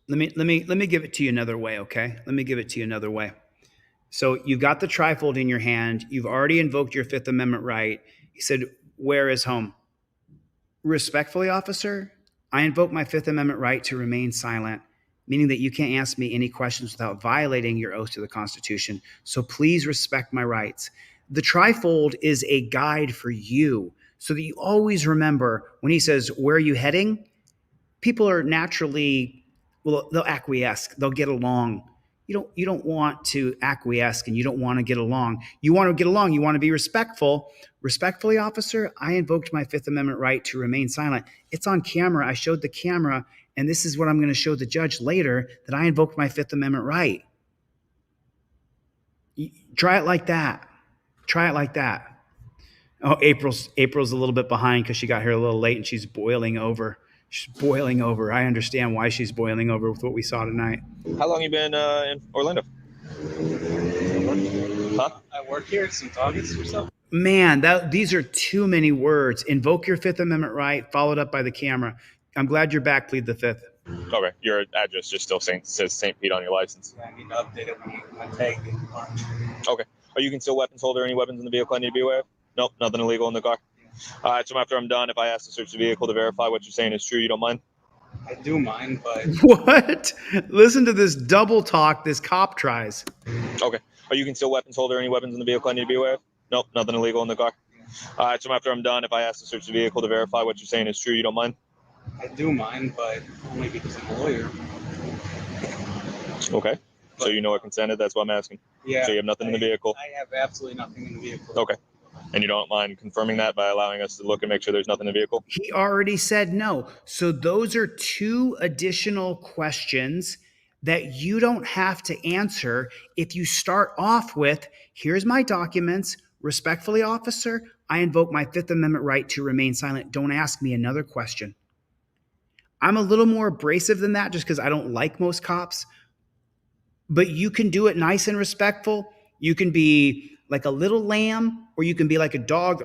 Let me give it to you another way, okay? Let me give it to you another way. So you've got the trifold in your hand. You've already invoked your Fifth Amendment right. He said, "Where is home?" Respectfully, officer, I invoke my Fifth Amendment right to remain silent, meaning that you can't ask me any questions without violating your oath to the Constitution. So please respect my rights. The trifold is a guide for you so that you always remember when he says, "Where are you heading?" People are naturally, well, they'll acquiesce. They'll get along. You don't want to acquiesce and you don't want to get along. You want to get along. You want to be respectful. Respectfully, officer, I invoked my Fifth Amendment right to remain silent. It's on camera. I showed the camera, and this is what I'm going to show the judge later, that I invoked my Fifth Amendment right. Try it like that. Try it like that. Oh, April's a little bit behind because she got here a little late and she's boiling over. She's boiling over. I understand why she's boiling over with what we saw tonight. How long you been in Orlando? Huh? I work here since August or so. Man, these are too many words. Invoke your Fifth Amendment right, followed up by the camera. I'm glad you're back. Plead the Fifth. Okay, your address just still says St. Pete on your license. Yeah, I need to update it when my tag in the car. Okay. Are you concealed weapons holder? Any weapons in the vehicle I need to be aware of? Nope, nothing illegal in the car. All right, so after I'm done, if I ask to search the vehicle to verify what you're saying is true, you don't mind? I do mind, but... What? Listen to this double talk this cop tries. Okay. Are you concealed weapons holder? Any weapons in the vehicle I need to be aware of? Nope, nothing illegal in the car. All right, so after I'm done, if I ask to search the vehicle to verify what you're saying is true, you don't mind? I do mind, but only because I'm a lawyer. Okay. So you know I consented, that's what I'm asking. Yeah. So you have nothing in the vehicle? I have absolutely nothing in the vehicle. Okay. And you don't mind confirming that by allowing us to look and make sure there's nothing in the vehicle? He already said no. So those are 2 additional questions that you don't have to answer if you start off with, here's my documents, respectfully, officer, I invoke my Fifth Amendment right to remain silent. Don't ask me another question. I'm a little more abrasive than that just because I don't like most cops, but you can do it nice and respectful. You can be like a little lamb, or you can be like a dog,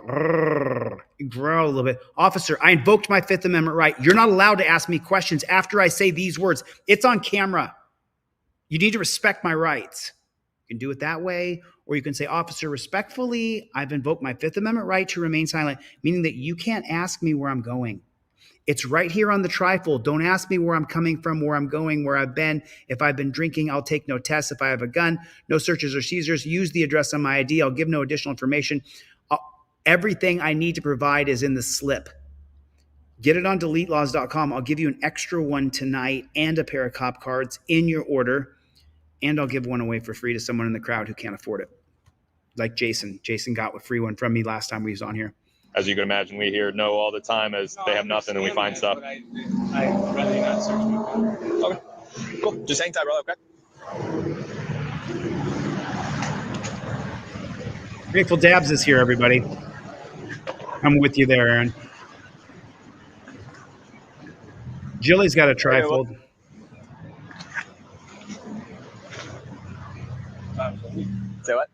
growl a little bit. Officer, I invoked my Fifth Amendment right. You're not allowed to ask me questions after I say these words. It's on camera. You need to respect my rights. You can do it that way, or you can say, officer, respectfully, I've invoked my Fifth Amendment right to remain silent, meaning that you can't ask me where I'm going. It's right here on the trifold. Don't ask me where I'm coming from, where I'm going, where I've been. If I've been drinking, I'll take no tests. If I have a gun, no searches or seizures. Use the address on my ID. I'll give no additional information. Everything I need to provide is in the slip. Get it on deletelaws.com. I'll give you an extra one tonight and a pair of cop cards in your order. And I'll give one away for free to someone in the crowd who can't afford it. Like Jason. Jason got a free one from me last time we was on here. As you can imagine, we hear no all the time as they have nothing and we find stuff. I really not searching. Okay, cool. Just hang tight, brother, okay? Grateful Dabs is here, everybody. I'm with you there, Aaron. Jilly's got a trifold. Say what?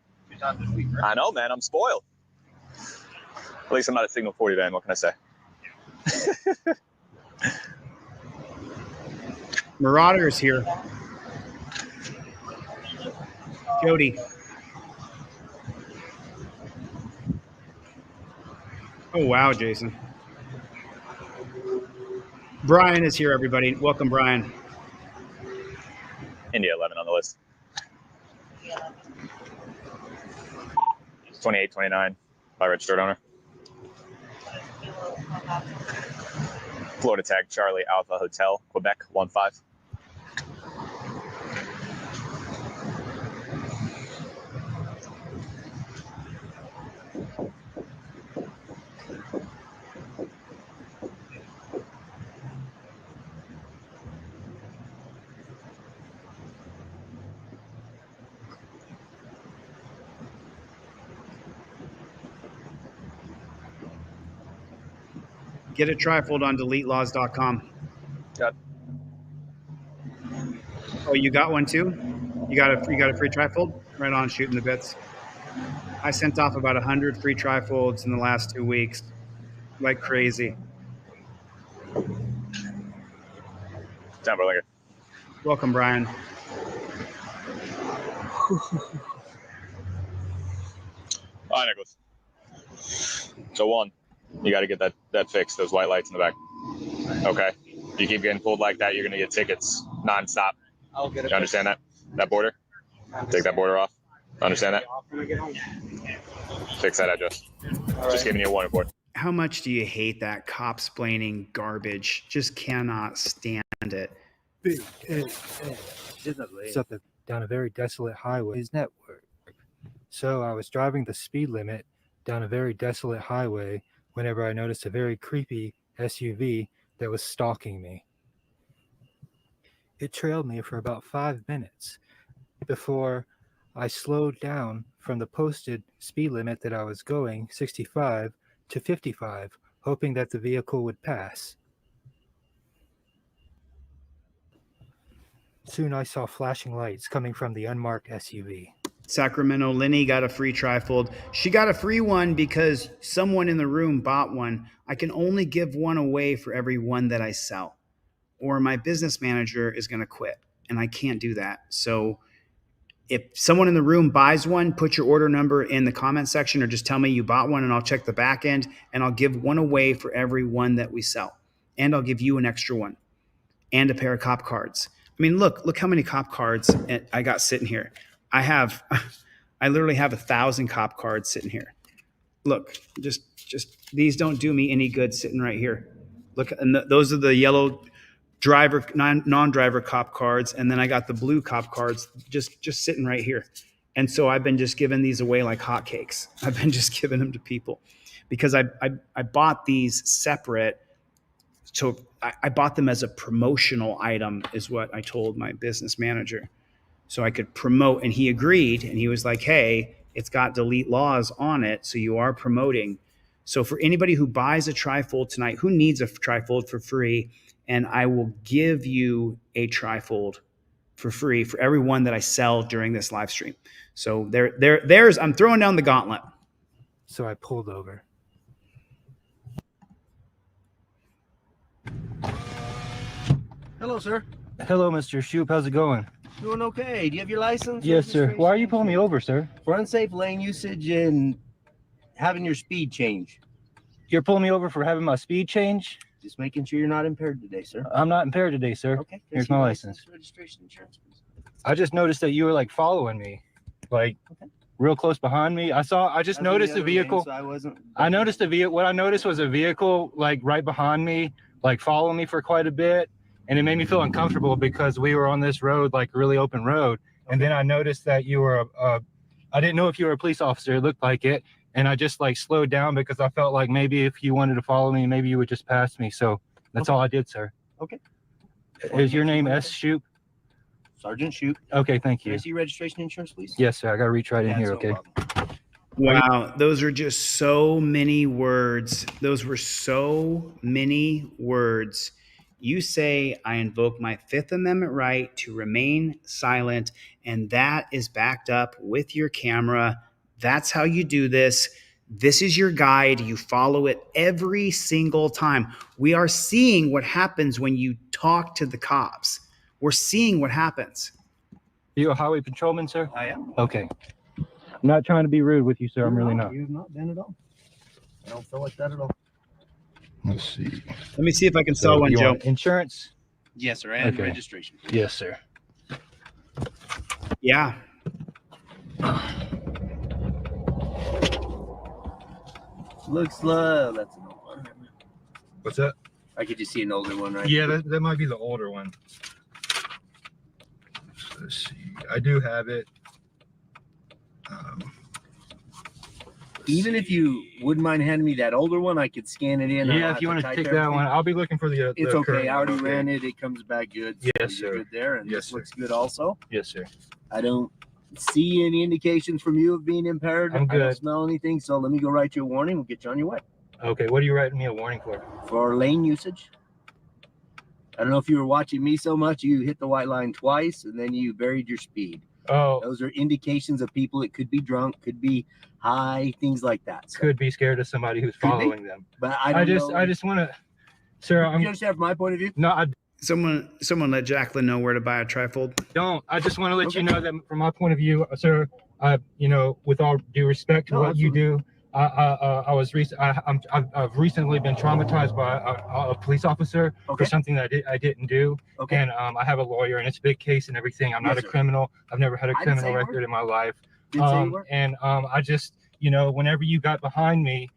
I know, man. I'm spoiled. At least I'm not a Signal 40 van. What can I say? Marauder is here. Jody. Oh, wow, Jason. Brian is here, everybody. Welcome, Brian. India 11 on the list. 28, 29 by registered owner. Florida tag Charlie Alpha Hotel, Quebec 15. Get a trifold on deletelaws.com. Got. Oh, you got one too? You got a free trifold? Right on, shooting the bits. I sent off about 100 free trifolds in the last 2 weeks, like crazy. Down, brother. Welcome, Brian. All right, Nicholas. So one, you got to get that fixed, those white lights in the back. Okay. If you keep getting pulled like that, you're going to get tickets nonstop. I'll get it. You understand that? That border? Take that border off. Understand that? Fix that address. Just giving you a warning for it. How much do you hate that cop-splaining garbage? Just cannot stand it. It's up down a very desolate highway. His network. So I was driving the speed limit down a very desolate highway whenever I noticed a very creepy SUV that was stalking me. It trailed me for about 5 minutes before I slowed down from the posted speed limit that I was going, 65, to 55, hoping that the vehicle would pass. Soon I saw flashing lights coming from the unmarked SUV. Sacramento Lenny got a free trifold. She got a free one because someone in the room bought one. I can only give one away for every one that I sell, or my business manager is going to quit, and I can't do that. So if someone in the room buys one, put your order number in the comment section, or just tell me you bought one, and I'll check the back end, and I'll give one away for every one that we sell. And I'll give you an extra one and a pair of cop cards. I mean, look how many cop cards I got sitting here. I literally have 1,000 cop cards sitting here. Look, just these don't do me any good sitting right here. Look, and those are the yellow driver, non-driver cop cards, and then I got the blue cop cards just sitting right here. And so I've been just giving these away like hotcakes. I've been just giving them to people because I bought these separate So I bought them as a promotional item, is what I told my business manager. So I could promote, and he agreed, and he was like, hey, it's got delete laws on it, so you are promoting. So for anybody who buys a trifold tonight, who needs a trifold for free, and I will give you a trifold for free for every one that I sell during this live stream. So there's I'm throwing down the gauntlet. So I pulled over. Hello, sir. Hello, Mr. Shoop. How's it going? Doing okay. Do you have your license? Yes, sir. Why are you pulling me over, sir? For unsafe lane usage and having your speed change. You're pulling me over for having my speed change? Just making sure you're not impaired today, sir. I'm not impaired today, sir. Okay. Here's my license. Registration, insurance, please. I just noticed that you were like following me, like real close behind me. I just noticed a vehicle. I noticed a vehicle. What I noticed was a vehicle like right behind me, like following me for quite a bit. And it made me feel uncomfortable because we were on this road, like really open road. And then I noticed that you were, I didn't know if you were a police officer. It looked like it. And I just like slowed down because I felt like maybe if you wanted to follow me, maybe you would just pass me. So that's all I did, sir. Okay. Is your name S. Shoop? Sergeant Shoop. Okay, thank Can I you. see registration insurance, please? Yes, sir. I got to reach right in here, okay? Wow, those are just so many words. Those were so many words. You say, I invoke my Fifth Amendment right to remain silent, and that is backed up with your camera. That's how you do this. This is your guide. You follow it every single time. We are seeing what happens when you talk to the cops. We're seeing what happens. You a highway patrolman, sir? I am. Okay. I'm not trying to be rude with you, sir. I'm really not. You've not been at all. I don't feel like that at all. Let's see. Let me see if I can sell one, you Joe. want insurance? Yes, sir. And Okay. registration. Yes, sir. Yeah. Looks low. That's an old one. What's that? I could just see an older one, right? Yeah, that might be the older one. Let's see. I do have it. Even if you wouldn't mind handing me that older one, I could scan it in. Yeah, if you want to take that one, I'll be looking for the. It's the okay. current I already one. ran it. It comes back good. So Yes, you're sir. Good there, and Yes, this sir. looks good also. Yes, sir. I don't see any indications from you of being impaired. I'm I don't good. smell anything. So let me go write you a warning. We'll get you on your way. Okay, what are you writing me a warning for? For lane usage. I don't know if you were watching me so much. You hit the white line twice, and then you varied your speed. Oh, Those are indications of people. It could be drunk, could be high, things like that. So, could be scared of somebody who's Could be. following them. but I don't know. I just want to, sir. You understand from my point of view? No, I Someone let Jacqueline know where to buy a trifold. don't. I just want to let you know that from my point of view, sir. With all due respect to No, what you do, I've recently been traumatized by a police officer Okay. for something that I didn't do. Okay. And I have a lawyer, and it's a big case and everything. I'm not Yes, a sir. criminal. I've never had a I didn't say criminal you were. record in my life. Didn't say you were. And I just, whenever you got behind me,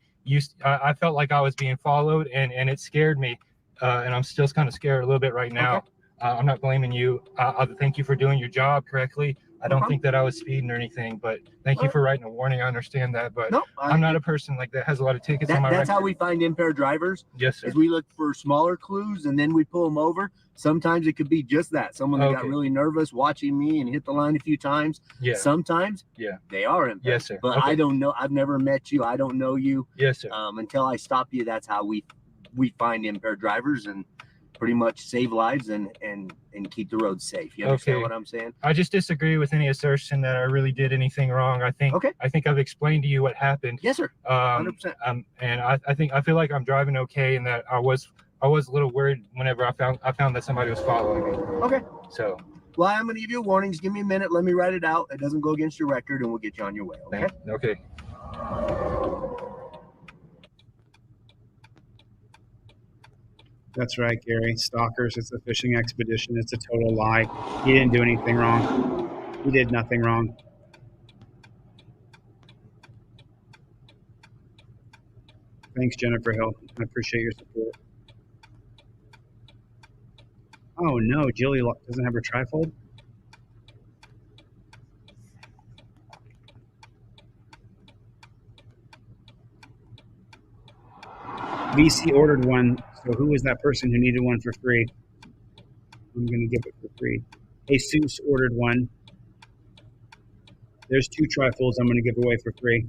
I felt like I was being followed, and it scared me. And I'm still kind of scared a little bit right now. Okay. I'm not blaming you. I thank you for doing your job correctly. I don't problem. think that I was speeding or anything, but thank you Alright. for writing a warning. I understand that, but No, I'm not a person like that has a lot of tickets on my That's how record. we find impaired drivers. Yes, sir. Is we look for smaller clues and then we pull them over. Sometimes it could be just that someone that got Okay. really nervous watching me and hit the line a few times. Yeah. Sometimes Yeah. they are impaired. Yes, sir. But Okay. I don't know. I've never met you. I don't know you. Yes, sir. Until I stop you, that's how we find impaired drivers and pretty much save lives and keep the roads safe. You understand Okay. what I'm saying? I just disagree with any assertion that I really did anything wrong. I think I've explained to you what happened. Yes, sir. 100%. And I feel like I'm driving okay, and that I was a little worried whenever I found that somebody was following me. Okay. So Well, I'm going to give you warnings. Give me a minute. Let me write it out. It doesn't go against your record, and we'll get you on your way. Okay. okay. That's right, Gary. Stalkers, it's a fishing expedition. It's a total lie. He didn't do anything wrong. He did nothing wrong. Thanks, Jennifer Hill. I appreciate your support. Oh no, Jilly doesn't have her trifold? VC ordered one. So who was that person who needed one for free? I'm going to give it for free. Jesus ordered one. There's 2 trifolds I'm going to give away for free.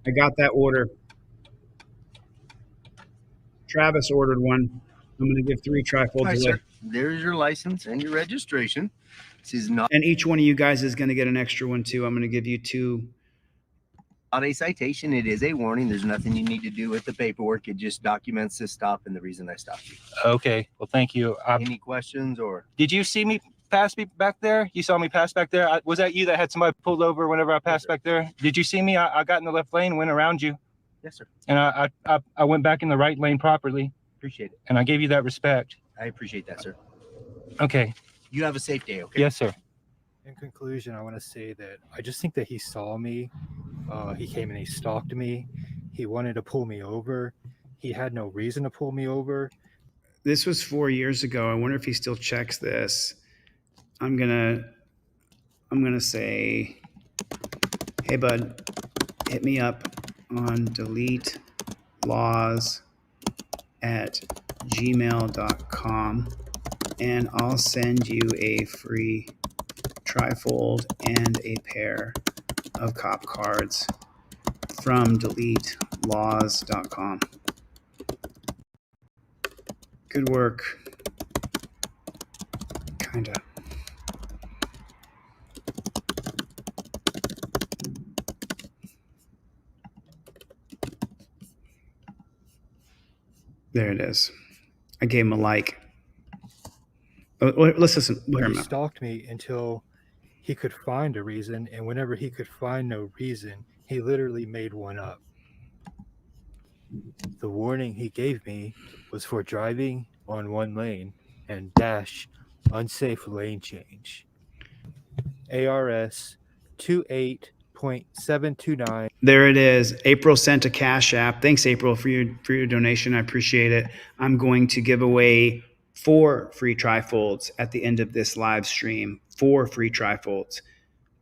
I got that order. Travis ordered one. I'm going to give 3 trifolds away. Sir. There's your license and your registration. This is not And each one of you guys is going to get an extra one too. I'm going to give you 2. not a citation. It is a warning. There's nothing you need to do with the paperwork. It just documents this stop and the reason I stopped you. Okay. Well, thank you. Any questions or? Did you see me pass me back there? You saw me pass back there? Was that you that had somebody pulled over whenever I passed back there? Did you see me? I got in the left lane, went around you. Yes, sir. And I went back in the right lane properly. Appreciate it. And I gave you that respect. I appreciate that, sir. Okay. You have a safe day, okay? Yes, sir. In conclusion, I want to say that I just think that he saw me. He came and he stalked me. He wanted to pull me over. He had no reason to pull me over. This was 4 years ago. I wonder if he still checks this. I'm gonna say, hey bud, hit me up on deletelaws@gmail.com and I'll send you a free trifold and a pair of cop cards from deletelaws.com. Good work. Kinda. There it is. I gave him a like. Let's listen. He stalked me until he could find a reason, and whenever he could find no reason, he literally made one up. The warning he gave me was for driving on one lane and dash unsafe lane change. ARS 28.729. There it is. April sent a Cash App. Thanks, April, for your donation. I appreciate it. I'm going to give away 4 free trifolds at the end of this live stream. 4 free trifolds.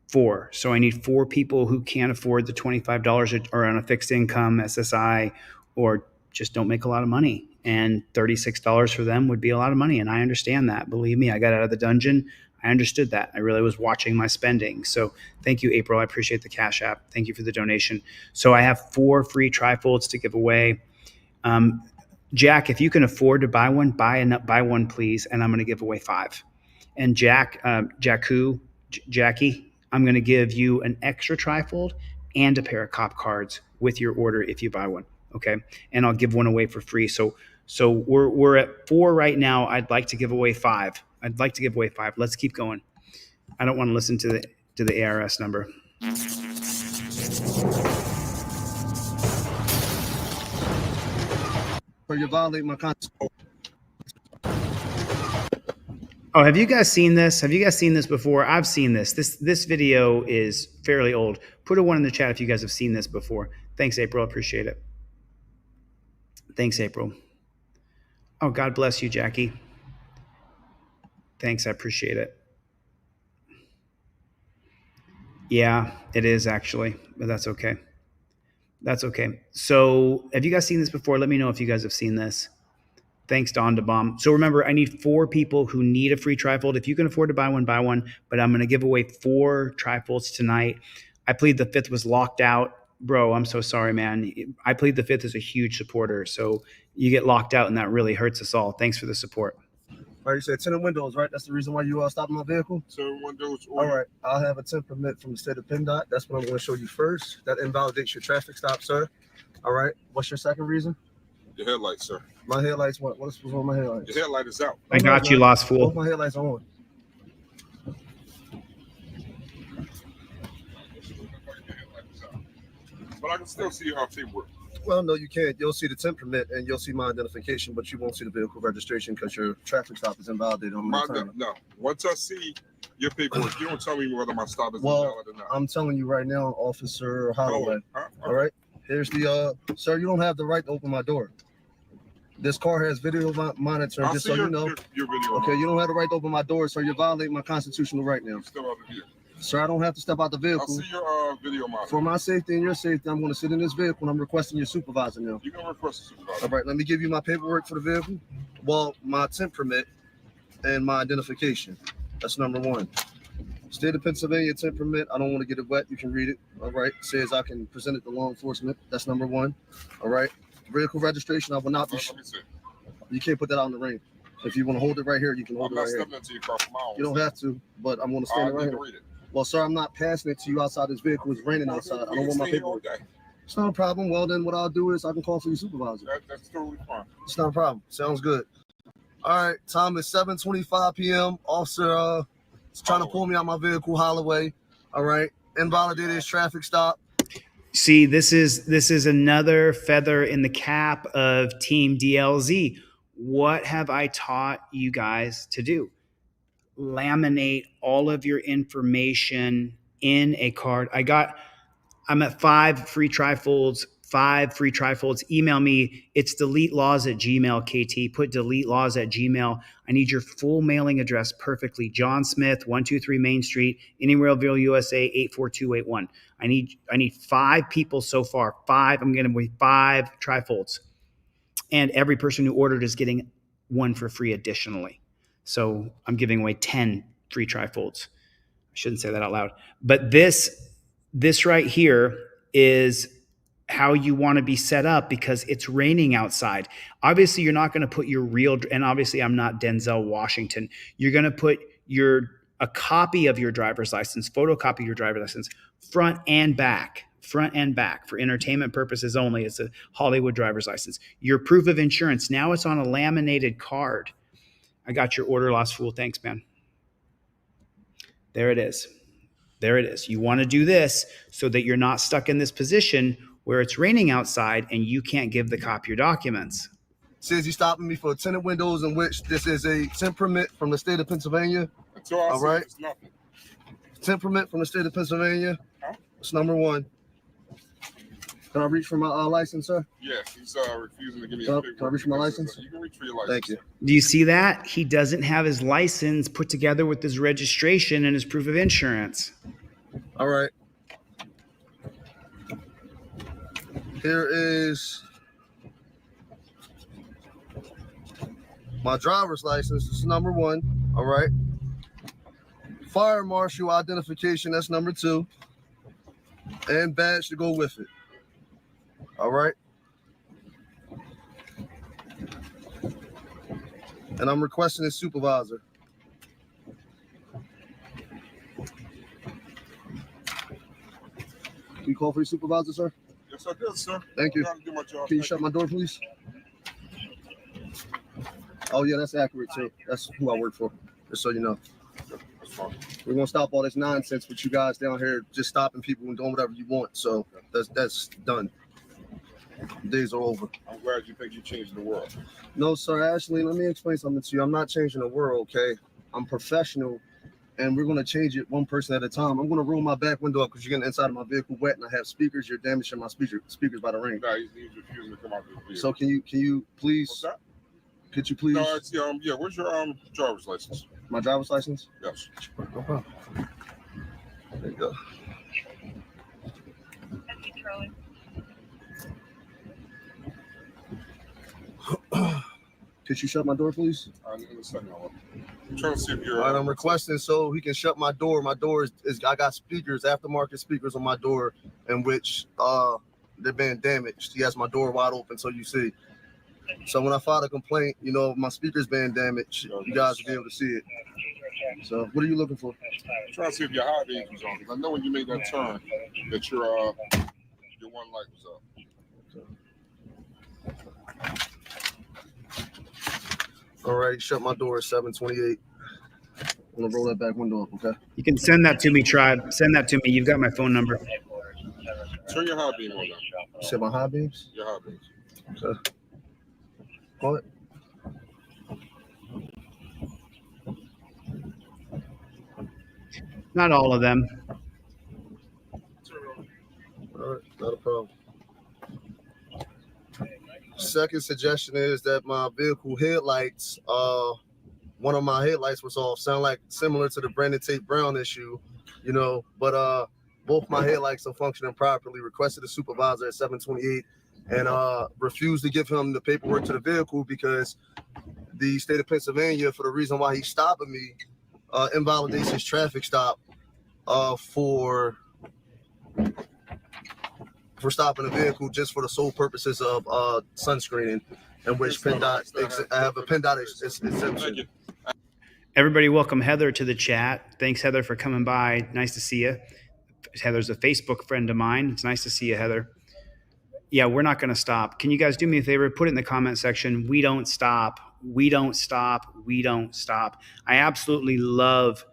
4. So I need 4 people who can't afford the $25 or on a fixed income SSI or just don't make a lot of money. And $36 for them would be a lot of money. And I understand that. Believe me, I got out of the dungeon. I understood that. I really was watching my spending. So thank you, April. I appreciate the Cash App. Thank you for the donation. So I have 4 free trifolds to give away. Jack, if you can afford to buy one, buy one, please. And I'm going to give away 5. And Jackie, I'm going to give you an extra trifold and a pair of cop cards with your order if you buy one. Okay. And I'll give one away for free. So we're at 4 right now. I'd like to give away 5. Let's keep going. I don't want to listen to the ARS number. Or you violate my constitution. Oh, have you guys seen this? Have you guys seen this before? I've seen this. This video is fairly old. Put a 1 in the chat if you guys have seen this before. Thanks, April. Appreciate it. Thanks, April. Oh, God bless you, Jackie. Thanks. I appreciate it. Yeah, it is actually, but that's okay. That's okay. So have you guys seen this before? Let me know if you guys have seen this. Thanks, Don DeBomb. So remember, I need 4 people who need a free trifold. If you can afford to buy one, buy one. But I'm going to give away 4 trifolds tonight. I plead the 5th was locked out. Bro, I'm so sorry, man. I plead the 5th as a huge supporter. So you get locked out, and that really hurts us all. Thanks for the support. All right, you said tinted windows, right? That's the reason why you stopped my vehicle? Tinted windows. All right, I'll have a tint permit from the state of PennDOT. That's what I'm going to show you first. That invalidates your traffic stop, sir. All right, what's your second reason? Your headlights, sir. My headlights, what's wrong with my headlights? Your headlight is out. I got you, lost fool. Both my headlights are on. But I can still see your paperwork. Well, no, you can't. You'll see the tint permit and you'll see my identification, but you won't see the vehicle registration because your traffic stop is invalidated on my time. No, once I see your paperwork, you don't tell me whether my stop is Well, invalid or not. I'm telling you right now, Officer Holloway. All right. Here's the sir, you don't have the right to open my door. This car has video monitoring, just so you know. Your video. Okay, you don't have the right to open my door, so you're violating my constitutional right now. Still out of here. Sir, I don't have to step out the vehicle. I'll see your video monitor. For my safety and your safety, I'm going to sit in this vehicle and I'm requesting your supervisor now. You can request a supervisor. All right, let me give you my paperwork for the vehicle. Well, my temp permit and my identification. That's number one. State of Pennsylvania temp permit. I don't want to get it wet. You can read it. All right. It says I can present it to law enforcement. That's number one. All right. Vehicle registration. I will not be. Let me see. You can't put that out in the ring. If you want to hold it right here, you can hold I'm it not right here. stepping into your car from my own. You don't have to, but I'm going to stand right here. Read it. Well, sir, I'm not passing it to you outside this vehicle. It's raining outside. I don't want my paperwork. It's not a problem. Well, then what I'll do is I can call for your supervisor. That's totally fine. It's not a problem. Sounds good. All right. Time is 7:25 p.m. Officer is trying to pull me out my vehicle, Holloway. All right. Invalidated his traffic stop. See, this is another feather in the cap of Team DLZ. What have I taught you guys to do? Laminate all of your information in a card. I'm at 5 free trifolds, 5 free trifolds. Email me. It's deletelaws@gmail, KT. Put deletelaws@gmail. I need your full mailing address perfectly. John Smith, 123 Main Street, Anywhereville, USA, 84281. I need 5 people so far. 5. I'm going to be 5 trifolds. And every person who ordered is getting 1 for free additionally. So I'm giving away 10 free trifolds. I shouldn't say that out loud. But this right here is how you want to be set up because it's raining outside. Obviously, you're not going to put your real, and obviously I'm not Denzel Washington. You're going to put a copy of your driver's license, photocopy your driver's license, front and back for entertainment purposes only. It's a Hollywood driver's license. Your proof of insurance. Now it's on a laminated card. I got your order, Lost Fool. Thanks, man. There it is. There it is. You want to do this so that you're not stuck in this position where it's raining outside and you can't give the cop your documents. Says he's stopping me for tinted windows in which this is a temp permit from the state of Pennsylvania. All right. Temp permit from the state of Pennsylvania. That's number one. Can I reach for my license, sir? Yes, he's refusing to give me Can I reach for my license? You can reach for your license. Thank you. Do you see that? He doesn't have his license put together with his registration and his proof of insurance. All right. Here is my driver's license. This is number one. All right. Fire marshal identification. That's number 2. And badge to go with it. All right. And I'm requesting a supervisor. Can you call for your supervisor, sir? Yes, I did, sir. Thank you. I'm trying to do my job. Can you shut my door, please? Oh, yeah, that's accurate, too. That's who I work for, just so you know. That's fine. We're going to stop all this nonsense with you guys down here just stopping people and doing whatever you want. So that's done. Days are over. I'm glad you think you're changing the world. No, sir. Ashley, let me explain something to you. I'm not changing the world, okay? I'm professional, and we're going to change it one person at a time. I'm going to roll my back window up because you're getting inside of my vehicle wet, and I have speakers. You're damaging my speakers by the rain. No, he's refusing to come out to the vehicle. So can you please? What's that? Could you please? No, it's yeah. Where's your driver's license? My driver's license? Yes. No problem. There you go. Could you shut my door, please? I'm trying to see if you're. All right, I'm requesting so he can shut my door. My door is I got speakers, aftermarket speakers on my door, in which they're being damaged. He has my door wide open, so you see. So when I file a complaint, my speaker's being damaged. You guys will be able to see it. So what are you looking for? I'm trying to see if your high beams was on. Because I know when you made that turn that your one light was up. All right, shut my door at 7:28. I'm gonna roll that back window up, okay? You can send that to me, Tribe. Send that to me. You've got my phone number. Turn your high beam on now. You said my high beams? Your high beams. Okay. What? Not all of them. All right, not a problem. Second suggestion is that my vehicle headlights, one of my headlights was off. Sound like similar to the Brandon Tate Brown issue. you know. But both my headlights are functioning properly. Requested a supervisor at 728 and refused to give him the paperwork to the vehicle because the state of Pennsylvania, for the reason why he's stopping me, invalidates his traffic stop for stopping a vehicle just for the sole purposes of sunscreening, in which PennDOT, I have a PennDOT exemption. Everybody, welcome Heather to the chat. Thanks, Heather, for coming by. Nice to see you. Heather's a Facebook friend of mine. It's nice to see you, Heather. Yeah, we're not going to stop. Can you guys do me a favor? Put it in the comment section. We don't stop. We don't stop. We don't stop. I absolutely love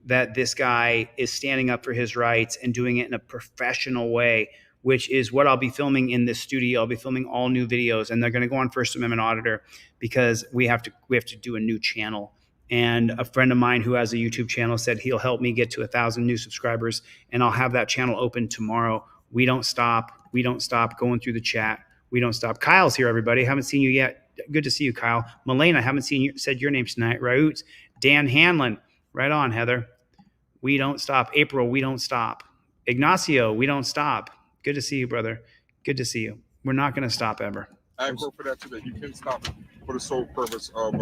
that this guy is standing up for his rights and doing it in a professional way, which is what I'll be filming in this studio. I'll be filming all new videos, and they're going to go on First Amendment Auditor because we have to do a new channel. And a friend of mine who has a YouTube channel said he'll help me get to 1,000 new subscribers, and I'll have that channel open tomorrow. We don't stop. We don't stop going through the chat. We don't stop. Kyle's here, everybody. Haven't seen you yet. Good to see you, Kyle. Malena, haven't seen you, said your name tonight. Raoult, Dan Hanlon. Right on, Heather. We don't stop. April, we don't stop. Ignacio, we don't stop. Good to see you, brother. Good to see you. We're not going to stop ever. I quote for that today. You can stop it for the sole purpose of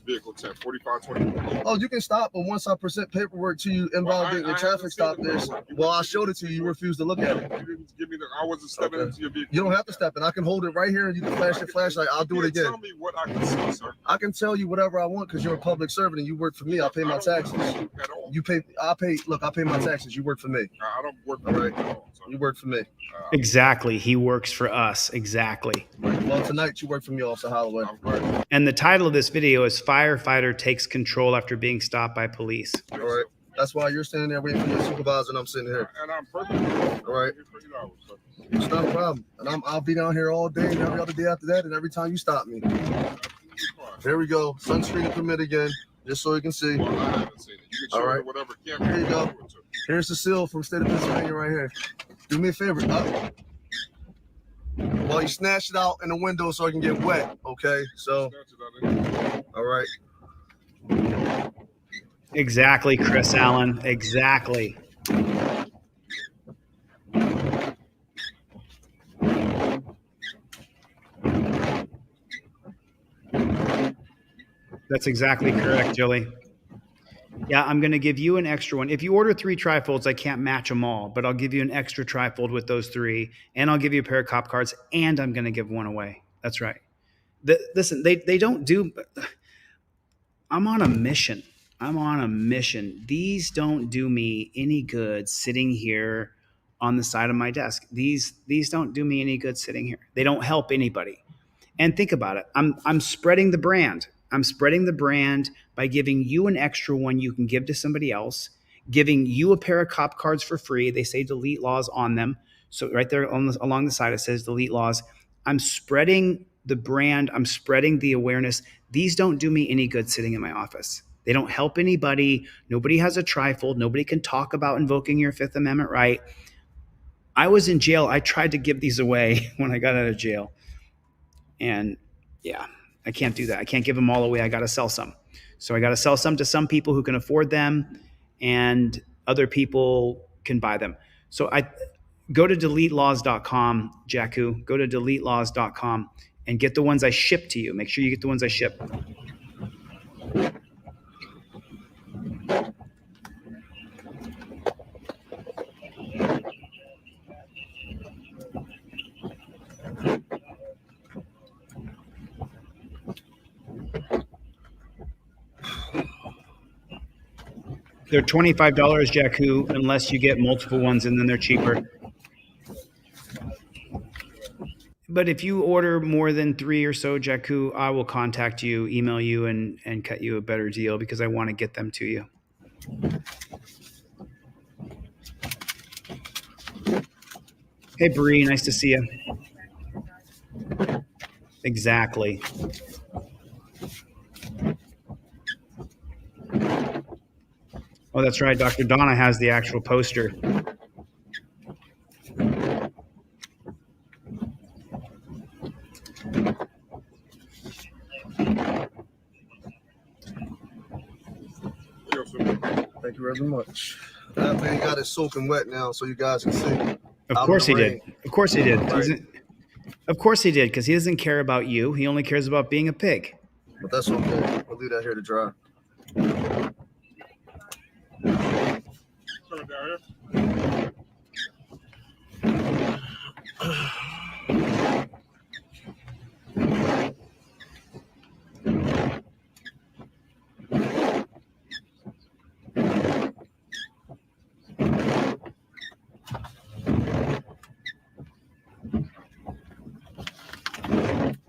vehicle 10, 4520. Oh, you can stop, but once I present paperwork to you invalidating your traffic stop, I showed it to you. You refused to look at it. You didn't give me I wasn't stepping into your vehicle. You don't have to step in. I can hold it right here and you can flash your flashlight. I'll do it again. Tell me what I can see, sir. I can tell you whatever I want because you're a public servant and you work for me. I pay my taxes. You pay. I pay my taxes. You work for me. I don't work for you. All right. You work for me. Exactly. He works for us. Exactly. Well, tonight you work for me, Officer Holloway. And the title of this video is Firefighter Takes Control After Being Stopped by Police. All right. That's why you're standing there waiting for your supervisor and I'm sitting here. And I'm perfect. All right. It's not a problem. And I'll be down here all day and every other day after that and every time you stop me. Here we go. Sunscreen permit again, just so you can see. Well, I haven't seen it. You can show it whatever camera. Here you go. Here's the seal from the state of Pennsylvania right here. Do me a favor. Well, you snatched it out in the window so I can get wet. Okay, so. All right. Exactly, Chris Allen. Exactly. That's exactly correct, Jilly. Yeah, I'm going to give you an extra one. If you order 3 trifolds, I can't match them all, but I'll give you an extra trifold with those 3, and I'll give you a pair of cop cards, and I'm going to give one away. That's right. Listen, they don't do – I'm on a mission. I'm on a mission. These don't do me any good sitting here on the side of my desk. These don't do me any good sitting here. They don't help anybody. And think about it. I'm spreading the brand. I'm spreading the brand by giving you an extra one you can give to somebody else, giving you a pair of cop cards for free. They say delete laws on them. So right there along the side, it says delete laws. I'm spreading the brand. I'm spreading the awareness. These don't do me any good sitting in my office. They don't help anybody. Nobody has a trifold. Nobody can talk about invoking your Fifth Amendment right. I was in jail. I tried to give these away when I got out of jail. And yeah, I can't do that. I can't give them all away. I got to sell some. So I got to sell some to some people who can afford them, and other people can buy them. So I go to deletelaws.com, Jakku. Go to deletelaws.com and get the ones I ship to you. Make sure you get the ones I ship. They're $25, Jakku, unless you get multiple ones, and then they're cheaper. But if you order more than 3 or so, Jakku, I will contact you, email you, and cut you a better deal because I want to get them to you. Hey, Bree, nice to see you. Exactly. Oh, that's right. Dr. Donna has the actual poster. Thank you very much. After he got it soaking wet now, so you guys can see. Of course he did. Of course he did. Of course he did, because he doesn't care about you. He only cares about being a pig. But that's okay. We'll leave that here to dry.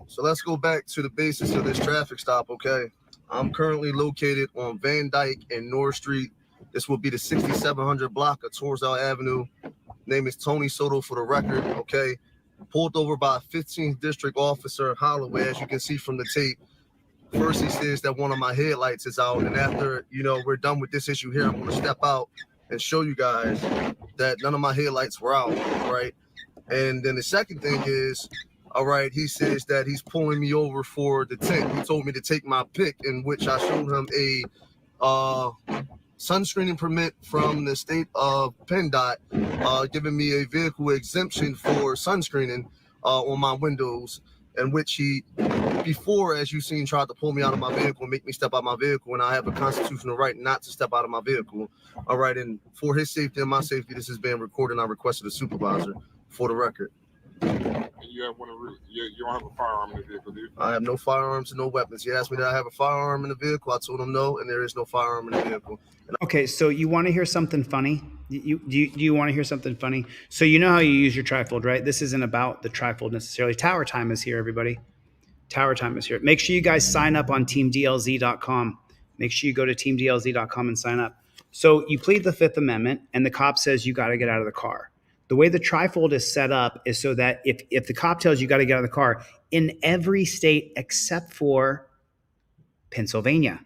So let's go back to the basis of this traffic stop, okay? I'm currently located on Van Dyke and North Street. This will be the 6700 block of Torsdale Avenue. Name is Tony Soto for the record, okay? Pulled over by a 15th District Officer Holloway, as you can see from the tape. First, he says that one of my headlights is out, and after, we're done with this issue here, I'm gonna step out and show you guys that none of my headlights were out, right? And then the second thing is, all right, he says that he's pulling me over for the tint. He told me to take my pic, in which I showed him a sunscreening permit from the state of PennDOT, giving me a vehicle exemption for sunscreening on my windows, in which he, before, as you've seen, tried to pull me out of my vehicle and make me step out of my vehicle, and I have a constitutional right not to step out of my vehicle. All right, and for his safety and my safety, this is being recorded, and I requested a supervisor for the record. You don't have a firearm in the vehicle, do you? I have no firearms and no weapons. He asked me, did I have a firearm in the vehicle? I told him no, and there is no firearm in the vehicle. Okay, so you want to hear something funny? Do you want to hear something funny? So you know how you use your trifold, right? This isn't about the trifold necessarily. Tower time is here, everybody. Tower time is here. Make sure you guys sign up on teamdlz.com. Make sure you go to teamdlz.com and sign up. So you plead the Fifth Amendment, and the cop says you got to get out of the car. The way the trifold is set up is so that if the cop tells you got to get out of the car, in every state except for Pennsylvania,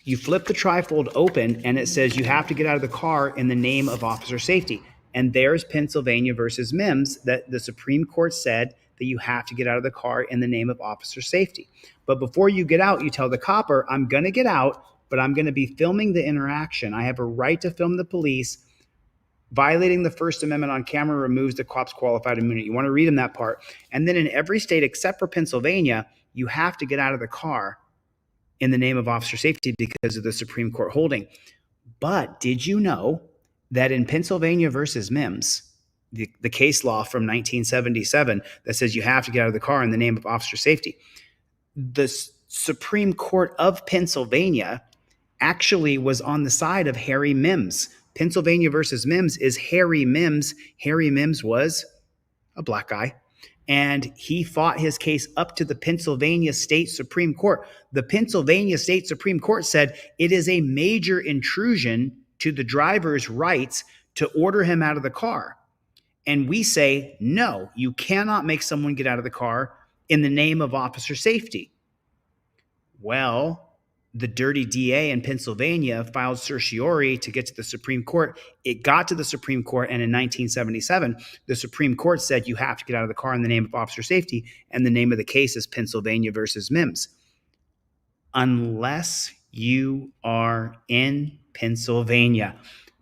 you flip the trifold open and it says you have to get out of the car in the name of officer safety. And there's Pennsylvania versus Mims, that the Supreme Court said that you have to get out of the car in the name of officer safety. But before you get out, you tell the copper, I'm going to get out, but I'm going to be filming the interaction. I have a right to film the police. Violating the First Amendment on camera removes the cop's qualified immunity. You want to read him that part. And then in every state except for Pennsylvania, you have to get out of the car in the name of officer safety because of the Supreme Court holding. But did you know that in Pennsylvania versus Mims, the case law from 1977 that says you have to get out of the car in the name of officer safety, the Supreme Court of Pennsylvania actually was on the side of Harry Mims. Pennsylvania versus Mims is Harry Mims. Harry Mims was a black guy, and he fought his case up to the Pennsylvania State Supreme Court. The Pennsylvania State Supreme Court said it is a major intrusion to the driver's rights to order him out of the car. And we say, no, you cannot make someone get out of the car in the name of officer safety. Well, the dirty DA in Pennsylvania filed certiorari to get to the Supreme Court. It got to the Supreme Court, and in 1977, the Supreme Court said you have to get out of the car in the name of officer safety, and the name of the case is Pennsylvania versus Mims. Unless you are in Pennsylvania.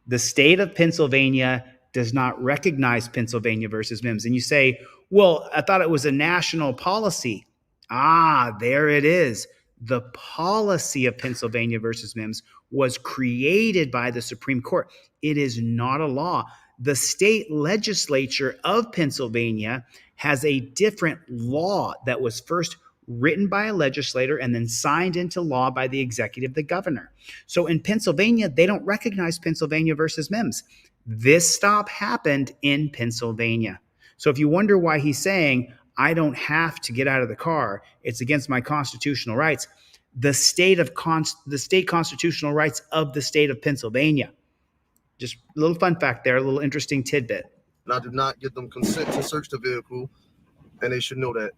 The state of Pennsylvania does not recognize Pennsylvania versus Mims. And you say, well, I thought it was a national policy. Ah, there it is. The policy of Pennsylvania versus Mims was created by the Supreme Court. It is not a law. The state legislature of Pennsylvania has a different law that was first written by a legislator and then signed into law by the executive, the governor. So in Pennsylvania, they don't recognize Pennsylvania versus Mims. This stop happened in Pennsylvania. So if you wonder why he's saying, I don't have to get out of the car, it's against my constitutional rights, the state constitutional rights of the state of Pennsylvania. Just a little fun fact there, a little interesting tidbit. And I did not get them consent to search the vehicle, and they should know that.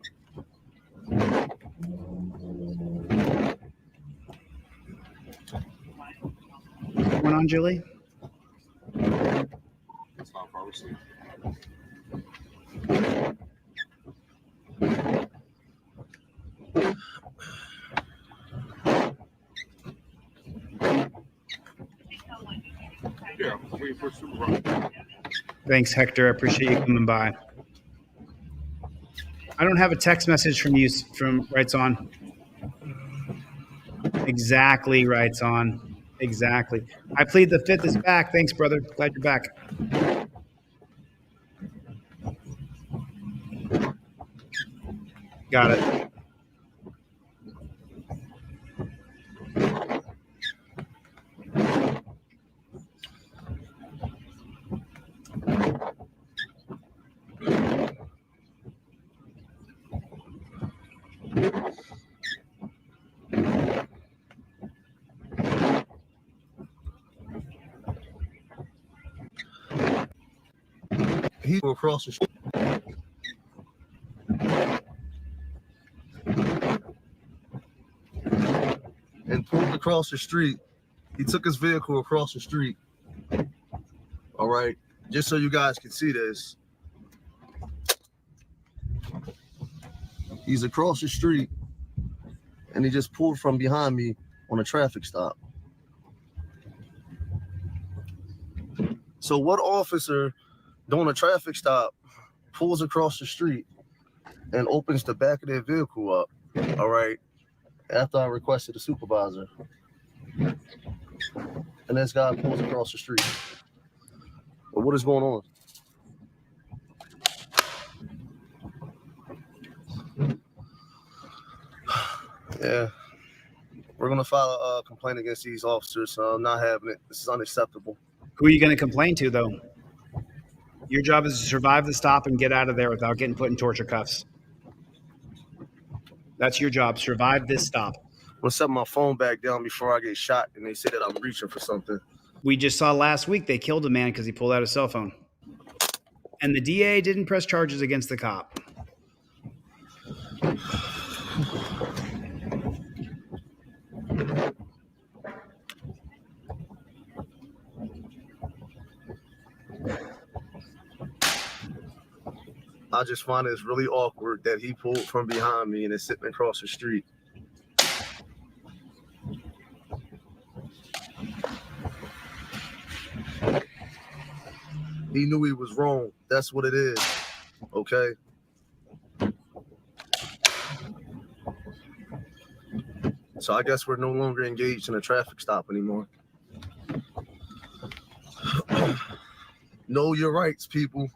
What's going on, Julie? It's not pharmacy. Yeah, I'm waiting for a supervisor. Thanks, Hector. I appreciate you coming by. I don't have a text message from you from Rights On. Exactly, Rights On. Exactly. I plead the fifth is back. Thanks, brother. Glad you're back. Got it. He will across the street. And pulled across the street. He took his vehicle across the street. All right, just so you guys can see this. He's across the street and he just pulled from behind me on a traffic stop. So what officer doing a traffic stop pulls across the street and opens the back of their vehicle up, all right, after I requested a supervisor? And this guy pulls across the street. But what is going on? Yeah, we're gonna file a complaint against these officers. So I'm not having it. This is unacceptable. Who are you going to complain to, though? Your job is to survive the stop and get out of there without getting put in torture cuffs. That's your job. Survive this stop. I'm gonna set my phone back down before I get shot, and they say that I'm reaching for something. We just saw last week they killed a man because he pulled out his cell phone. And the DA didn't press charges against the cop. I just find it's really awkward that he pulled from behind me and is sitting across the street. He knew he was wrong. That's what it is. Okay? So I guess we're no longer engaged in a traffic stop anymore. Know your rights, people.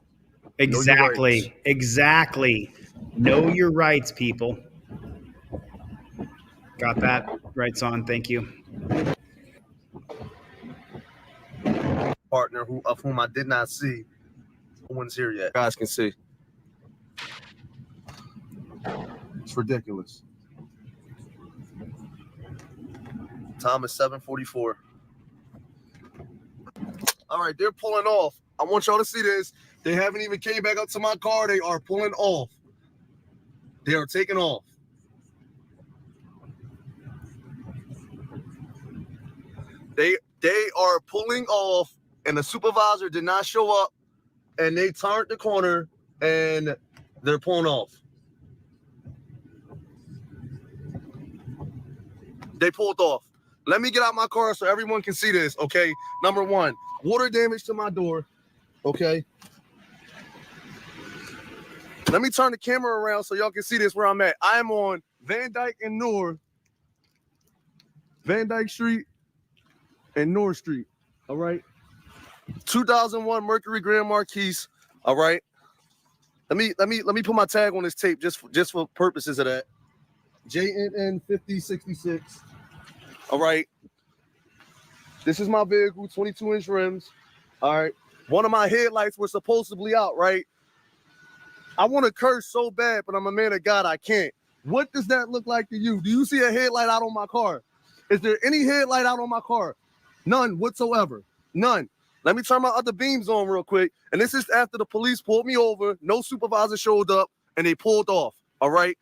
Exactly. Know your rights. Exactly. Know your rights, people. Got that? Rights on. Thank you. Partner of whom I did not see. No one's here yet. You guys can see. It's ridiculous. Time is 7:44. All right, they're pulling off. I want y'all to see this. They haven't even came back up to my car. They are pulling off. They are taking off. They are pulling off, and the supervisor did not show up, and they turned the corner, and they're pulling off. They pulled off. Let me get out my car so everyone can see this, okay? Number one, water damage to my door, okay? Let me turn the camera around so y'all can see this where I'm at. I am on Van Dyke and North, Van Dyke Street and North Street, all right? 2001 Mercury Grand Marquis, all right? Let me put my tag on this tape just for purposes of that. JNN 5066. All right. This is my vehicle, 22-inch rims. All right. One of my headlights were supposedly out, right? I want to curse so bad, but I'm a man of God, I can't. What does that look like to you? Do you see a headlight out on my car? Is there any headlight out on my car? None whatsoever. None. Let me turn my other beams on real quick. And this is after the police pulled me over. No supervisor showed up, and they pulled off. All right.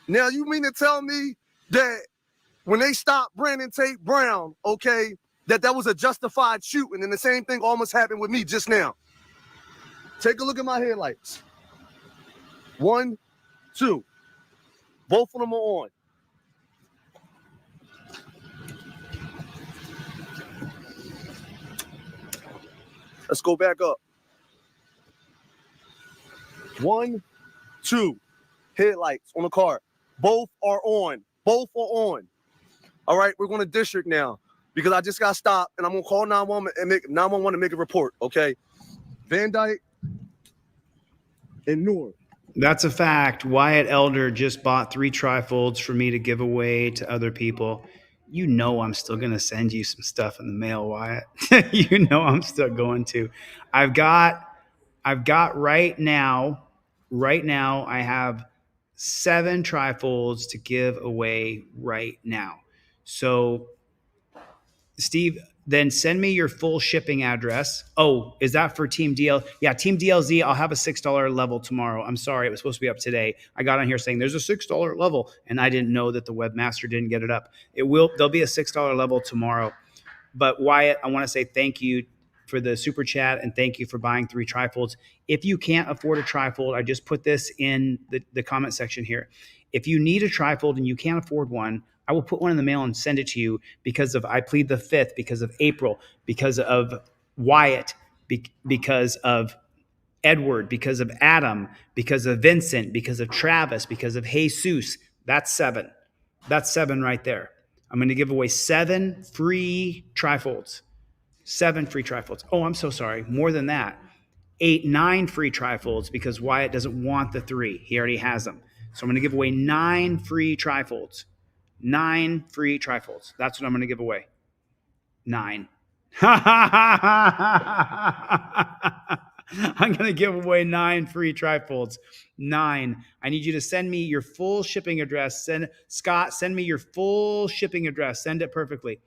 Now, you mean to tell me that when they stopped Brandon Tate Brown, okay, that was a justified shooting, and the same thing almost happened with me just now? Take a look at my headlights. 1, 2. Both of them are on. Let's go back up. 1, 2. Headlights on the car. Both are on. Both are on. All right, we're going to district now because I just got stopped and I'm going to call 911 and make 911 to make a report, okay? Van Dyke and North. That's a fact. Wyatt Elder just bought 3 trifolds for me to give away to other people. You know I'm still going to send you some stuff in the mail, Wyatt. You know I'm still going to. I've got right now I have 7 trifolds to give away right now. So Steve, then send me your full shipping address. Oh, is that for Team DL? Yeah, Team DLZ, I'll have a $6 level tomorrow. I'm sorry, it was supposed to be up today. I got on here saying there's a $6 level, and I didn't know that the webmaster didn't get it up. There'll be a $6 level tomorrow. But Wyatt, I want to say thank you for the super chat and thank you for buying 3 trifolds. If you can't afford a trifold, I just put this in the comment section here. If you need a trifold and you can't afford one, I will put one in the mail and send it to you because of I plead the 5th, because of April, because of Wyatt, because of Edward, because of Adam, because of Vincent, because of Travis, because of Jesus. That's 7. That's 7 right there. I'm going to give away 7 free trifolds. 7 free trifolds. Oh, I'm so sorry. More than that. 8, 9 free trifolds because Wyatt doesn't want the 3. He already has them. So I'm going to give away 9 free trifolds. 9 free trifolds. That's what I'm going to give away. 9. I'm going to give away 9 free trifolds. 9. I need you to send me your full shipping address. Scott, send me your full shipping address. Send it perfectly.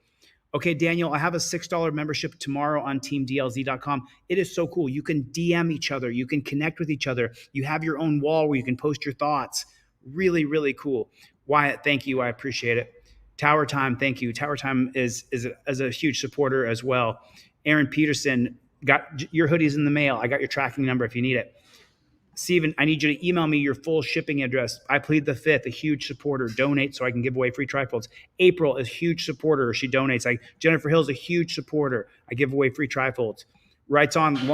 Okay, Daniel, I have a $6 membership tomorrow on teamdlz.com. It is so cool. You can DM each other. You can connect with each other. You have your own wall where you can post your thoughts. Really, really cool. Wyatt, thank you. I appreciate it. Tower Time, thank you. Tower Time is a huge supporter as well. Aaron Peterson, got your hoodies in the mail. I got your tracking number if you need it. Steven, I need you to email me your full shipping address. I plead the 5th, a huge supporter. Donate so I can give away free trifolds. April is a huge supporter. She donates. Jennifer Hill's a huge supporter. I give away free trifolds. Writes on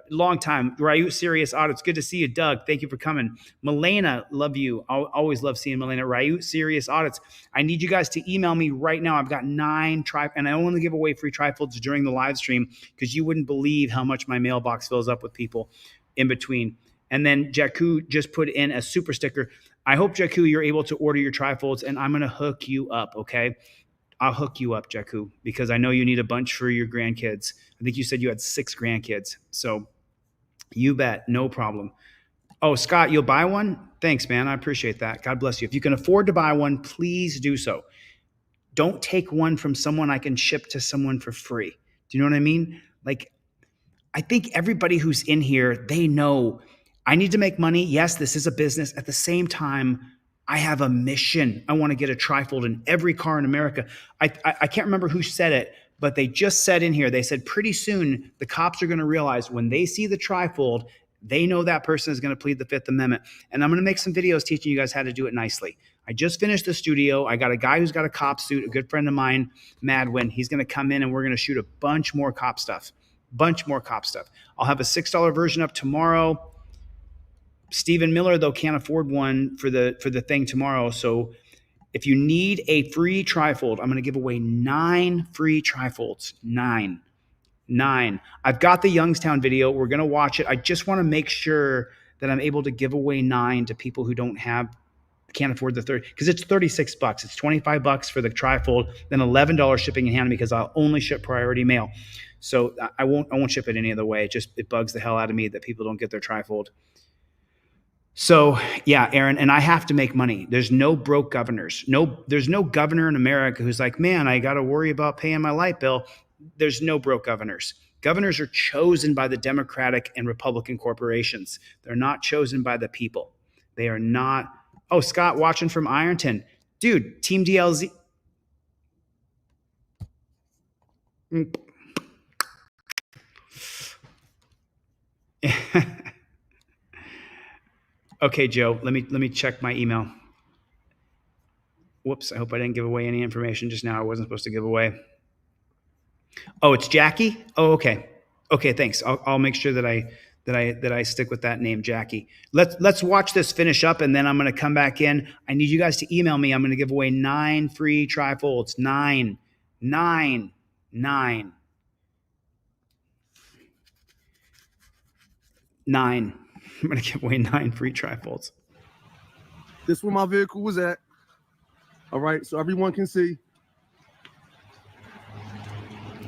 long time. Ryu Serious Audits. Good to see you, Doug. Thank you for coming. Milena, love you. I always love seeing Milena. Ryu Serious Audits. I need you guys to email me right now. I've got 9 and I only give away free trifolds during the live stream because you wouldn't believe how much my mailbox fills up with people in between. And then Jakku just put in a super sticker. I hope, Jakku, you're able to order your trifolds, and I'm going to hook you up, okay? I'll hook you up, Jakku, because I know you need a bunch for your grandkids. I think you said you had 6 grandkids. So you bet. No problem. Oh, Scott, you'll buy one? Thanks, man. I appreciate that. God bless you. If you can afford to buy one, please do so. Don't take one from someone I can ship to someone for free. Do you know what I mean? Like, I think everybody who's in here, they know I need to make money. Yes, this is a business. At the same time, I have a mission. I want to get a trifold in every car in America. I can't remember who said it, but they just said in here, they said pretty soon the cops are going to realize when they see the trifold, they know that person is going to plead the 5th Amendment. And I'm going to make some videos teaching you guys how to do it nicely. I just finished the studio. I got a guy who's got a cop suit, a good friend of mine, Madwin. He's going to come in and we're going to shoot a bunch more cop stuff. I'll have a $6 version up tomorrow. Stephen Miller, though, can't afford one for the thing tomorrow. So if you need a free trifold, I'm going to give away 9 free trifolds. 9. I've got the Youngstown video. We're going to watch it. I just want to make sure that I'm able to give away 9 to people who can't afford the 30, because it's $36. It's $25 for the trifold, then $11 shipping and handling because I'll only ship priority mail. So I won't ship it any other way. It bugs the hell out of me that people don't get their trifold. So yeah, Aaron, and I have to make money. There's no broke governors. There's no governor in America who's like, man, I got to worry about paying my light bill. There's no broke governors. Governors are chosen by the Democratic and Republican corporations. They're not chosen by the people. They are not. Oh, Scott watching from Ironton. Dude, Team DLZ. Okay, Joe, let me check my email. Whoops, I hope I didn't give away any information just now I wasn't supposed to give away. Oh, it's Jackie? Oh, okay. Okay, thanks. I'll make sure that I stick with that name, Jackie. Let's watch this finish up, and then I'm going to come back in. I need you guys to email me. I'm going to give away 9 free trifolds. 9. I'm going to give away 9 free trifolds. This is where my vehicle was at. All right, so everyone can see.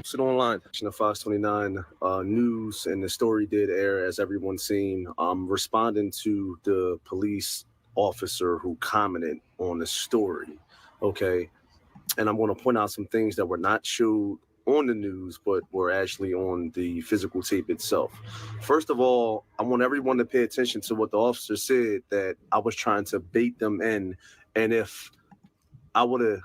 Sit online. The Fox 29 news and the story did air, as everyone's seen. Responding to the police officer who commented on the story. Okay, and I'm going to point out some things that were not showed on the news, but were actually on the physical tape itself. First of all, I want everyone to pay attention to what the officer said, that I was trying to bait them in, and if I would have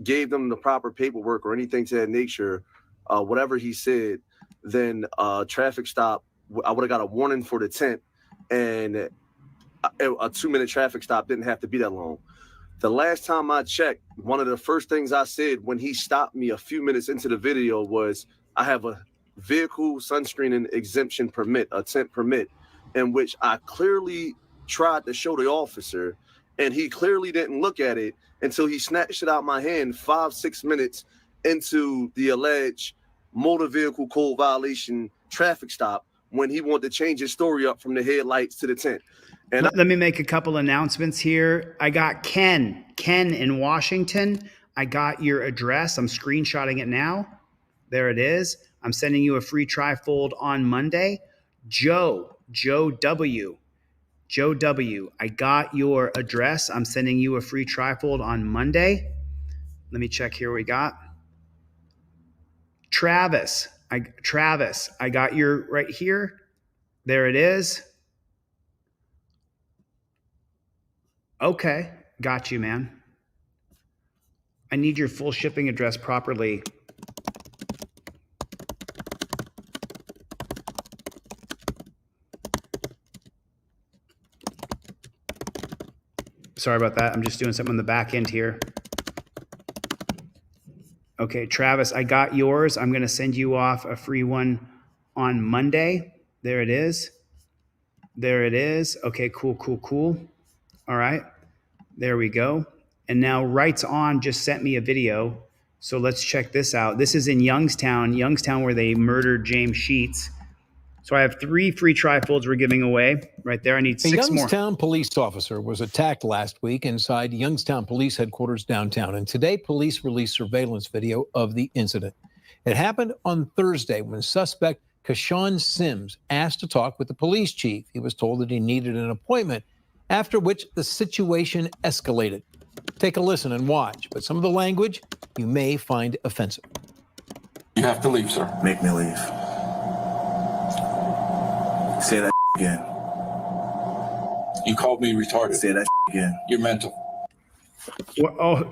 gave them the proper paperwork or anything to that nature, whatever he said, then traffic stop, I would have got a warning for the tent, and a 2-minute traffic stop didn't have to be that long. The last time I checked, one of the first things I said when he stopped me a few minutes into the video was, I have a vehicle sunscreening exemption permit, a tent permit, in which I clearly tried to show the officer, and he clearly didn't look at it until he snatched it out of my hand 5-6 minutes into the alleged motor vehicle code violation traffic stop, when he wanted to change his story up from the headlights to the tent. And let me make a couple announcements here. I got Ken in Washington. I got your address. I'm screenshotting it now. There it is. I'm sending you a free trifold on Monday. Joe W. I got your address. I'm sending you a free trifold on Monday. Let me check here what we got. Travis, I got your right here. There it is. Okay, got you, man. I need your full shipping address properly. Sorry about that. I'm just doing something on the back end here. Okay, Travis, I got yours. I'm going to send you off a free one on Monday. There it is. There it is. Okay, cool. All right, there we go. And now Rights On just sent me a video. So let's check this out. This is in Youngstown, where they murdered James Sheets. So I have 3 free trifolds we're giving away right there. I need 6 more. A Youngstown police officer was attacked last week inside Youngstown Police Headquarters downtown. And today, police released surveillance video of the incident. It happened on Thursday when suspect Kashawn Sims asked to talk with the police chief. He was told that he needed an appointment, after which the situation escalated. Take a listen and watch, but some of the language you may find offensive. You have to leave, sir. Make me leave. Say that again. You called me retarded. Say that again. You're mental. Well, oh,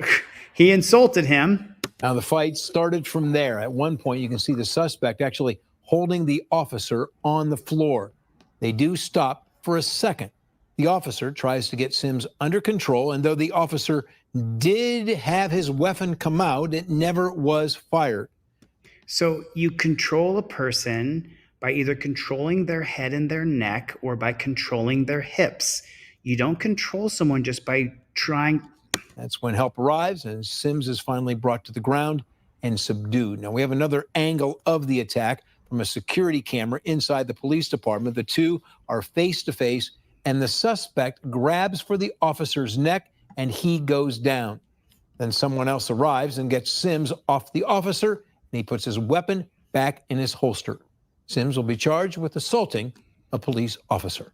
he insulted him. Now, the fight started from there. At one point, you can see the suspect actually holding the officer on the floor. They do stop for a second. The officer tries to get Sims under control, and though the officer did have his weapon come out, it never was fired. So you control a person by either controlling their head and their neck or by controlling their hips. You don't control someone just by trying. That's when help arrives, and Sims is finally brought to the ground and subdued. Now, we have another angle of the attack from a security camera inside the police department. The two are face-to-face, and the suspect grabs for the officer's neck, and he goes down. Then someone else arrives and gets Sims off the officer, and he puts his weapon back in his holster. Sims will be charged with assaulting a police officer.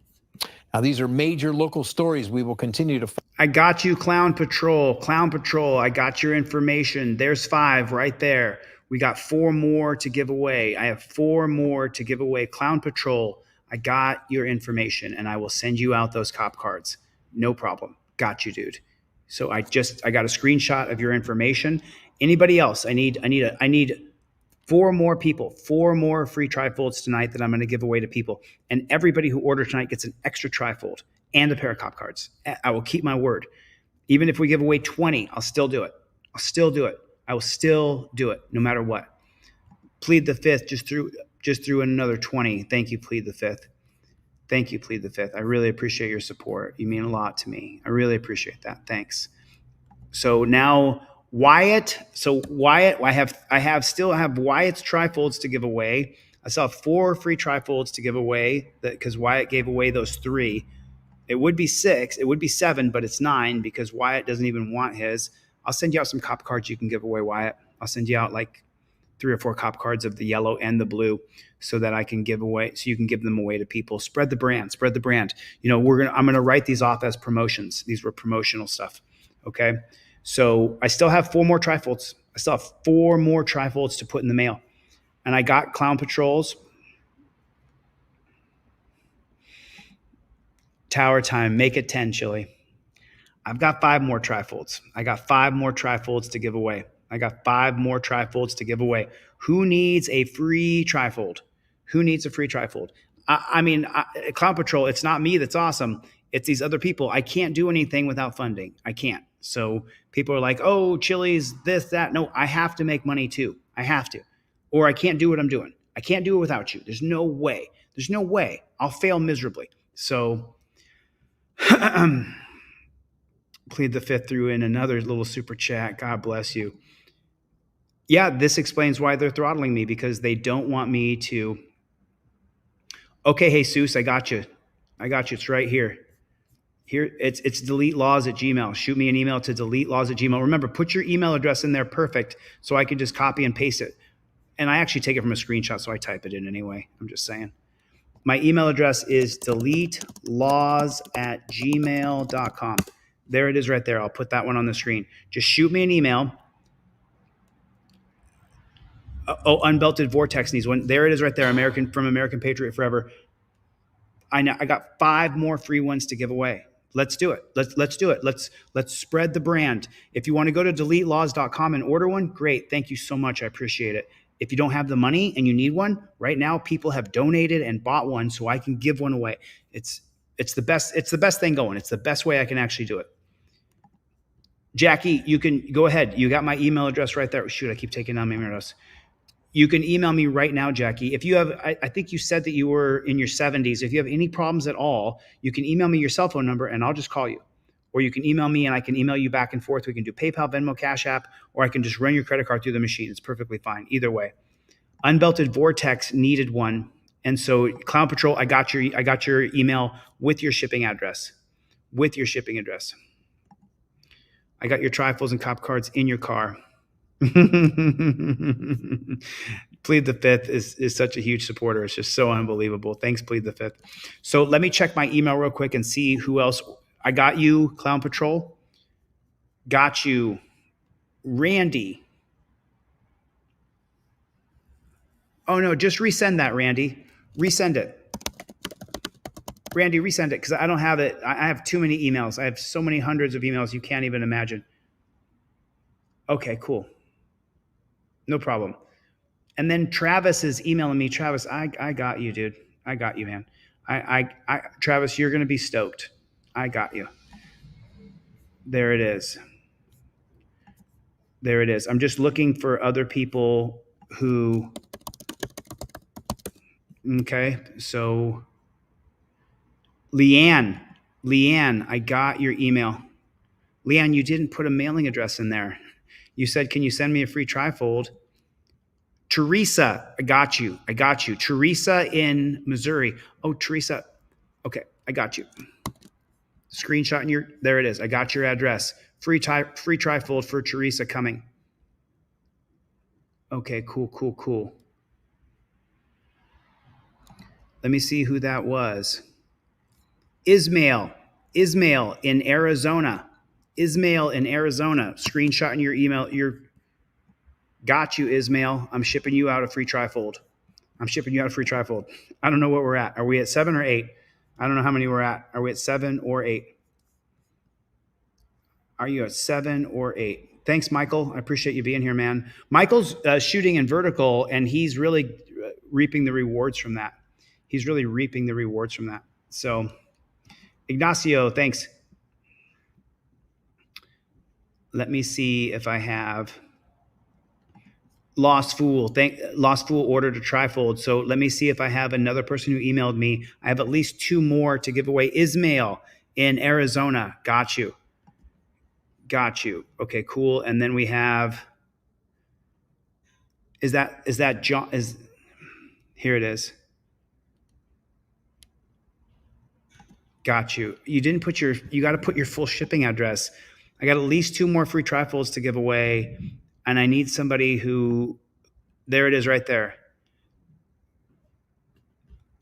Now, these are major local stories we will continue to. I got you, Clown Patrol. Clown Patrol, I got your information. There's 5 right there. We got 4 more to give away. I have 4 more to give away. Clown Patrol, I got your information, and I will send you out those cop cards. No problem. Got you, dude. So I got a screenshot of your information. Anybody else? I need 4 more people, 4 more free trifolds tonight that I'm going to give away to people. And everybody who orders tonight gets an extra trifold and a pair of cop cards. I will keep my word. Even if we give away 20, I'll still do it. I will still do it no matter what. Plead the 5th. just threw in another 20. Thank you, Plead the Fifth. Thank you, Plead the Fifth. I really appreciate your support. You mean a lot to me. I really appreciate that. Thanks. So now Wyatt. So Wyatt, I still have Wyatt's trifolds to give away. I still have 4 free trifolds to give away because Wyatt gave away those 3. It would be 6. It would be 7, but it's 9 because Wyatt doesn't even want his. I'll send you out some cop cards you can give away, Wyatt. I'll send you out like 3 or 4 cop cards of the yellow and the blue so that I can give away, so you can give them away to people. Spread the brand, spread the brand. You know, I'm going to write these off as promotions. These were promotional stuff. Okay. So I still have 4 more trifolds. I still have 4 more trifolds to put in the mail. And I got Clown Patrols. Tower time, make it 10, Chili. I've got 5 more trifolds. I got 5 more trifolds to give away. I got 5 more trifolds to give away. Who needs a free trifold? Who needs a free trifold? I mean, Clown Patrol, it's not me that's awesome. It's these other people. I can't do anything without funding. I can't. So people are like, oh, Chili's this, that. No, I have to make money too. I have to. Or I can't do what I'm doing. I can't do it without you. There's no way. There's no way. I'll fail miserably. So Plead the Fifth threw in another little super chat. God bless you. Yeah, this explains why they're throttling me, because they don't want me to. Okay, Jesus, I got you. I got you. It's right here. Here, it's deletelaws@gmail. Shoot me an email to deletelaws@gmail. Remember, put your email address in there perfect so I can just copy and paste it. And I actually take it from a screenshot, so I type it in anyway. I'm just saying. My email address is deletelaws@gmail.com. There it is right there. I'll put that one on the screen. Just shoot me an email. Oh, Unbelted Vortex needs one. There it is right there. From American Patriot Forever. I got 5 more free ones to give away. Let's do it. Let's do it. Let's spread the brand. If you want to go to deletelaws.com and order one, great. Thank you so much. I appreciate it. If you don't have the money and you need one, right now people have donated and bought one so I can give one away. It's the best thing going. It's the best way I can actually do it. Jackie, you can go ahead. You got my email address right there. Shoot, I keep taking down my email address. You can email me right now, Jackie. If you have, I think you said that you were in your 70s. If you have any problems at all, you can email me your cell phone number and I'll just call you. Or you can email me and I can email you back and forth. We can do PayPal, Venmo, Cash App, or I can just run your credit card through the machine. It's perfectly fine. Either way. Unbelted Vortex needed one. And so Clown Patrol, I got your email with your shipping address. With your shipping address. I got your trifolds and cop cards in your car. Plead the Fifth is such a huge supporter. It's just so unbelievable. Thanks, Plead the Fifth. So let me check my email real quick and see who else. I got you, Clown Patrol. Got you, Randy. Oh no, just resend that, Randy. Resend it. Randy, resend it because I don't have it. I have too many emails. I have so many hundreds of emails you can't even imagine. Okay, cool. No problem. And then Travis is emailing me. Travis, I got you, dude. I got you, man. Travis, you're going to be stoked. I got you. There it is. There it is. I'm just looking for other people who. Okay, so Leanne, I got your email. Leanne, you didn't put a mailing address in there. You said, can you send me a free trifold? Teresa, I got you. Teresa in Missouri. Oh, Teresa. Okay, I got you. Screenshot in your, there it is. I got your address. Free trifold for Teresa coming. Okay, cool. Let me see who that was. Ismail in Arizona. Screenshot in your email. Got you, Ismail. I'm shipping you out a free trifold. I don't know what we're at. Are we at 7 or 8? I don't know how many we're at. Are we at 7 or 8? Are you at 7 or 8? Thanks, Michael. I appreciate you being here, man. Michael's shooting in vertical, and he's really reaping the rewards from that. So, Ignacio, thanks. Let me see if I have. Lost Fool ordered a trifold. So let me see if I have another person who emailed me. I have at least 2 more to give away. Ismail in Arizona. Got you. Okay, cool. And then we have, is that John? Here it is. Got you. You didn't put you got to put your full shipping address. I got at least 2 more free trifolds to give away. And I need somebody who, there it is right there.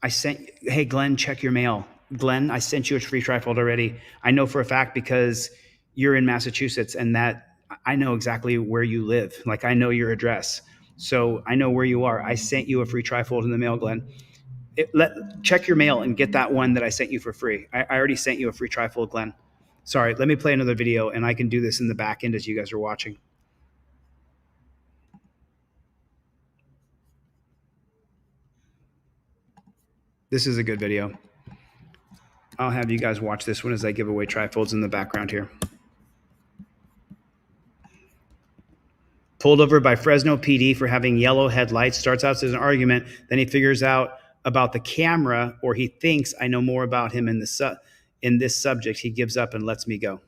Hey, Glenn, check your mail. Glenn, I sent you a free trifold already. I know for a fact because you're in Massachusetts and that I know exactly where you live. Like I know your address. So I know where you are. I sent you a free trifold in the mail, Glenn. Check your mail and get that one that I sent you for free. I already sent you a free trifold, Glenn. Sorry, let me play another video and I can do this in the back end as you guys are watching. This is a good video. I'll have you guys watch this one as I give away trifolds in the background here. Pulled over by Fresno PD for having yellow headlights. Starts out as an argument. Then he figures out about the camera, or he thinks I know more about him in this subject. He gives up and lets me go.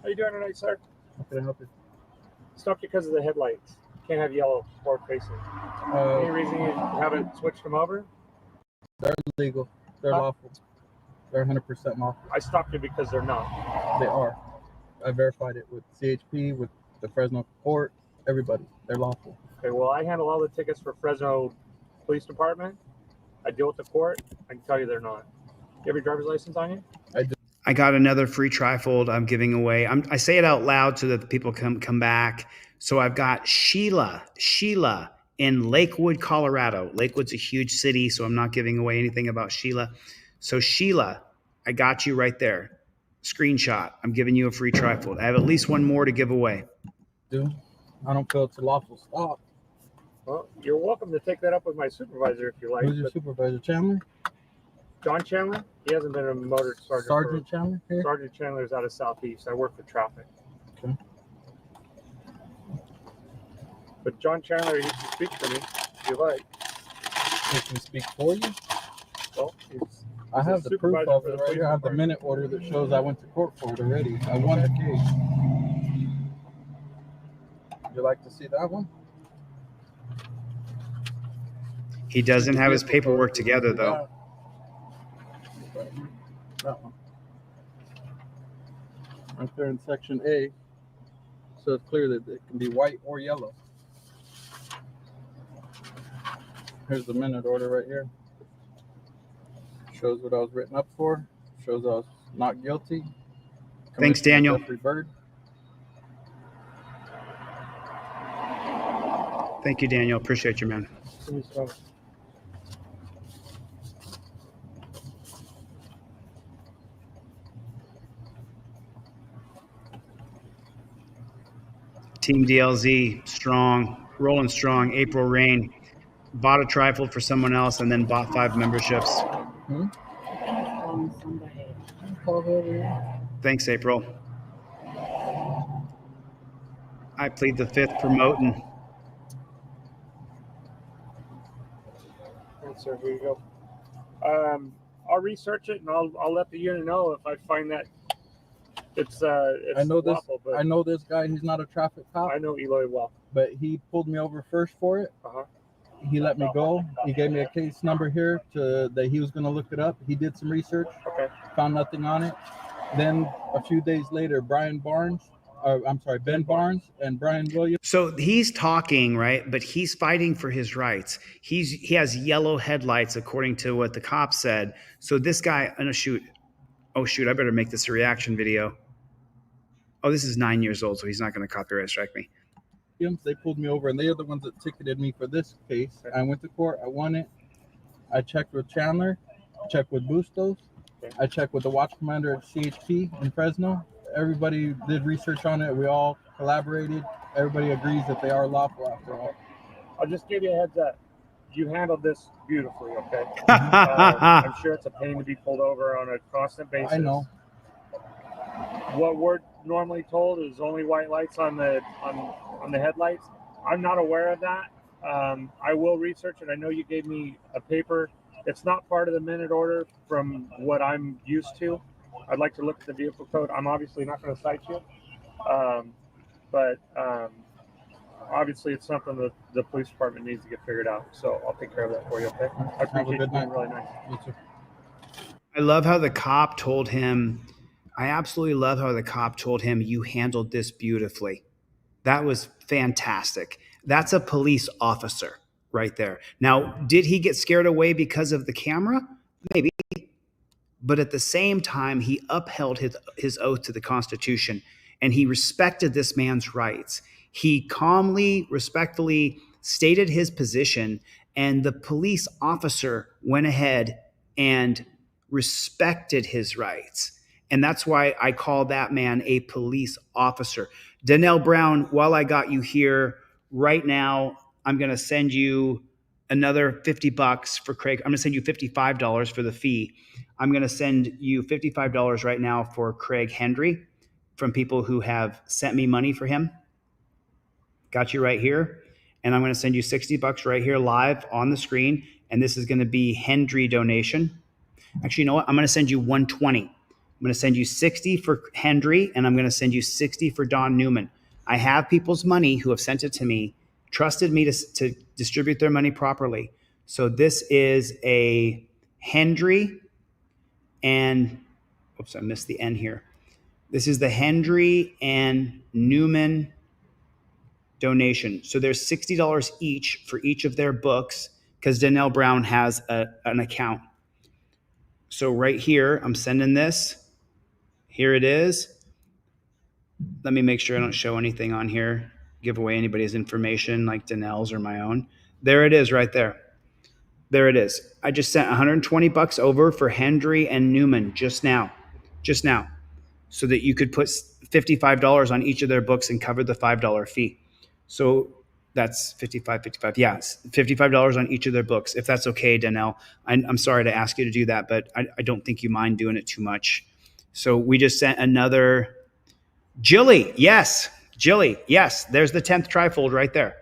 How you doing tonight, sir? How can I help you? Stopped you because of the headlights. Can't have yellow forward facing. Any reason you haven't switched them over? They're legal. They're lawful. They're 100% lawful. I stopped you because they're not. They are. I verified it with CHP, with the Fresno court, everybody. They're lawful. Okay, well, I handle all the tickets for Fresno Police Department. I deal with the court. I can tell you they're not. You have your driver's license on you? I do. I got another free trifold I'm giving away. I say it out loud so that the people come back. So I've got Sheila in Lakewood, Colorado. Lakewood's a huge city, so I'm not giving away anything about Sheila. So Sheila, I got you right there. Screenshot. I'm giving you a free trifold. I have at least 1 more to give away. Dude, I don't feel it's a lawful stop. Well, you're welcome to take that up with my supervisor if you like. Who's your supervisor, Chandler? John Chandler? He hasn't been a motor sergeant. Sergeant Chandler? Here? Sergeant Chandler's out of Southeast. I work for traffic. Okay. But John Chandler, he can speak for me if you like. He can speak for you? Well, I have the proof of it right here. I have the minute order that shows I went to court for it already. I won the case. Would you like to see that one? He doesn't have his paperwork together, though. That one. Right there in section A. So it's clear that it can be white or yellow. Here's the minute order right here. Shows what I was written up for. Shows I was not guilty. Thanks, Daniel. Jeffrey Bird. Thank you, Daniel. Appreciate you, man. Team DLZ, strong, rolling strong. April Rain, bought a trifold for someone else and then bought 5 memberships. Thanks, April. I plead the 5th promoting. Thanks, sir. Here you go. I'll research it and I'll let the unit know if I find that it's I know this. lawful, but I know this guy. He's not a traffic cop. I know Eloy well. But he pulled me over first for it. He let me go. He gave me a case number here that he was going to look it up. He did some research. Okay. Found nothing on it. Then a few days later, Ben Barnes and Brian Williams. So he's talking, right? But he's fighting for his rights. He has yellow headlights, according to what the cop said. So this guy, oh shoot, I better make this a reaction video. Oh, this is 9 years old, so he's not going to copyright strike me. They pulled me over, and they are the ones that ticketed me for this case. I went to court. I won it. I checked with Chandler. I checked with Bustos. I checked with the watch commander at CHP in Fresno. Everybody did research on it. We all collaborated. Everybody agrees that they are lawful after all. I'll just give you a heads up. You handled this beautifully, okay? I'm sure it's a pain to be pulled over on a constant basis. I know. What we're normally told is only white lights on the headlights. I'm not aware of that. I will research it. I know you gave me a paper. It's not part of the minute order from what I'm used to. I'd like to look at the vehicle code. I'm obviously not going to cite you, but obviously it's something that the police department needs to get figured out. So I'll take care of that for you, okay? I appreciate you being really nice. You too. I love how the cop told him, I absolutely love how the cop told him, you handled this beautifully. That was fantastic. That's a police officer right there. Now, did he get scared away because of the camera? Maybe. But at the same time, he upheld his oath to the Constitution, and he respected this man's rights. He calmly, respectfully stated his position, and the police officer went ahead and respected his rights. And that's why I call that man a police officer. Donnell Brown, while I got you here right now, I'm going to send you another $50 for Craig. I'm going to send you $55 for the fee. I'm going to send you $55 right now for Craig Hendry from people who have sent me money for him. Got you right here. And I'm going to send you $60 right here live on the screen. And this is going to be Hendry donation. Actually, you know what? I'm going to send you $120. I'm going to send you $60 for Hendry, and I'm going to send you $60 for Don Newman. I have people's money who have sent it to me, trusted me to distribute their money properly. So this is a Hendry and, oops, I missed the N here. This is the Hendry and Newman donation. So there's $60 each for each of their books because Donnell Brown has an account. So right here, I'm sending this. Here it is. Let me make sure I don't show anything on here, give away anybody's information like Donnell's or my own. There it is right there. There it is. I just sent $120 over for Hendry and Newman just now, so that you could put $55 on each of their books and cover the $5 fee. So that's $55. Yeah, $55 on each of their books. If that's okay, Donnell. I'm sorry to ask you to do that, but I don't think you mind doing it too much. So we just sent another Jilly. Yes. Jilly. Yes. There's the 10th trifold right there.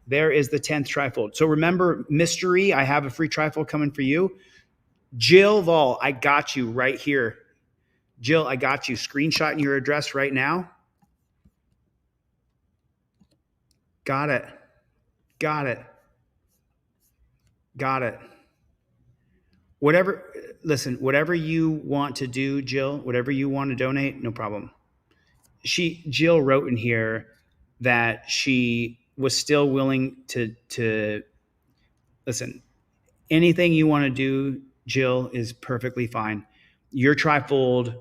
There is the 10th trifold. So remember, Mystery, I have a free trifold coming for you. Jill Vol, I got you right here. Jill, I got you. Screenshotting your address right now. Got it. Got it. Got it. Whatever you want to do, Jill, whatever you want to donate, no problem. Jill wrote in here that she was still willing to listen. Anything you want to do, Jill, is perfectly fine. Your trifold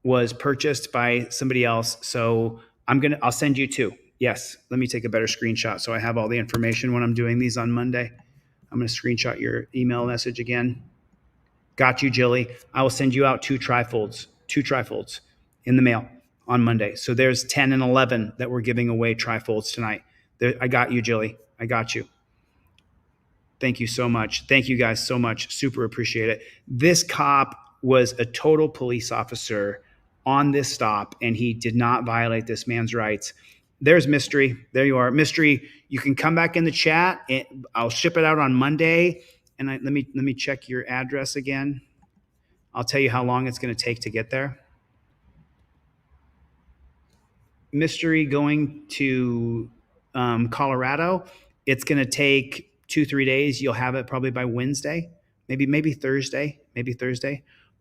was purchased by somebody else, so I'll send you two. Yes, let me take a better screenshot so I have all the information when I'm doing these on Monday. I'm going to screenshot your email message again. Got you, Jilly. I will send you out two trifolds in the mail on Monday. So there's 10 and 11 that we're giving away trifolds tonight. I got you, Jilly. I got you. Thank you so much. Thank you guys so much. Super appreciate it. This cop was a total police officer on this stop, and he did not violate this man's rights. There's Mystery. There you are. Mystery, you can come back in the chat. I'll ship it out on Monday. And let me check your address again. I'll tell you how long it's going to take to get there. Mystery going to Colorado. It's going to take 2-3 days. You'll have it probably by Wednesday, maybe Thursday,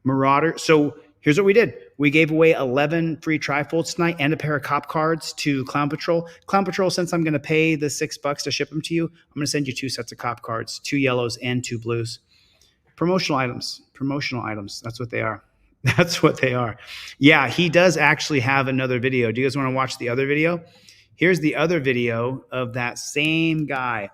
Marauder. So here's what we did. We gave away 11 free trifolds tonight and a pair of cop cards to Clown Patrol. Clown Patrol, since I'm going to pay the $6 to ship them to you, I'm going to send you 2 sets of cop cards, 2 yellows and 2 blues. Promotional items. That's what they are. That's what they are. Yeah, he does actually have another video. Do you guys want to watch the other video? Here's the other video of that same guy,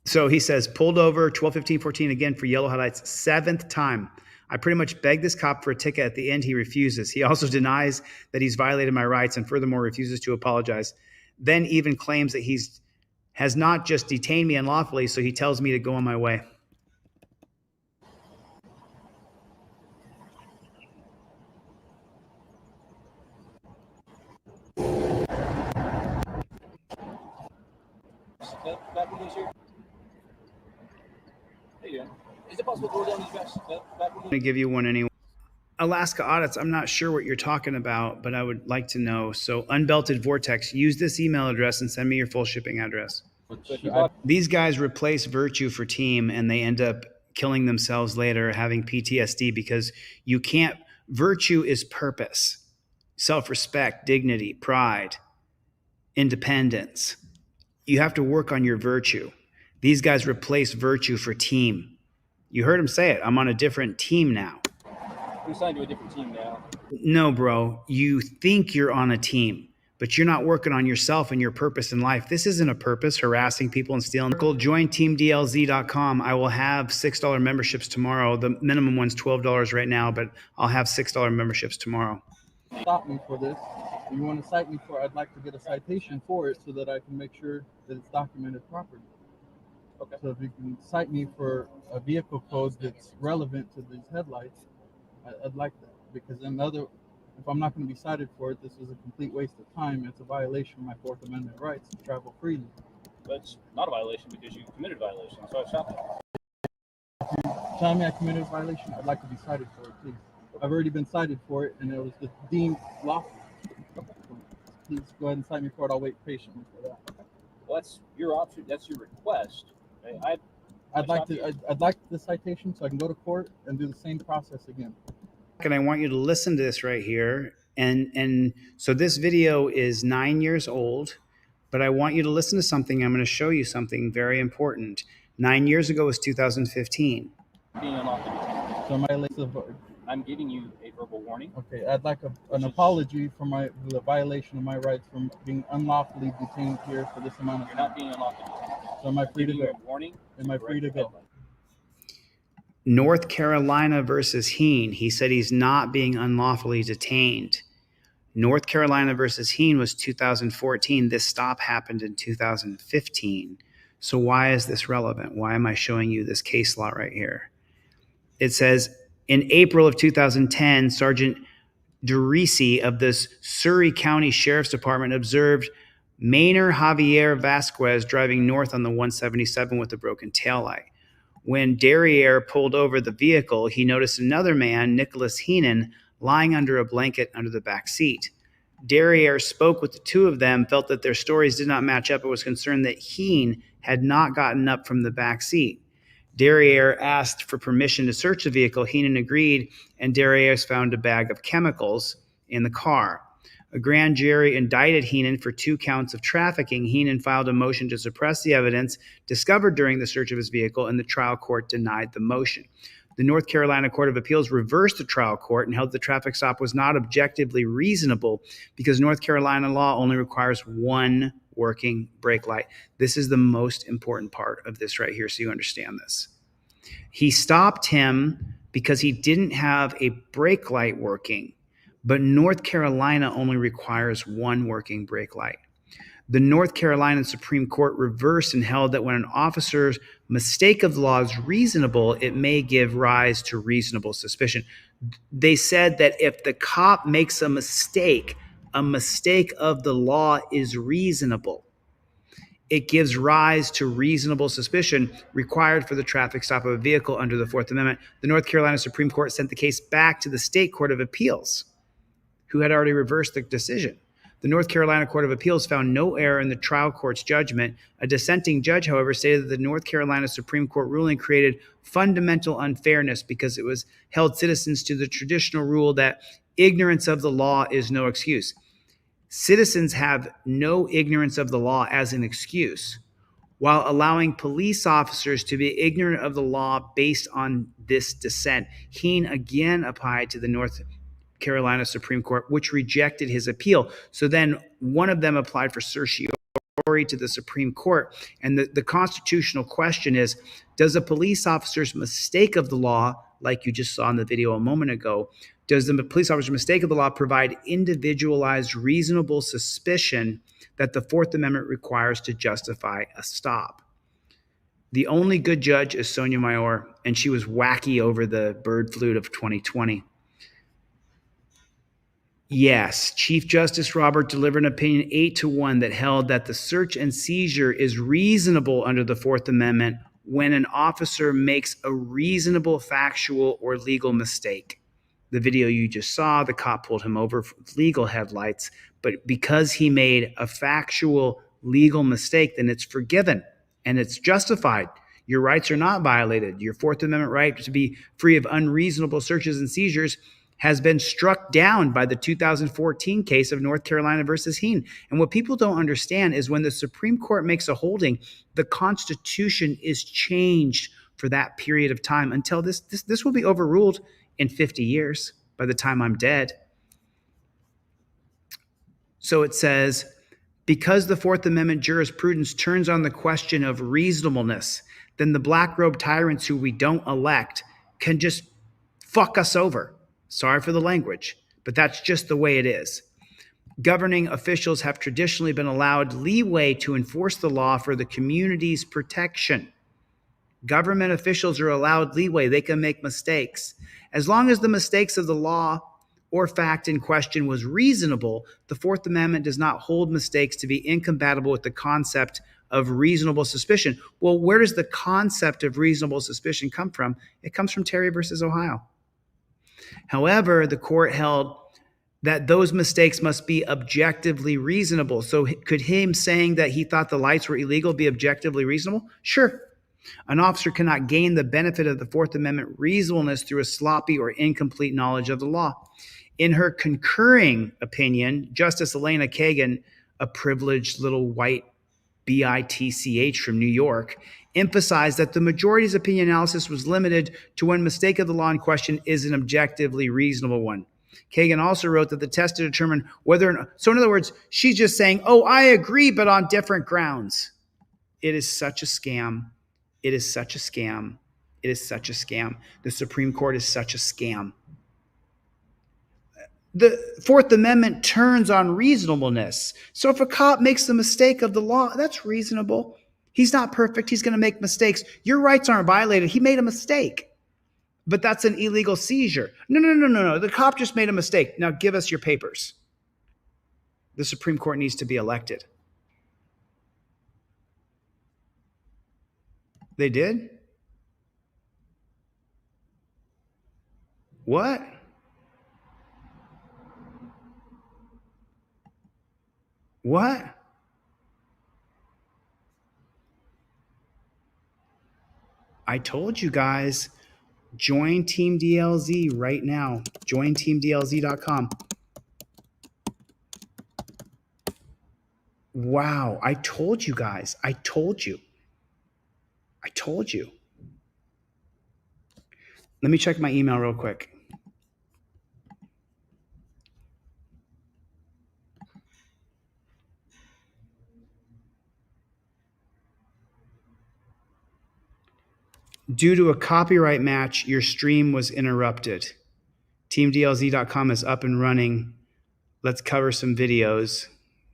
So he says, pulled over 12, 15, 14 again for yellow highlights, 7th time. I pretty much begged this cop for a ticket. At the end, he refuses. He also denies that he's violated my rights and furthermore refuses to apologize. Then even claims that has not just detained me unlawfully, so he tells me to go on my way. Is it possible to go down these tracks? I'm going to give you one anyway. Alaska audits, I'm not sure what you're talking about, but I would like to know. So Unbelted Vortex, use this email address and send me your full shipping address. These guys replace virtue for team and they end up killing themselves later, having PTSD because you can't, virtue is purpose, self-respect, dignity, pride, independence. You have to work on your virtue. These guys replace virtue for team. You heard him say it. I'm on a different team now. We signed to a different team now. No, bro. You think you're on a team, but you're not working on yourself and your purpose in life. This isn't a purpose, harassing people and stealing. Join teamdlz.com. I will have $6 memberships tomorrow. The minimum one's $12 right now, but I'll have $6 memberships tomorrow. Stop me for this. If you want to cite me for it, I'd like to get a citation for it so that I can make sure that it's documented properly. Okay. So if you can cite me for a vehicle code that's relevant to these headlights, I'd like that, because if I'm not going to be cited for it, this is a complete waste of time. It's a violation of my Fourth Amendment rights to travel freely. But it's not a violation because you committed a violation, so I stopped you. If you tell me I committed a violation, I'd like to be cited for it, please. I've already been cited for it, and it was deemed lawful. Please go ahead and cite me for it. I'll wait patiently for that. Well, that's your option. That's your request. I'd like the citation so I can go to court and do the same process again. And I want you to listen to this right here. And so this video is 9 years old, but I want you to listen to something. I'm going to show you something very important. 9 years ago was 2015. Being unlawfully detained. So my list of I'm giving you a verbal warning. Okay, I'd like an apology for the violation of my rights from being unlawfully detained here for this amount of time. You're not being unlawfully detained. So am I free to go? Warning. Am I free to go? North Carolina versus Heen. He said he's not being unlawfully detained. North Carolina versus Heen was 2014. This stop happened in 2015. So why is this relevant? Why am I showing you this case law right here? It says, in April of 2010, Sergeant Derisi of the Surrey County Sheriff's Department observed Maynard Javier Vasquez driving north on the 177 with a broken taillight. When Derriere pulled over the vehicle, he noticed another man, Nicholas Heenan, lying under a blanket under the back seat. Derriere spoke with the two of them, felt that their stories did not match up, and was concerned that Heen had not gotten up from the back seat. Derriere asked for permission to search the vehicle. Heenan agreed, and Derriere found a bag of chemicals in the car. A grand jury indicted Heenan for 2 counts of trafficking. Heenan filed a motion to suppress the evidence discovered during the search of his vehicle, and the trial court denied the motion. The North Carolina Court of Appeals reversed the trial court and held the traffic stop was not objectively reasonable because North Carolina law only requires 1 working brake light. This is the most important part of this right here, so you understand this. He stopped him because he didn't have a brake light working, but North Carolina only requires 1 working brake light. The North Carolina Supreme Court reversed and held that when an officer's mistake of the law is reasonable, it may give rise to reasonable suspicion. They said that if the cop makes a mistake of the law is reasonable. It gives rise to reasonable suspicion required for the traffic stop of a vehicle under the Fourth Amendment. The North Carolina Supreme Court sent the case back to the State Court of Appeals, who had already reversed the decision. The North Carolina Court of Appeals found no error in the trial court's judgment. A dissenting judge, however, stated that the North Carolina Supreme Court ruling created fundamental unfairness because it was held citizens to the traditional rule that ignorance of the law is no excuse. Citizens have no ignorance of the law as an excuse, while allowing police officers to be ignorant of the law based on this dissent. Heen again applied to the North Carolina Supreme Court, which rejected his appeal. So then one of them applied for certiorari to the Supreme Court. And the constitutional question is, does a police officer's mistake of the law like you just saw in the video a moment ago, does the police officer's mistake of the law provide individualized reasonable suspicion that the Fourth Amendment requires to justify a stop? The only good judge is Sotomayor, and she was wacky over the bird flu of 2020. Yes, Chief Justice Robert delivered an opinion 8-1 that held that the search and seizure is reasonable under the Fourth Amendment when an officer makes a reasonable factual or legal mistake. The video you just saw, the cop pulled him over for legal headlights, but because he made a factual legal mistake, then it's forgiven and it's justified. Your rights are not violated. Your Fourth Amendment right to be free of unreasonable searches and seizures has been struck down by the 2014 case of North Carolina versus Heen. And what people don't understand is when the Supreme Court makes a holding, the Constitution is changed for that period of time until this will be overruled in 50 years by the time I'm dead. So it says, because the Fourth Amendment jurisprudence turns on the question of reasonableness, then the black robe tyrants who we don't elect can just fuck us over. Sorry for the language, but that's just the way it is. Governing officials have traditionally been allowed leeway to enforce the law for the community's protection. Government officials are allowed leeway. They can make mistakes. As long as the mistakes of the law or fact in question was reasonable, the Fourth Amendment does not hold mistakes to be incompatible with the concept of reasonable suspicion. Well, where does the concept of reasonable suspicion come from? It comes from Terry versus Ohio. However, the court held that those mistakes must be objectively reasonable. So could him saying that he thought the lights were illegal be objectively reasonable? Sure. An officer cannot gain the benefit of the Fourth Amendment reasonableness through a sloppy or incomplete knowledge of the law. In her concurring opinion, Justice Elena Kagan, a privileged little white bitch from New York, emphasized that the majority's opinion analysis was limited to when mistake of the law in question is an objectively reasonable one. Kagan also wrote that the test to determine whether, so in other words, she's just saying, oh, I agree, but on different grounds. It is such a scam. It is such a scam. It is such a scam. The Supreme Court is such a scam. The Fourth Amendment turns on reasonableness. So if a cop makes the mistake of the law, that's reasonable. He's not perfect. He's going to make mistakes. Your rights aren't violated. He made a mistake. But that's an illegal seizure. No. The cop just made a mistake. Now give us your papers. The Supreme Court needs to be elected. They did? What? What? I told you guys, join Team DLZ right now. Join teamdlz.com. Wow, I told you guys. I told you. Let me check my email real quick. Due to a copyright match, your stream was interrupted. TeamDLZ.com is up and running. Let's cover some videos.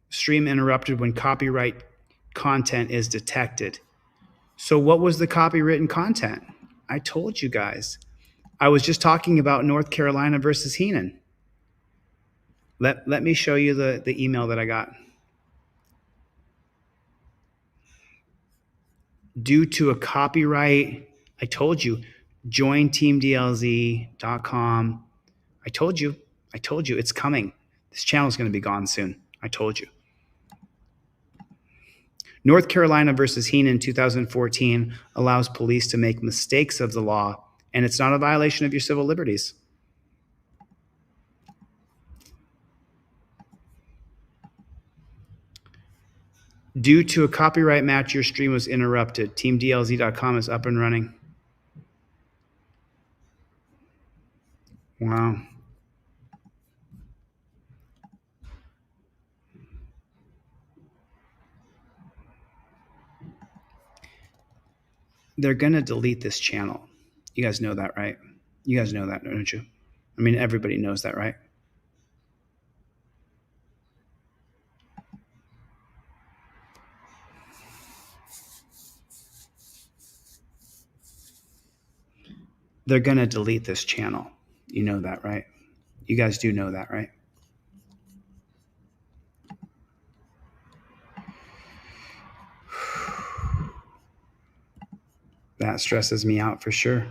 Stream interrupted when copyright content is detected. So what was the copywritten content? I told you guys. I was just talking about North Carolina versus Heenan. Let me show you the email that I got. Due to a copyright, I told you, join teamdlz.com. I told you, it's coming. This channel is going to be gone soon. I told you. North Carolina versus Heenan 2014 allows police to make mistakes of the law, and it's not a violation of your civil liberties. Due to a copyright match, your stream was interrupted. TeamDLZ.com is up and running. Wow. They're going to delete this channel. You guys know that, right? You guys know that, don't you? I mean, everybody knows that, right? They're going to delete this channel. You know that, right? You guys do know that, right? That stresses me out for sure.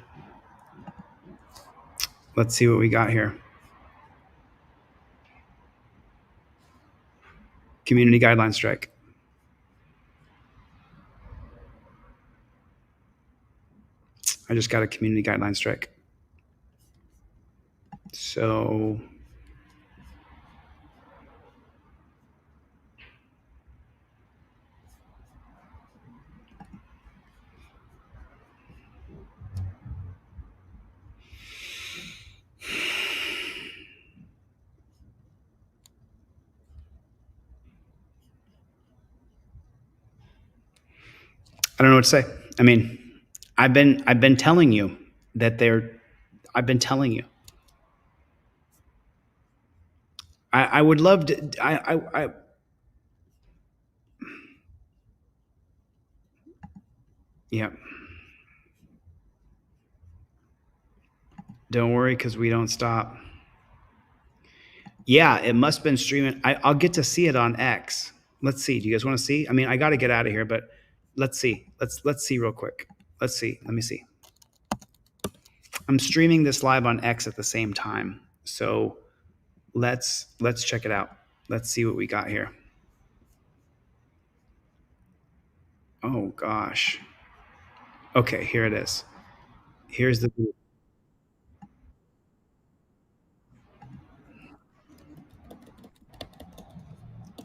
Let's see what we got here. Community guideline strike. I just got a community guideline strike. So I don't know what to say. I mean, I've been telling you that I've been telling you. I would love to. Yeah. Don't worry, because we don't stop. Yeah, it must have been streaming. I'll get to see it on X. Let's see. Do you guys want to see? I mean, I got to get out of here, but let's see. Let's see real quick. Let's see. Let me see. I'm streaming this live on X at the same time. So let's check it out. Let's see what we got here. Oh gosh. Okay, here it is. Here's the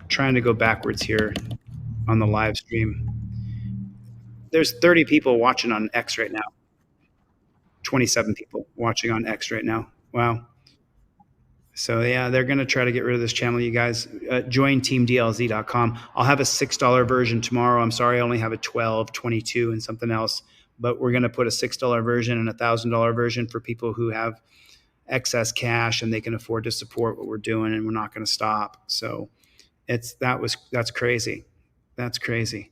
trying to go backwards here on the live stream. There's 30 people watching on X right now. 27 people watching on X right now. Wow. So yeah, they're going to try to get rid of this channel, you guys. Join teamdlz.com. I'll have a $6 version tomorrow. I'm sorry, I only have a 12, 22, and something else. But we're going to put a $6 version and a $1,000 version for people who have excess cash and they can afford to support what we're doing, and we're not going to stop. So that's crazy. That's crazy.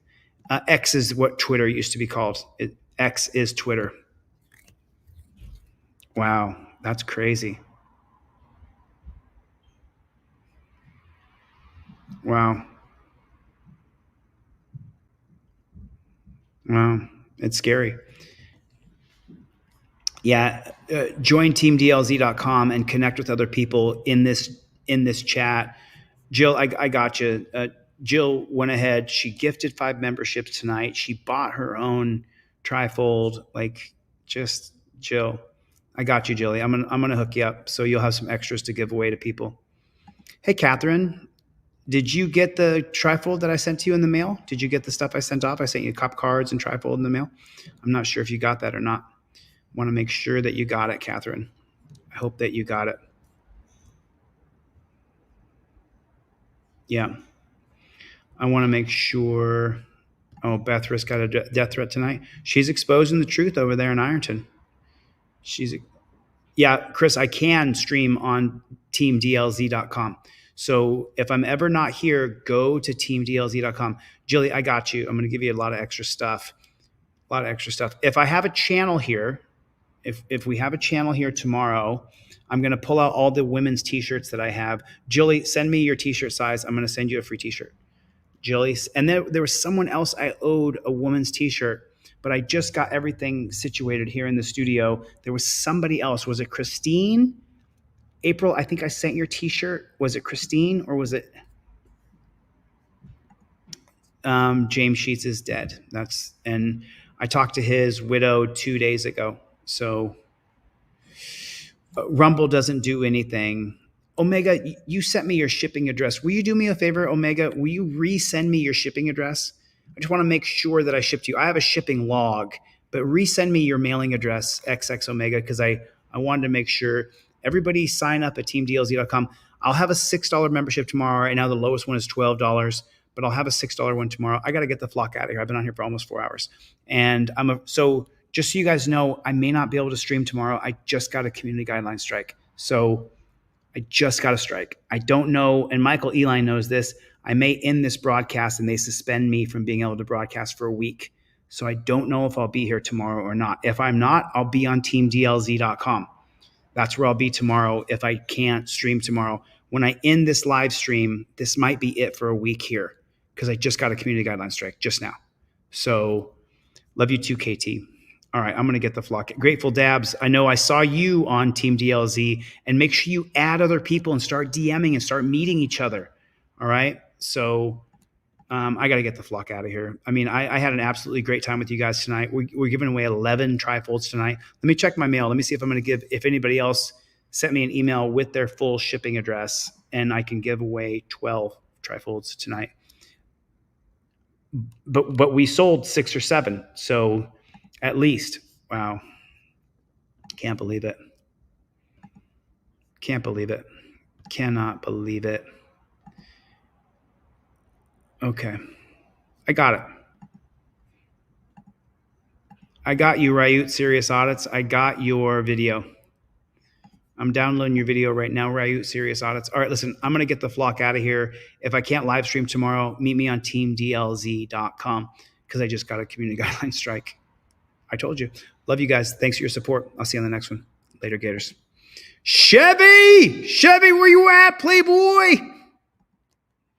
X is what Twitter used to be called. X is Twitter. Wow, that's crazy. Wow. Wow, it's scary. Yeah, join teamdlz.com and connect with other people in this chat. Jill, I got you. Jill went ahead. She gifted 5 memberships tonight. She bought her own trifold. Like, just Jill, I got you, Jilly. I'm gonna hook you up so you'll have some extras to give away to people. Hey, Catherine, did you get the trifold that I sent to you in the mail? Did you get the stuff I sent off? I sent you cop cards and trifold in the mail. I'm not sure if you got that or not. Want to make sure that you got it, Catherine. I hope that you got it. Yeah. I want to make sure. Oh, Beth Risk got a death threat tonight. She's exposing the truth over there in Ironton. Yeah, Chris, I can stream on teamdlz.com. So if I'm ever not here, go to teamdlz.com. Jilly, I got you. I'm going to give you a lot of extra stuff. If I have a channel here, if we have a channel here tomorrow, I'm going to pull out all the women's t-shirts that I have. Jilly, send me your t-shirt size. I'm going to send you a free t-shirt. Jilly, and there was someone else I owed a woman's t-shirt, but I just got everything situated here in the studio. There was somebody else. Was it Christine? April, I think I sent your t-shirt. Was it Christine or was it James Sheets is dead. And I talked to his widow 2 days ago. So Rumble doesn't do anything. Omega, you sent me your shipping address. Will you do me a favor, Omega? Will you resend me your shipping address? I just want to make sure that I shipped you. I have a shipping log, but resend me your mailing address, XX Omega, because I wanted to make sure. Everybody sign up at teamdlz.com. I'll have a $6 membership tomorrow. Right now, the lowest one is $12, but I'll have a $6 one tomorrow. I got to get the flock out of here. I've been on here for almost 4 hours. And so just so you guys know, I may not be able to stream tomorrow. I just got a community guideline strike. So I just got a strike. I don't know, and Michael Eli knows this. I may end this broadcast and they suspend me from being able to broadcast for a week. So I don't know if I'll be here tomorrow or not. If I'm not, I'll be on teamdlz.com. That's where I'll be tomorrow if I can't stream tomorrow. When I end this live stream, this might be it for a week here because I just got a community guideline strike just now. So love you too, KT. All right, I'm going to get the flock. Grateful Dabs, I know I saw you on Team DLZ, and make sure you add other people and start DMing and start meeting each other. All right, so I got to get the flock out of here. I mean, I had an absolutely great time with you guys tonight. We're giving away 11 trifolds tonight. Let me check my mail. Let me see if I'm going to give, if anybody else sent me an email with their full shipping address, and I can give away 12 trifolds tonight. But we sold 6 or 7, so at least. Wow. Can't believe it. Can't believe it. Cannot believe it. Okay. I got it. I got you, Ryut Serious Audits. I got your video. I'm downloading your video right now, Ryut Serious Audits. All right, listen, I'm going to get the flock out of here. If I can't live stream tomorrow, meet me on teamdlz.com because I just got a community guideline strike. I told you. Love you guys. Thanks for your support. I'll see you on the next one. Later, Gators. Chevy! Chevy, where you at, Playboy?